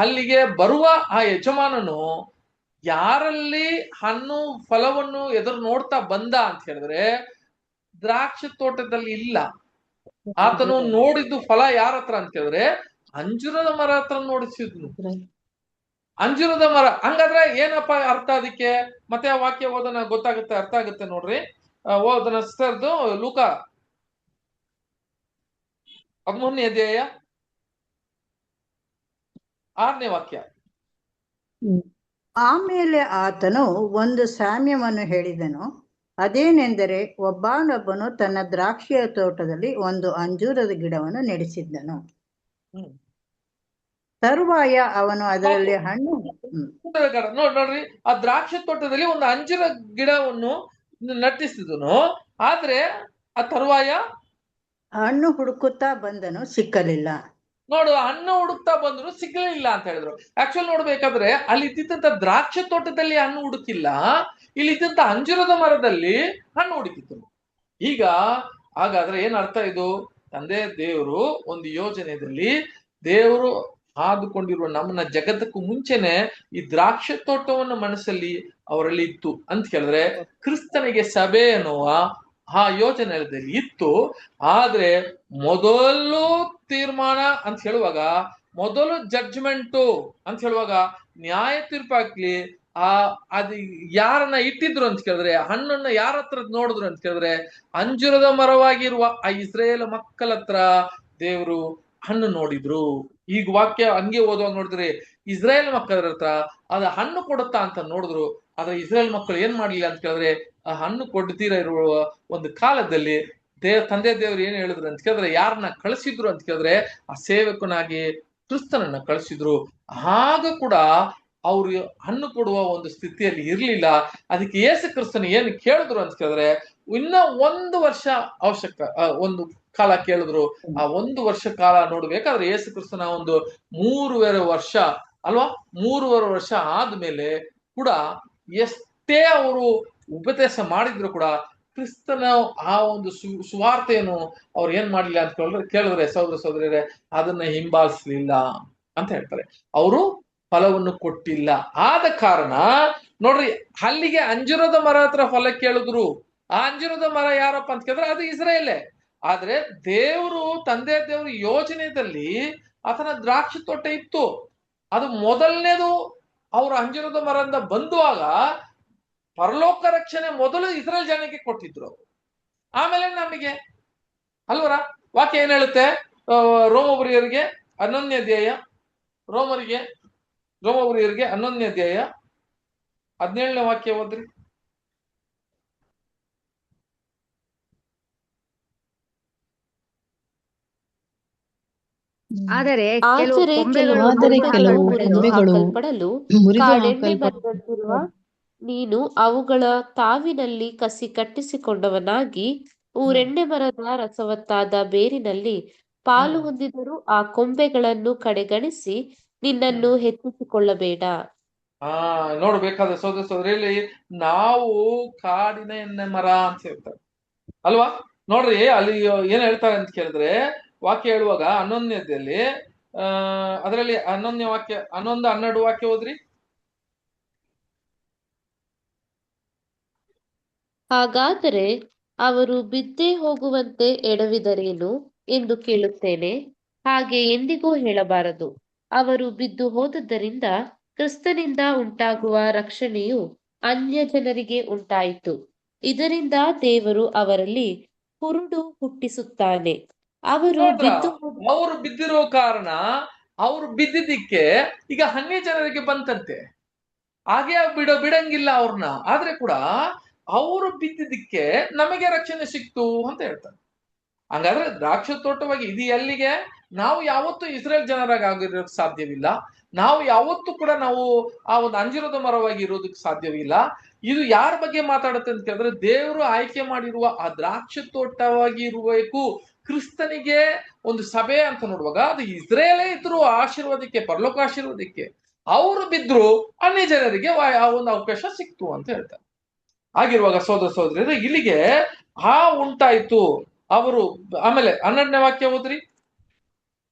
ಅಲ್ಲಿಗೆ ಬರುವ ಆ ಯಜಮಾನನು ಯಾರಲ್ಲಿ ಹಣ್ಣು ಫಲವನ್ನು ಎದುರು ನೋಡ್ತಾ ಬಂದ ಅಂತ ಹೇಳಿದ್ರೆ ದ್ರಾಕ್ಷಿ ತೋಟದಲ್ಲಿ ಇಲ್ಲ. ಆತನು ನೋಡಿದ್ದು ಫಲ ಯಾರ ಹತ್ರ ಅಂತ ಹೇಳಿದ್ರೆ ಅಂಜೂರದ ಮರ ಹತ್ರ ನೋಡಿಸಿದ್ನು. ಅಂಜೂರದ ಮರ. ಹಂಗಾದ್ರೆ ಏನಪ್ಪ ಅರ್ಥ ಅದಕ್ಕೆ? ಮತ್ತೆ ಆ ವಾಕ್ಯ ಓದನ ಗೊತ್ತಾಗುತ್ತೆ, ಅರ್ಥ ಆಗುತ್ತೆ ನೋಡ್ರಿ. ಓದನ ಸರ್ದು ಲೂಕ 13ನೇ ಅಧ್ಯಾಯ 6ನೇ ವಾಕ್ಯ. ಆಮೇಲೆ ಆತನು ಒಂದು ಸಾಮ್ಯವನ್ನು ಹೇಳಿದನು. ಅದೇನೆಂದರೆ, ಒಬ್ಬನೊಬ್ಬನು ತನ್ನ ದ್ರಾಕ್ಷಿಯ ತೋಟದಲ್ಲಿ ಒಂದು ಅಂಜೂರದ ಗಿಡವನ್ನು ನೆಡೆಸಿದ್ದನು. ತರುವಾಯ ಅವನು ಅದರಲ್ಲಿ ಹಣ್ಣು ನೋಡ್ರಿ, ಆ ದ್ರಾಕ್ಷಿ ತೋಟದಲ್ಲಿ ಒಂದು ಅಂಜೂರ ಗಿಡವನ್ನು ನಟಿಸಿದನು. ಆದ್ರೆ ಆ ತರುವಾಯ ಹಣ್ಣು ಹುಡುಕುತ್ತಾ ಬಂದನು, ಸಿಕ್ಕಲಿಲ್ಲ. ನೋಡು, ಹಣ್ಣು ಹುಡುಕ್ತಾ ಬಂದ್ರು ಸಿಗ್ಲಿಲ್ಲ ಅಂತ ಹೇಳಿದ್ರು. ಆಕ್ಚುಲಿ ನೋಡ್ಬೇಕಾದ್ರೆ ಅಲ್ಲಿ ಇದ್ದಂತ ದ್ರಾಕ್ಷಿ ತೋಟದಲ್ಲಿ ಹಣ್ಣು ಹುಡುಕಿಲ್ಲ, ಇಲ್ಲಿ ಇದ್ದಂತ ಅಂಜೂರದ ಮರದಲ್ಲಿ ಹಣ್ಣು ಹುಡುಕಿತ್ತು. ಈಗ ಹಾಗಾದ್ರೆ ಏನ್ ಅರ್ಥ? ಇದು ತಂದೆ ದೇವರು ಒಂದು ಯೋಜನೆಯಲ್ಲಿ ದೇವರು ಆದುಕೊಂಡಿರುವ ನಮ್ಮನ್ನ ಜಗತ್ತಕ್ಕೂ ಮುಂಚೆನೆ ಈ ದ್ರಾಕ್ಷಿ ತೋಟವನ್ನು ಮನಸ್ಸಲ್ಲಿ ಅವರಲ್ಲಿ ಇತ್ತು ಅಂತ ಹೇಳಿದ್ರೆ ಕ್ರಿಸ್ತನಿಗೆ ಸಭೆ ಅನ್ನುವ ಆ ಯೋಜನೆಯಲ್ಲಿ ಇತ್ತು. ಆದ್ರೆ ಮೊದಲು ತೀರ್ಮಾನ ಅಂತ ಹೇಳುವಾಗ, ಮೊದಲು ಜಡ್ಜ್ಮೆಂಟು ಅಂತ ಹೇಳುವಾಗ, ನ್ಯಾಯ ತೀರ್ಪಾಗ್ಲಿ ಅದು ಯಾರನ್ನ ಇಟ್ಟಿದ್ರು ಅಂತ ಕೇಳಿದ್ರೆ, ಹಣ್ಣನ್ನ ಯಾರ ಹತ್ರ ನೋಡಿದ್ರು ಅಂತ ಕೇಳಿದ್ರೆ ಅಂಜೂರದ ಮರವಾಗಿರುವ ಆ ಇಸ್ರಾಯೇಲ್ ಮಕ್ಕಳ ಹತ್ರ ದೇವರು ಹಣ್ಣು ನೋಡಿದ್ರು. ಈಗ ವಾಕ್ಯ ಹಂಗೆ ಓದುವಾಗ ನೋಡಿದ್ರೆ ಇಸ್ರಾಯೇಲ್ ಮಕ್ಕಳ ಹತ್ರ ಅದು ಹಣ್ಣು ಕೊಡುತ್ತಾ ಅಂತ ನೋಡಿದ್ರು. ಆದ್ರೆ ಇಸ್ರಾಯೇಲ್ ಮಕ್ಕಳು ಏನ್ ಮಾಡ್ಲಿಲ್ಲ ಅಂತ ಕೇಳಿದ್ರೆ ಆ ಹಣ್ಣು ಕೊಡ್ತೀರ ಇರುವ ಒಂದು ಕಾಲದಲ್ಲಿ ತಂದೆ ದೇವರು ಏನ್ ಹೇಳಿದ್ರು ಅಂತ ಕೇಳಿದ್ರೆ, ಯಾರನ್ನ ಕಳಿಸಿದ್ರು ಅಂತ ಕೇಳಿದ್ರೆ ಆ ಸೇವಕನಾಗಿ ಕ್ರಿಸ್ತನನ್ನ ಕಳಿಸಿದ್ರು. ಆಗ ಕೂಡ ಅವ್ರು ಹಣ್ಣು ಕೊಡುವ ಒಂದು ಸ್ಥಿತಿಯಲ್ಲಿ ಇರ್ಲಿಲ್ಲ. ಅದಕ್ಕೆ ಯೇಸು ಕ್ರಿಸ್ತನ ಏನು ಕೇಳಿದ್ರು ಅಂತ ಕೇಳಿದ್ರೆ, ಇನ್ನ 1 ವರ್ಷ ಅವಶ್ಯಕ, ಒಂದು ಕಾಲ ಕೇಳಿದ್ರು. ಆ 1 ವರ್ಷ ಕಾಲ ನೋಡ್ಬೇಕಾದ್ರೆ ಯೇಸು ಕ್ರಿಸ್ತನ ಒಂದು 3.5 ವರ್ಷ ಅಲ್ವಾ, 3.5 ವರ್ಷ ಆದ್ಮೇಲೆ ಕೂಡ ಎಷ್ಟೇ ಅವರು ಉಪದೇಶ ಮಾಡಿದ್ರು ಕೂಡ ಕ್ರಿಸ್ತನ ಆ ಒಂದು ಸುವಾರ್ತೆಯನ್ನು ಅವ್ರು ಏನ್ ಮಾಡ್ಲಿಲ್ಲ ಅಂತ ಕೇಳಿದ್ರೆ ಸಹೋದರ ಸಹೋದರಿಯರೇ, ಅದನ್ನ ಹಿಂಬಾಲಿಸ್ಲಿಲ್ಲ ಅಂತ ಹೇಳ್ತಾರೆ. ಅವರು ಫಲವನ್ನು ಕೊಟ್ಟಿಲ್ಲ. ಆದ ಕಾರಣ ನೋಡ್ರಿ, ಅಲ್ಲಿಗೆ ಅಂಜೂರದ ಮರ ಹತ್ರ ಫಲ ಕೇಳಿದ್ರು. ಆ ಅಂಜೂರದ ಮರ ಯಾರಪ್ಪ ಅಂತ ಕೇಳಿದ್ರೆ ಅದು ಇಸ್ರಾಯೇಲೇ. ಆದ್ರೆ ದೇವರು, ತಂದೆ ದೇವರು ಯೋಜನೆಯಲ್ಲಿ ಆತನ ದ್ರಾಕ್ಷಿ ತೋಟ ಇತ್ತು. ಅದು ಮೊದಲನೇದು ಅವರು ಅಂಜೂರದ ಮರದಿಂದ ಬಂದುವಾಗ ಪರಲೋಕ ರಕ್ಷಣೆ ಮೊದಲು ಇಸ್ರಾಯೇಲ್ ಜನಕ್ಕೆ ಕೊಟ್ಟಿದ್ರು, ಆಮೇಲೆ ನಮಗೆ ಅಲ್ವರ. ವಾಕ್ಯ ಏನ್ ಹೇಳುತ್ತೆ? ರೋಮಪುರಿಯರಿಗೆ 11ನೇ ಅಧ್ಯಾಯ, ರೋಮಪುರಿಯರಿಗೆ 11ನೇ ಅಧ್ಯಾಯ 17ನೇ ವಾಕ್ಯ ಓದ್ರಿ. ಆದರೆ ಆದರೆ ಕೆಲವು ಕೊಂಬೆಗಳು ಮುರಿದು ಹಾಕಲ್ಪಡಲು ಕಾಡೆಣ್ಣೆ ಬರೆದಂತಿರುವ ನೀನು ಅವುಗಳ ತಾವಿನಲ್ಲಿ ಕಸಿ ಕಟ್ಟಿಸಿಕೊಂಡವನಾಗಿ ಊರೆಣ್ಣೆ ಮರದ ರಸವತ್ತಾದ ಬೇರಿನಲ್ಲಿ ಪಾಲು ಹೊಂದಿದರೂ ಆ ಕೊಂಬೆಗಳನ್ನು ಕಡೆಗಣಿಸಿ ನಿನ್ನನ್ನು ಹೆಚ್ಚಿಸಿಕೊಳ್ಳಬೇಡ. ನೋಡ್ಬೇಕಾದ್ರೆ ಸೋದರ ಸೋದರಿಯಲ್ಲಿ ನಾವು ಕಾಡಿನ ಎಣ್ಣೆ ಮರ ಅಂತ ಹೇಳ್ತಾರೆ ಅಲ್ವಾ. ನೋಡ್ರಿ, ಅಲ್ಲಿ ಏನ್ ಹೇಳ್ತಾರೆ ಅಂತ ಕೇಳಿದ್ರೆ, ವಾಕ್ಯ ಹೇಳುವಾಗ 11ನೇದಲ್ಲಿ ಅದರಲ್ಲಿ 11ನೇ ವಾಕ್ಯ 11-12 ವಾಕ್ಯ ಓದ್ರಿ. ಹಾಗಾದರೆ ಅವರು ಬಿದ್ದೇ ಹೋಗುವಂತೆ ಎಡವಿದರೇನು ಎಂದು ಕೇಳುತ್ತೇನೆ. ಹಾಗೆ ಎಂದಿಗೂ ಹೇಳಬಾರದು. ಅವರು ಬಿದ್ದು ಹೋದದ್ದರಿಂದ ಕ್ರಿಸ್ತನಿಂದ ಉಂಟಾಗುವ ರಕ್ಷಣೆಯು ಅನ್ಯ ಜನರಿಗೆ ಉಂಟಾಯಿತು. ಇದರಿಂದ ದೇವರು ಅವರಲ್ಲಿ ಕುರುಡು ಹುಟ್ಟಿಸುತ್ತಾನೆ. ಅವರು ಬಿದ್ದಿರೋ ಕಾರಣ ಅವ್ರು ಬಿದ್ದಿದ್ದಕ್ಕೆ ಈಗ ಅನ್ಯ ಜನರಿಗೆ ಬಂತಂತೆ. ಹಾಗೆ ಬಿಡಂಗಿಲ್ಲ ಅವ್ರನ್ನ. ಆದ್ರೆ ಕೂಡ ಅವರು ಬಿದ್ದಿದ್ದಕ್ಕೆ ನಮಗೆ ರಕ್ಷಣೆ ಸಿಕ್ತು ಅಂತ ಹೇಳ್ತಾರೆ. ಹಂಗಾದ್ರೆ ದ್ರಾಕ್ಷ ತೋಟವಾಗಿ ಇದು ಎಲ್ಲಿಗೆ? ನಾವು ಯಾವತ್ತೂ ಇಸ್ರೇಲ್ ಜನರಾಗಿ ಆಗಿರೋಕ್ ಸಾಧ್ಯವಿಲ್ಲ. ನಾವು ಯಾವತ್ತೂ ಕೂಡ ನಾವು ಆ ಒಂದು ಅಂಜಿರದ ಮರವಾಗಿ ಇರೋದಕ್ಕೆ ಸಾಧ್ಯವಿಲ್ಲ. ಇದು ಯಾರ ಬಗ್ಗೆ ಮಾತಾಡುತ್ತೆ ಅಂತ ಕೇಳಿದ್ರೆ, ದೇವರು ಆಯ್ಕೆ ಮಾಡಿರುವ ಆ ದ್ರಾಕ್ಷ ತೋಟವಾಗಿ ಇರಬೇಕು ಕ್ರಿಸ್ತನಿಗೆ ಒಂದು ಸಭೆ ಅಂತ ನೋಡುವಾಗ ಅದು ಇಸ್ರೇಲೇ ಇದ್ರು ಆಶೀರ್ವಾದಕ್ಕೆ, ಪರಲೋಕ ಆಶೀರ್ವಾದಕ್ಕೆ. ಅವರು ಬಿದ್ರು ಅನ್ಯ ಜನರಿಗೆ ಆ ಒಂದು ಅವಕಾಶ ಸಿಕ್ತು ಅಂತ ಹೇಳ್ತಾರೆ. ಆಗಿರುವಾಗ ಸೋದರ ಸೋದರಿ ಇಲ್ಲಿಗೆ ಉಂಟಾಯ್ತು ಅವರು. ಆಮೇಲೆ 12ನೇ ವಾಕ್ಯ ಓದ್ರಿ.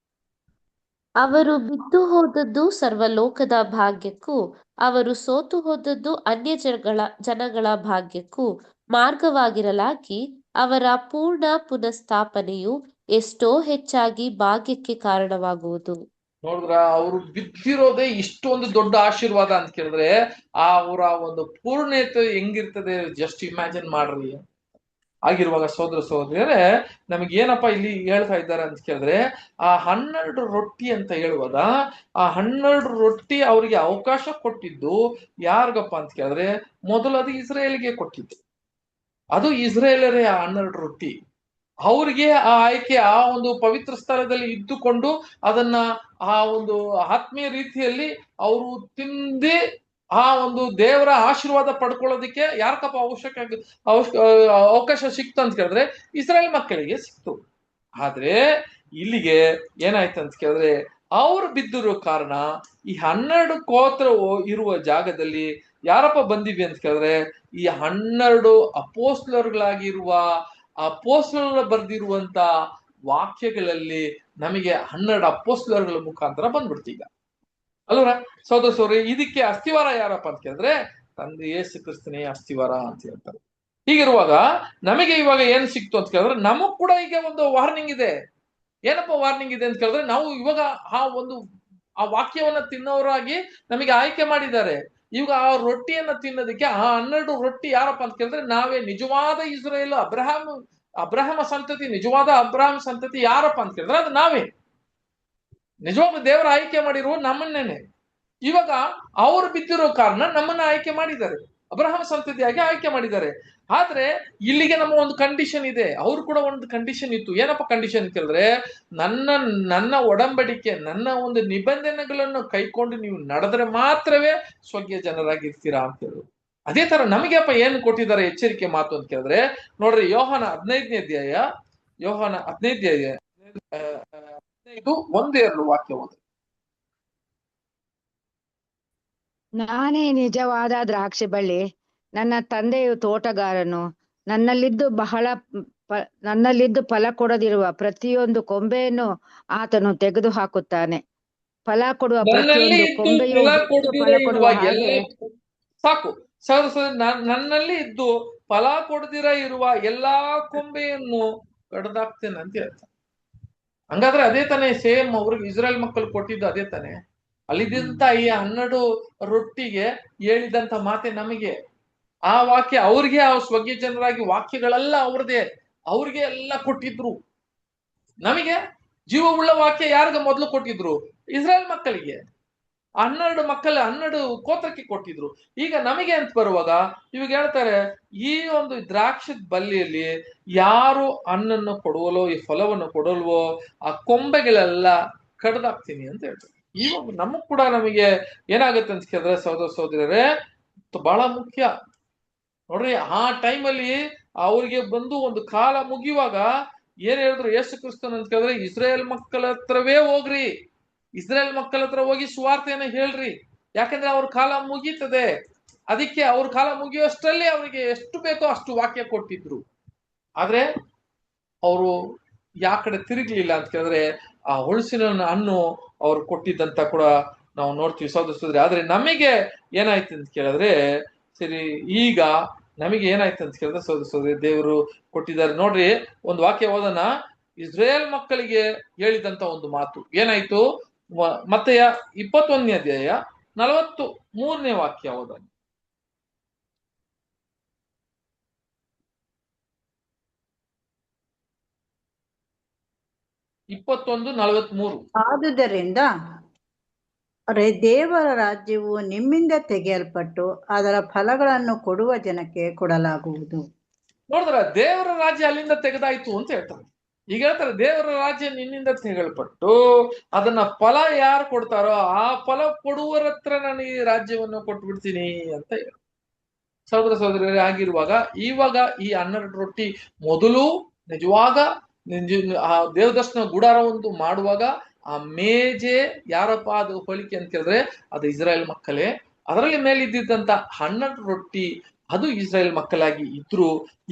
ಅವರು ಬಿದ್ದು ಹೋದದ್ದು ಸರ್ವಲೋಕದ ಭಾಗ್ಯಕ್ಕೂ, ಅವರು ಸೋತು ಹೋದದ್ದು ಅನ್ಯ ಜನಗಳ ಭಾಗ್ಯಕ್ಕೂ ಮಾರ್ಗವಾಗಿರಲಾಗಿ, ಅವರ ಪೂರ್ಣ ಪುನಃಸ್ಥಾಪನೆಯು ಎಷ್ಟೋ ಹೆಚ್ಚಾಗಿ ಭಾಗ್ಯಕ್ಕೆ ಕಾರಣವಾಗುವುದು. ನೋಡಿದ್ರ, ಅವರು ಬಿದ್ದಿರೋದೇ ಇಷ್ಟೊಂದು ದೊಡ್ಡ ಆಶೀರ್ವಾದ ಅಂತ ಕೇಳಿದ್ರೆ ಅವರ ಒಂದು ಪೂರ್ಣತೆ ಹೆಂಗಿರ್ತದೆ ಜಸ್ಟ್ ಇಮ್ಯಾಜಿನ್ ಮಾಡ್ರಿ. ಆಗಿರುವಾಗ ಸೋದರ ಸೋದರಿಯರೇ, ನಮಗೆ ಏನಪ್ಪಾ ಇಲ್ಲಿ ಹೇಳ್ತಾ ಇದ್ದಾರೆ ಅಂತ ಕೇಳಿದ್ರೆ, ಆ 12 ರೊಟ್ಟಿ ಅಂತ ಹೇಳುವಾಗ ಆ 12 ರೊಟ್ಟಿ ಅವರಿಗೆ ಅವಕಾಶ ಕೊಟ್ಟಿದ್ದು ಯಾರಿಗಪ್ಪ ಅಂತ ಕೇಳಿದ್ರೆ, ಮೊದಲು ಅದು ಇಸ್ರೇಲ್ಗೆ ಕೊಟ್ಟಿದ್ದು. ಅದು ಇಸ್ರೇಲರೇ ಆ 12 ರೊಟ್ಟಿ. ಅವ್ರಿಗೆ ಆ ಆಯ್ಕೆ, ಆ ಒಂದು ಪವಿತ್ರ ಸ್ಥಳದಲ್ಲಿ ಇದ್ದುಕೊಂಡು ಅದನ್ನ ಆ ಒಂದು ಆತ್ಮೀಯ ರೀತಿಯಲ್ಲಿ ಅವರು ತಿಂದಿ ಆ ಒಂದು ದೇವರ ಆಶೀರ್ವಾದ ಪಡ್ಕೊಳ್ಳೋದಕ್ಕೆ ಯಾರಕ್ಕಪ್ಪ ಅವಕಾಶ ಸಿಕ್ತು ಅಂತ ಕೇಳಿದ್ರೆ ಇಸ್ರೇಲ್ ಮಕ್ಕಳಿಗೆ ಸಿಕ್ತು. ಆದ್ರೆ ಇಲ್ಲಿಗೆ ಏನಾಯ್ತು ಅಂತ ಕೇಳಿದ್ರೆ, ಅವರು ಬಿದ್ದಿರೋ ಕಾರಣ ಈ 12 ಗೋತ್ರ ಇರುವ ಜಾಗದಲ್ಲಿ ಯಾರಪ್ಪ ಬಂದಿವಿ ಅಂತ ಕೇಳಿದ್ರೆ, ಈ 12 ಅಪೋಸ್ತಲರುಗಳಾಗಿರುವ ಅಪೋಸ್ತಲರು ಬರೆದಿರುವಂತ ವಾಕ್ಯಗಳಲ್ಲಿ ನಮಗೆ 12 ಅಪೋಸ್ತಲರುಗಳ ಮುಖಾಂತರ ಬಂದ್ಬಿಡ್ತೀಗ ಅಲ್ವರ ಸೋದರ ಸೋರಿ. ಇದಕ್ಕೆ ಅಸ್ಥಿವಾರ ಯಾರಪ್ಪ ಅಂತ ಕೇಳಿದ್ರೆ ತಂದೆ ಯೇಸು ಕ್ರಿಸ್ತನೇ ಅಸ್ಥಿವಾರ ಅಂತ ಹೇಳ್ತಾರೆ. ಹೀಗಿರುವಾಗ ನಮಗೆ ಇವಾಗ ಏನ್ ಸಿಕ್ತು ಅಂತ ಕೇಳಿದ್ರೆ, ನಮಗ್ ಕೂಡ ಈಗ ಒಂದು ವಾರ್ನಿಂಗ್ ಇದೆ. ಏನಪ್ಪ ವಾರ್ನಿಂಗ್ ಇದೆ ಅಂತ ಕೇಳಿದ್ರೆ, ನಾವು ಇವಾಗ ಆ ವಾಕ್ಯವನ್ನ ತಿನ್ನೋರಾಗಿ ನಮಗೆ ಆಯ್ಕೆ ಮಾಡಿದ್ದಾರೆ. ಇವಾಗ ಆ ರೊಟ್ಟಿಯನ್ನ ತಿನ್ನೋದಕ್ಕೆ ಆ 12 ರೊಟ್ಟಿ ಯಾರಪ್ಪ ಅಂತ ಕೇಳಿದ್ರೆ ನಾವೇ. ನಿಜವಾದ ಇಸ್ರೇಲ್ ಅಬ್ರಹಾಮ ಸಂತತಿ, ನಿಜವಾದ ಅಬ್ರಹಾಮ ಸಂತತಿ ಯಾರಪ್ಪ ಅಂತ ಕೇಳಿದ್ರೆ ಅದು ನಾವೇ. ನಿಜವಾದ ದೇವರ ಆಯ್ಕೆ ಮಾಡಿರುವ ನಮ್ಮನ್ನೇನೆ. ಇವಾಗ ಅವರು ಬಿದ್ದಿರೋ ಕಾರಣ ನಮ್ಮನ್ನ ಆಯ್ಕೆ ಮಾಡಿದ್ದಾರೆ, ಅಬ್ರಹಾಮ ಸಂತತಿಯಾಗಿ ಆಯ್ಕೆ ಮಾಡಿದ್ದಾರೆ. ಆದ್ರೆ ಇಲ್ಲಿಗೆ ನಮ್ಮ ಒಂದು ಕಂಡೀಷನ್ ಇದೆ. ಅವ್ರು ಕೂಡ ಒಂದು ಕಂಡೀಷನ್ ಇತ್ತು. ಏನಪ್ಪ ಕಂಡೀಷನ್ ಕೇಳಿದ್ರೆ, ನನ್ನ ಒಡಂಬಡಿಕೆ, ನನ್ನ ಒಂದು ನಿಬಂಧನೆಗಳನ್ನು ಕೈಕೊಂಡು ನೀವು ನಡೆದ್ರೆ ಮಾತ್ರವೇ ಸ್ವರ್ಗೀಯ ಜನರಾಗಿರ್ತೀರಾ ಅಂತ ಹೇಳುದು. ಅದೇ ತರ ನಮಗೆ ಅಪ್ಪ ಏನು ಕೊಟ್ಟಿದ್ದಾರೆ ಎಚ್ಚರಿಕೆ ಮಾತು ಅಂತ ಕೇಳಿದ್ರೆ, ನೋಡ್ರಿ ಯೋಹಾನ 15ನೇ ಅಧ್ಯಾಯ, ಯೋಹಾನ 15ನೇ ಅಧ್ಯಾಯ 1-2 ವಾಕ್ಯ ಓದಿ. ನಾನೇ ನಿಜವಾದ ದ್ರಾಕ್ಷಿ ಬಳ್ಳಿ, ನನ್ನ ತಂದೆಯು ತೋಟಗಾರನು. ನನ್ನಲ್ಲಿದ್ದು ಫಲ ಕೊಡದಿರುವ ಪ್ರತಿಯೊಂದು ಕೊಂಬೆಯನ್ನು ಆತನು ತೆಗೆದು ಹಾಕುತ್ತಾನೆ. ಫಲ ಕೊಡುವ ಪ್ರತಿಯೊಂದು ಕೊಂಬೆಯೂ ಫಲ ಕೊಡುವ ಹಾಗೆ. ಸಾಕು, ನನ್ನಲ್ಲಿ ಇದ್ದು ಫಲ ಕೊಡದಿರ ಇರುವ ಎಲ್ಲಾ ಕೊಂಬೆಯನ್ನು ಕಡ್ದಾಕ್ತೇನೆ ಅಂತ ಹೇಳ್ತಾನೆ. ಹಂಗಾದ್ರೆ ಅದೇ ತಾನೇ ಸೇಮ್ ಅವ್ರಿಗೆ ಇಸ್ರೇಲ್ ಮಕ್ಕಳು ಕೊಟ್ಟಿದ್ದು ಅದೇ ತಾನೆ. ಅಲ್ಲಿದ್ದಂತ ಈ 12 ರೊಟ್ಟಿಗೆ ಹೇಳಿದಂತ ಮಾತೆ ನಮಗೆ. ಆ ವಾಕ್ಯ ಅವ್ರಿಗೆ, ಆ ಸ್ವರ್ಗೀಯ ಜನರಾಗಿ ವಾಕ್ಯಗಳೆಲ್ಲ ಅವ್ರದೇ, ಅವ್ರಿಗೆ ಎಲ್ಲ ಕೊಟ್ಟಿದ್ರು. ನಮಗೆ ಜೀವವುಳ್ಳ ವಾಕ್ಯ ಯಾರಿಗ ಮೊದಲು ಕೊಟ್ಟಿದ್ರು? ಇಸ್ರೇಲ್ ಮಕ್ಕಳಿಗೆ. 12 ಗೋತ್ರಕ್ಕೆ ಕೊಟ್ಟಿದ್ರು. ಈಗ ನಮಗೆ ಅಂತ ಬರುವಾಗ ಇವಾಗ ಹೇಳ್ತಾರೆ, ಈ ಒಂದು ದ್ರಾಕ್ಷದ ಬಳ್ಳಿಯಲ್ಲಿ ಯಾರು ಹಣ್ಣನ್ನು ಕೊಡುವಲೋ, ಈ ಫಲವನ್ನು ಕೊಡಲ್ವೋ ಆ ಕೊಂಬೆಗಳೆಲ್ಲ ಕಡ್ದಾಕ್ತೀನಿ ಅಂತ ಹೇಳ್ತಾರೆ. ಇವಾಗ ನಮಗ್ ಕೂಡ ನಮಗೆ ಏನಾಗುತ್ತೆ ಅಂತ ಕೇಳಿದ್ರೆ ಸಹೋದರ ಸಹೋದರರೇ, ಬಹಳ ಮುಖ್ಯ ನೋಡ್ರಿ. ಆ ಟೈಮಲ್ಲಿ ಅವ್ರಿಗೆ ಬಂದು ಒಂದು ಕಾಲ ಮುಗಿಯುವಾಗ ಏನ್ ಹೇಳಿದ್ರು ಯೇಸು ಕ್ರಿಸ್ತನ್ ಅಂತ ಕೇಳಿದ್ರೆ, ಇಸ್ರೇಲ್ ಮಕ್ಕಳ ಹತ್ರವೇ ಹೋಗ್ರಿ, ಇಸ್ರೇಲ್ ಮಕ್ಕಳ ಹತ್ರ ಹೋಗಿ ಸುವಾರ್ತೆಯನ್ನ ಹೇಳ್ರಿ. ಯಾಕಂದ್ರೆ ಅವ್ರ ಕಾಲ ಮುಗೀತದೆ. ಅದಕ್ಕೆ ಅವ್ರ ಕಾಲ ಮುಗಿಯುವಷ್ಟರಲ್ಲಿ ಅವರಿಗೆ ಎಷ್ಟು ಬೇಕೋ ಅಷ್ಟು ವಾಕ್ಯ ಕೊಟ್ಟಿದ್ರು. ಆದ್ರೆ ಅವರು ಯಾ ಕಡೆ ತಿರುಗ್ಲಿಲ್ಲ ಅಂತ ಕೇಳಿದ್ರೆ ಆ ಹುಳಸಿನ ಹಣ್ಣು ಅವ್ರು ಕೊಟ್ಟಿದ್ದಂತ ಕೂಡ ನಾವು ನೋಡ್ತೀವಿ ಸೋದರಿಸಿದ್ರೆ. ಆದ್ರೆ ನಮಗೆ ಏನಾಯ್ತು ಅಂತ ಕೇಳಿದ್ರೆ, ಸರಿ ಈಗ ನಮಗೆ ಏನಾಯ್ತು ಅಂತ ಕೇಳಿದ್ರೆ ಸೋದರಿಸೋದ್ರೆ ದೇವರು ಕೊಟ್ಟಿದ್ದಾರೆ. ನೋಡ್ರಿ, ಒಂದು ವಾಕ್ಯ ಓದೋಣ. ಇಸ್ರೇಲ್ ಮಕ್ಕಳಿಗೆ ಹೇಳಿದಂತ ಒಂದು ಮಾತು ಏನಾಯ್ತು? ಮತ್ತೆಯ 21ನೇ ಅಧ್ಯಾಯ 43ನೇ ವಾಕ್ಯ ಓದೋಣ. 21:43. ಆದುದರಿಂದ ದೇವರ ರಾಜ್ಯವು ನಿಮ್ಮಿಂದ ತೆಗೆಯಲ್ಪಟ್ಟು ಅದರ ಫಲಗಳನ್ನು ಕೊಡುವ ಜನಕ್ಕೆ ಕೊಡಲಾಗುವುದು. ನೋಡಿದ್ರ ದೇವರ ರಾಜ್ಯ ಅಲ್ಲಿಂದ ತೆಗೆದಾಯ್ತು ಅಂತ ಹೇಳ್ತಾರೆ. ಈಗ ಹೇಳ್ತಾರೆ ದೇವರ ರಾಜ್ಯ ನಿನ್ನಿಂದ ತೆಗೆಯಲ್ಪಟ್ಟು ಅದನ್ನ ಫಲ ಯಾರು ಕೊಡ್ತಾರೋ ಆ ಫಲ ಕೊಡುವರ ಹತ್ರ ನಾನು ಈ ರಾಜ್ಯವನ್ನು ಕೊಟ್ಬಿಡ್ತೀನಿ ಅಂತ ಹೇಳಿ. ಸಹೋದರ ಸಹೋದರಿಯರೇ, ಆಗಿರುವಾಗ ಇವಾಗ ಈ 12 ರೊಟ್ಟಿ ಮೊದಲು ನಿಜವಾಗ ಆ ದೇವದರ್ಶನ ಗುಡಾರ ಒಂದು ಮಾಡುವಾಗ ಆ ಮೇಜೆ ಯಾರಪ್ಪ ಅದು ಹೋಲಿಕೆ ಅಂತ ಕೇಳಿದ್ರೆ ಅದು ಇಸ್ರಾಯೇಲ್ ಮಕ್ಕಳೇ. ಅದರಲ್ಲಿ ಮೇಲಿದ್ದಂತ 12 ರೊಟ್ಟಿ ಅದು ಇಸ್ರಾಯೇಲ್ ಮಕ್ಕಳಾಗಿ ಇದ್ರು.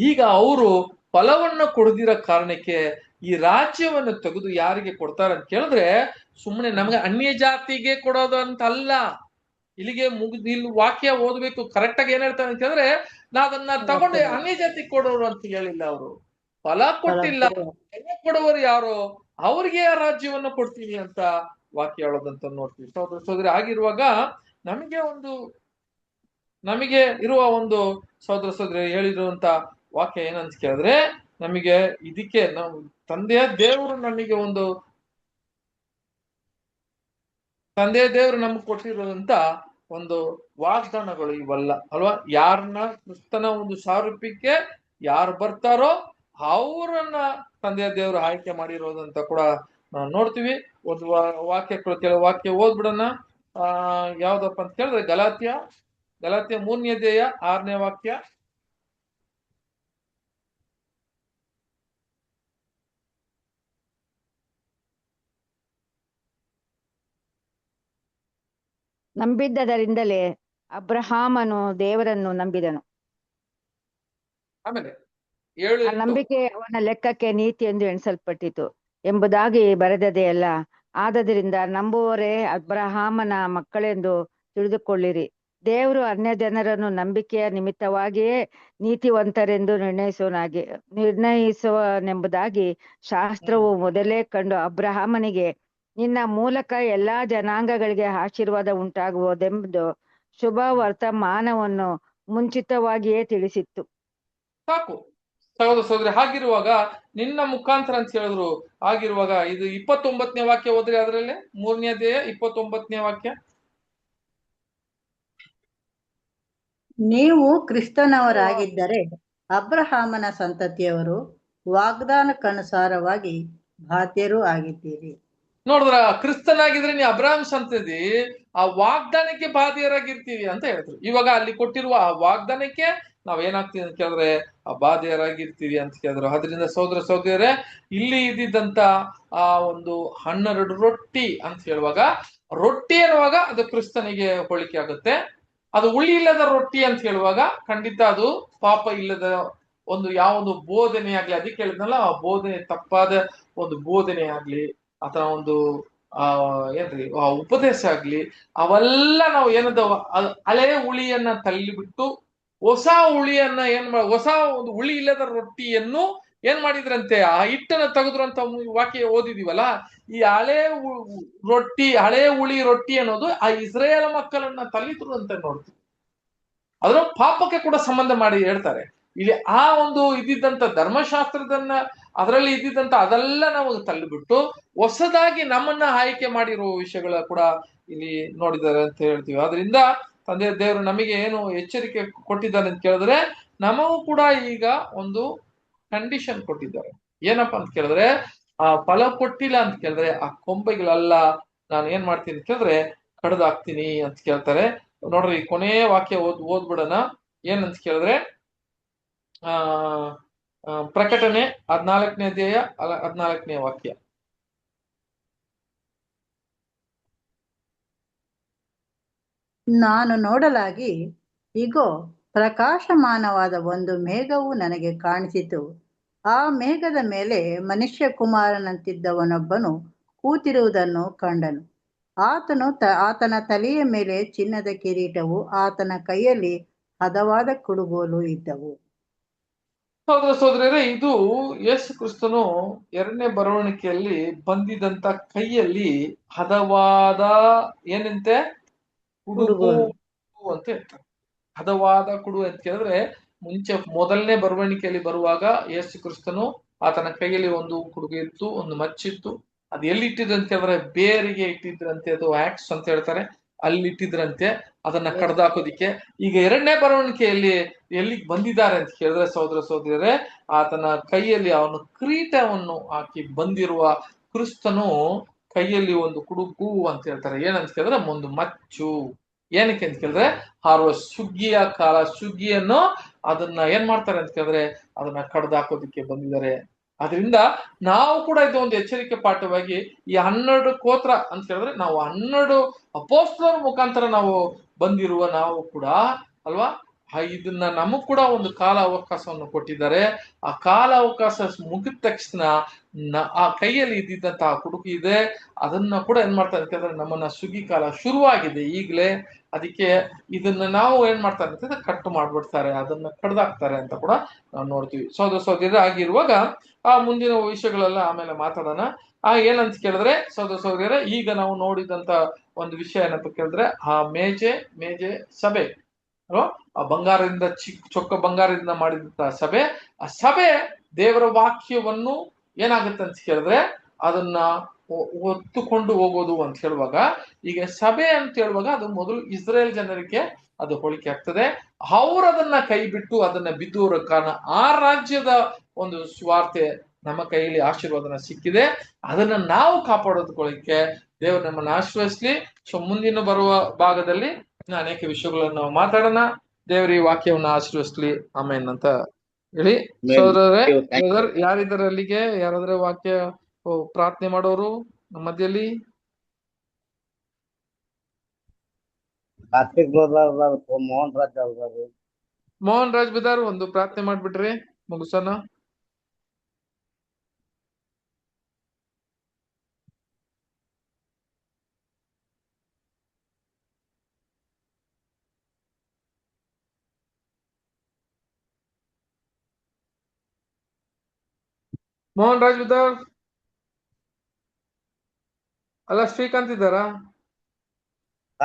ಈಗ ಅವರು ಫಲವನ್ನ ಕೊಡದಿರೋ ಕಾರಣಕ್ಕೆ ಈ ರಾಜ್ಯವನ್ನು ತೆಗೆದು ಯಾರಿಗೆ ಕೊಡ್ತಾರೆ ಅಂತ ಕೇಳಿದ್ರೆ ಸುಮ್ಮನೆ ನಮ್ಗೆ ಅನ್ಯ ಜಾತಿಗೆ ಕೊಡೋದು ಅಂತ ಅಲ್ಲ. ಇಲ್ಲಿಗೆ ಇಲ್ಲಿ ವಾಕ್ಯ ಓದ್ಬೇಕು, ಕರೆಕ್ಟ್ ಆಗಿ ಏನ್ ಹೇಳ್ತಾರೆ ಅಂತ ಹೇಳಿದ್ರೆ ನಾ ಅದನ್ನ ತಗೊಂಡು ಅನ್ಯ ಜಾತಿ ಕೊಡೋರು ಅಂತ ಹೇಳಿಲ್ಲ. ಅವರು ಫಲ ಕೊಟ್ಟಿಲ್ಲ, ಫಲ ಕೊಡುವರು ಯಾರು ಅವ್ರಿಗೆ ಆ ರಾಜ್ಯವನ್ನು ಕೊಡ್ತೀವಿ ಅಂತ ವಾಕ್ಯ ಹೇಳೋದಂತ ನೋಡ್ತೀವಿ. ಸಹೋದರ ಸಹೋದರಿ, ಆಗಿರುವಾಗ ನಮಗೆ ಇರುವ ಒಂದು ಸಹೋದರ ಸಹೋದರಿ ಹೇಳಿರುವಂತ ವಾಕ್ಯ ಏನಂತ ಕೇಳಿದ್ರೆ ನಮಗೆ ಇದಕ್ಕೆ ನಾವು ತಂದೆಯ ದೇವರು ನಮ್ಗೆ ಕೊಟ್ಟಿರುವಂತ ಒಂದು ವಾಗ್ದಾನಗಳು ಇವೆಲ್ಲ ಅಲ್ವಾ. ಯಾರನ್ನ ಕ್ರಿಸ್ತನ ಒಂದು ಸಾರೂಪ್ಯಕ್ಕೆ ಯಾರು ಬರ್ತಾರೋ ಅವರನ್ನ ತಂದೆಯ ದೇವರು ಆಯ್ಕೆ ಮಾಡಿರೋದಂತ ಕೂಡ ನಾವು ನೋಡ್ತೀವಿ. ಒಂದು ಕೆಲವು ವಾಕ್ಯ ಓದ್ಬಿಡೋಣ. ಯಾವ್ದಪ್ಪ ಅಂತ ಕೇಳಿದ್ರೆ ಗಲಾತ್ಯ 3ನೇ ಅಧ್ಯಾಯ 6ನೇ ವಾಕ್ಯ. ನಂಬಿದ್ದದರಿಂದಲೇ ಅಬ್ರಹಾಮನು ದೇವರನ್ನು ನಂಬಿದನು, ಆಮೇಲೆ ಆ ನಂಬಿಕೆ ಅವನ ಲೆಕ್ಕಕ್ಕೆ ನೀತಿ ಎಂದು ಎಣಿಸಲ್ಪಟ್ಟಿತು ಎಂಬುದಾಗಿ ಬರೆದದೇ ಅಲ್ಲ. ಆದದರಿಂದ ನಂಬುವವರೇ ಅಬ್ರಹಾಮನ ಮಕ್ಕಳೆಂದು ತಿಳಿದುಕೊಳ್ಳಿರಿ. ದೇವರು ಅನ್ಯ ಜನರನ್ನು ನಂಬಿಕೆಯ ನಿಮಿತ್ತವಾಗಿಯೇ ನೀತಿವಂತರೆಂದು ನಿರ್ಣಯಿಸುವನೆಂಬುದಾಗಿ ಶಾಸ್ತ್ರವು ಮೊದಲೇ ಕಂಡು ಅಬ್ರಹಾಮನಿಗೆ ನಿನ್ನ ಮೂಲಕ ಎಲ್ಲಾ ಜನಾಂಗಗಳಿಗೆ ಆಶೀರ್ವಾದ ಉಂಟಾಗುವುದೆಂಬುದು ಶುಭ ವರ್ತಮಾನವನ್ನು ಮುಂಚಿತವಾಗಿಯೇ ತಿಳಿಸಿತ್ತು. ಸಾಕು ಸಹೋದರ ಸಹೋದರಿ, ಹಾಗಿರುವಾಗ ನಿನ್ನ ಮುಖಾಂತರ ಅಂತ ಹೇಳಿದ್ರು. ಆಗಿರುವಾಗ ಇದು 29ನೇ ವಾಕ್ಯ ಓದ್ರಿ. ಅದರಲ್ಲಿ 3ನೇ ಅಧ್ಯಾಯ 29ನೇ ವಾಕ್ಯ. ನೀವು ಕ್ರಿಸ್ತನವರಾಗಿದ್ದರೆ ಅಬ್ರಹಾಮನ ಸಂತತಿಯವರು, ವಾಗ್ದಾನಕ್ಕನುಸಾರವಾಗಿ ಬಾಧ್ಯರೂ ಆಗಿದ್ದೀರಿ. ನೋಡಿದ್ರ, ಕ್ರಿಸ್ತನಾಗಿದ್ರೆ ನೀವು ಅಬ್ರಹಾಮ್ ಸಂತತಿ, ಆ ವಾಗ್ದಾನಕ್ಕೆ ಬಾಧ್ಯರಾಗಿರ್ತೀವಿ ಅಂತ ಹೇಳಿದ್ರು. ಇವಾಗ ಅಲ್ಲಿ ಕೊಟ್ಟಿರುವ ಆ ವಾಗ್ದಾನಕ್ಕೆ ನಾವೇನಾಗ್ತೀವಿ ಅಂತ ಕೇಳಿದ್ರೆ ಆ ಬಾಧ್ಯರಾಗಿರ್ತೀವಿ ಅಂತ ಕೇಳಿದ್ರು. ಅದರಿಂದ ಸಹೋದರ ಸಹೋದರರೇ, ಇಲ್ಲಿ ಇದ್ದಿದ್ದಂತ ಆ ಒಂದು 12 ರೊಟ್ಟಿ ಅಂತ ಹೇಳುವಾಗ, ರೊಟ್ಟಿ ಅನ್ನುವಾಗ ಅದು ಕ್ರಿಸ್ತನಿಗೆ ಹೋಲಿಕೆ ಆಗುತ್ತೆ. ಅದು ಹುಳಿ ಇಲ್ಲದ ರೊಟ್ಟಿ ಅಂತ ಹೇಳುವಾಗ ಖಂಡಿತ ಅದು ಪಾಪ ಇಲ್ಲದ ಒಂದು ಯಾವೊಂದು ಬೋಧನೆ ಆಗ್ಲಿ, ಅದಕ್ಕೆ ಹೇಳಿದ್ನಲ್ಲ ಆ ಬೋಧನೆ ತಪ್ಪಾದ ಒಂದು ಬೋಧನೆ ಆಗ್ಲಿ ಅಥವಾ ಒಂದು ಉಪದೇಶ ಆಗ್ಲಿ, ಅವೆಲ್ಲ ನಾವು ಏನದ ಹಳೆ ಹುಳಿಯನ್ನ ತಳ್ಳಿಬಿಟ್ಟು ಹೊಸ ಹುಳಿಯನ್ನ ಹೊಸ ಒಂದು ಹುಳಿ ಇಲ್ಲದ ರೊಟ್ಟಿಯನ್ನು ಏನ್ ಮಾಡಿದ್ರಂತೆ, ಆ ಹಿಟ್ಟನ್ನ ತೆಗೆದ್ರು ಅಂತ ವಾಕ್ಯ ಓದಿದೀವಲ್ಲ. ಈ ಹಳೆ ಹುಳಿ ರೊಟ್ಟಿ ಅನ್ನೋದು ಆ ಇಸ್ರೇಲ್ ಮಕ್ಕಳನ್ನ ತಳ್ಳಿದ್ರು ಅಂತ ನೋಡ್ತೀವಿ. ಅದ್ರ ಪಾಪಕ್ಕೆ ಕೂಡ ಸಂಬಂಧ ಮಾಡಿ ಹೇಳ್ತಾರೆ ಇಲ್ಲಿ. ಆ ಒಂದು ಇದ್ದಿದ್ದಂತ ಧರ್ಮಶಾಸ್ತ್ರದನ್ನ ಅದರಲ್ಲಿ ಇದ್ದಿದ್ದಂತ ಅದೆಲ್ಲ ನಾವು ತಳ್ಳಿಬಿಟ್ಟು ಹೊಸದಾಗಿ ನಮ್ಮನ್ನ ಆಯ್ಕೆ ಮಾಡಿರೋ ವಿಷಯಗಳ ಕೂಡ ಇಲ್ಲಿ ನೋಡಿದ್ದಾರೆ ಅಂತ ಹೇಳ್ತೀವಿ. ಆದ್ರಿಂದ ತಂದೆ ದೇವರು ನಮಗೆ ಏನು ಎಚ್ಚರಿಕೆ ಕೊಟ್ಟಿದ್ದಾರೆ ಅಂತ ಕೇಳಿದ್ರೆ, ನಮಗೂ ಕೂಡ ಈಗ ಒಂದು ಕಂಡೀಷನ್ ಕೊಟ್ಟಿದ್ದಾರೆ. ಏನಪ್ಪಾ ಅಂತ ಕೇಳಿದ್ರೆ, ಆ ಫಲ ಕೊಟ್ಟಿಲ್ಲ ಅಂತ ಕೇಳಿದ್ರೆ ಆ ಕೊಂಬೆಗಳೆಲ್ಲ ನಾನು ಏನ್ ಮಾಡ್ತೀನಿ ಅಂತ ಕೇಳಿದ್ರೆ ಕಡ್ದು ಹಾಕ್ತೀನಿ ಅಂತ ಕೇಳ್ತಾರೆ. ನೋಡ್ರಿ, ಕೊನೆಯ ವಾಕ್ಯ ಓದ್ಬಿಡೋಣ. ಏನಂತ ಕೇಳಿದ್ರೆ ಪ್ರಕಟಣೆ 14ನೇ ಅಧ್ಯಾಯ 14ನೇ ವಾಕ್ಯ. ನಾನು ನೋಡಲಾಗಿ ಇಗೋ, ಪ್ರಕಾಶಮಾನವಾದ ಒಂದು ಮೇಘವು ನನಗೆ ಕಾಣಿಸಿತು. ಆ ಮೇಘದ ಮೇಲೆ ಮನುಷ್ಯ ಕುಮಾರನಂತಿದ್ದವನೊಬ್ಬನು ಕೂತಿರುವುದನ್ನು ಕಂಡನು. ಆತನ ತಲೆಯ ಮೇಲೆ ಚಿನ್ನದ ಕಿರೀಟವು, ಆತನ ಕೈಯಲ್ಲಿ ಹದವಾದ ಕುಡುಗೋಲು ಇದ್ದವು. ಸಹೋದರ ಸಹೋದರಿಯರೇ, ಇದು ಯೇಸು ಕ್ರಿಸ್ತನು 2ನೇ ಬರವಣಿಗೆಯಲ್ಲಿ ಬಂದಿದಂತ ಕೈಯಲ್ಲಿ ಹದವಾದ ಏನಂತೆ ಕುಡುಗು ಅಂತ ಹೇಳ್ತಾರೆ. ಹದವಾದ ಕುಡು ಅಂತ ಕೇಳಿದ್ರೆ ಮುಂಚೆ ಮೊದಲನೇ ಬರವಣಿಗೆಯಲ್ಲಿ ಬರುವಾಗ ಯೇಸು ಕ್ರಿಸ್ತನು ಆತನ ಕೈಯಲ್ಲಿ ಒಂದು ಕುಡುಗು ಇತ್ತು, ಒಂದು ಮಚ್ಚಿತ್ತು. ಅದು ಎಲ್ಲಿ ಇಟ್ಟಿದ್ರು ಅಂತ ಹೇಳಿದ್ರೆ ಬೇರಿಗೆ ಇಟ್ಟಿದ್ರಂತೆ, ಅದು ವ್ಯಾಕ್ಸ್ ಅಂತ ಹೇಳ್ತಾರೆ, ಅಲ್ಲಿ ಇಟ್ಟಿದ್ರಂತೆ ಅದನ್ನ ಕಡ್ದಾಕೋದಿಕ್ಕೆ. ಈಗ ಎರಡನೇ ಬರವಣಿಗೆಯಲ್ಲಿ ಎಲ್ಲಿಗೆ ಬಂದಿದ್ದಾರೆ ಅಂತ ಹೇಳಿದ್ರೆ ಸಹೋದರ ಸಹೋದರಿಯರೇ, ಆತನ ಕೈಯಲ್ಲಿ ಅವನು ಕಿರೀಟವನ್ನು ಹಾಕಿ ಬಂದಿರುವ ಕ್ರಿಸ್ತನು ಕೈಯಲ್ಲಿ ಒಂದು ಕುಡುಕು ಅಂತ ಹೇಳ್ತಾರೆ. ಏನಂತ ಕೇಳಿದ್ರೆ ಒಂದು ಮಚ್ಚು. ಏನಕ್ಕೆ ಅಂತ ಕೇಳಿದ್ರೆ ಹಾರುವ ಸುಗ್ಗಿಯ ಕಾಲ, ಸುಗ್ಗಿಯನ್ನು ಅದನ್ನ ಏನ್ ಮಾಡ್ತಾರೆ ಅಂತ ಕೇಳಿದ್ರೆ ಅದನ್ನ ಕಡ್ದಾಕೋದಿಕ್ಕೆ ಬಂದಿದ್ದಾರೆ. ಅದರಿಂದ ನಾವು ಕೂಡ ಇದು ಒಂದು ಎಚ್ಚರಿಕೆ ಪಾಠವಾಗಿ ಈ 12 ಗೋತ್ರ ಅಂತ ಹೇಳಿದ್ರೆ ನಾವು 12 ಅಪೊಸ್ತಲರ ಮುಖಾಂತರ ನಾವು ಬಂದಿರುವ ನಾವು ಕೂಡ ಅಲ್ವಾ, ಇದನ್ನ ನಮಗ್ ಕೂಡ ಒಂದು ಕಾಲ ಅವಕಾಶವನ್ನು ಕೊಟ್ಟಿದ್ದಾರೆ. ಆ ಕಾಲ ಅವಕಾಶ ಮುಗಿದ ತಕ್ಷಣ ಆ ಕೈಯಲ್ಲಿ ಇದ್ದಿದ್ದಂತಹ ಕುಡುಕು ಇದೆ, ಅದನ್ನ ಕೂಡ ಏನ್ ಮಾಡ್ತಾರೆ ಅಂತ ಹೇಳಿದ್ರೆ ನಮ್ಮನ್ನ ಸುಗ್ಗಿ ಕಾಲ ಶುರುವಾಗಿದೆ ಈಗಲೇ. ಅದಕ್ಕೆ ಇದನ್ನ ನಾವು ಏನ್ ಮಾಡ್ತಾರೆ ಅಂತಂದ್ರೆ ಕಟ್ಟು ಮಾಡ್ಬಿಡ್ತಾರೆ, ಅದನ್ನ ಕಡ್ದಾಕ್ತಾರೆ ಅಂತ ಕೂಡ ನಾವು ನೋಡ್ತೀವಿ. ಸಹೋದರ ಸಹೋದರಿ ಆಗಿರುವಾಗ ಆ ಮುಂದಿನ ವಿಷಯಗಳೆಲ್ಲ ಆಮೇಲೆ ಮಾತಾಡೋಣ. ಏನಂತ ಕೇಳಿದ್ರೆ ಸಹೋದರ ಸಹೋದರಿಯರೇ, ಈಗ ನಾವು ನೋಡಿದಂತ ಒಂದು ವಿಷಯ ಏನಂತ ಕೇಳಿದ್ರೆ ಆ ಮೇಜೆ ಸಭೆ, ಆ ಬಂಗಾರದಿಂದ ಚೊಕ್ಕ ಬಂಗಾರದಿಂದ ಮಾಡಿದಂತಹ ಸಭೆ, ಆ ಸಭೆ ದೇವರ ವಾಕ್ಯವನ್ನು ಏನಾಗುತ್ತೆ ಅಂತ ಕೇಳಿದ್ರೆ ಅದನ್ನ ಒತ್ತುಕೊಂಡು ಹೋಗೋದು ಅಂತ ಹೇಳುವಾಗ, ಈಗ ಸಭೆ ಅಂತ ಹೇಳುವಾಗ ಅದು ಮೊದಲು ಇಸ್ರೇಲ್ ಜನರಿಗೆ ಅದು ಹೋಲಿಕೆ ಆಗ್ತದೆ. ಅವರದನ್ನ ಕೈ ಬಿಟ್ಟು ಅದನ್ನ ಬಿದ್ದೂರ ಕಾರಣ ಆ ರಾಜ್ಯದ ಒಂದು ಸ್ವಾರ್ತೆ ನಮ್ಮ ಕೈಯಲ್ಲಿ ಆಶೀರ್ವಾದನ ಸಿಕ್ಕಿದೆ. ಅದನ್ನ ನಾವು ಕಾಪಾಡೋದಕ್ಕೆ ದೇವರು ನಮ್ಮನ್ನು ಆಶೀರ್ವದಿಸ್ಲಿ. ಸೊ ಮುಂದಿನ ಬರುವ ಭಾಗದಲ್ಲಿ ಅನೇಕ ವಿಷಯಗಳನ್ನು ನಾವು ಮಾತಾಡೋಣ. ದೇವರ ಈ ವಾಕ್ಯವನ್ನು ಆಶೀರ್ವದಿಸ್ಲಿ. ಆಮೇನ್ ಅಂತ ಹೇಳಿ ಸಹೋದರರೇ, ಯಾರಿದ್ದಾರೆ ಅಲ್ಲಿಗೆ? ಯಾರಾದ್ರೆ ವಾಕ್ಯ ಪ್ರಾರ್ಥನೆ ಮಾಡೋರು ನಮ್ಮ ಮಧ್ಯದಲ್ಲಿ? ಮೋಹನ್ ರಾಜ್ ಬಿದಾರ್ ಒಂದು ಪ್ರಾರ್ಥನೆ ಮಾಡ್ಬಿಟ್ರಿ ಮುಗಿಸೋಣ. ಮೋಹನ್ ರಾಜ್ ಬಿದಾರ್ ಅಲ್ಲ, ಶ್ರೀಕಾಂತ್ ಇದ್ದಾರಾ?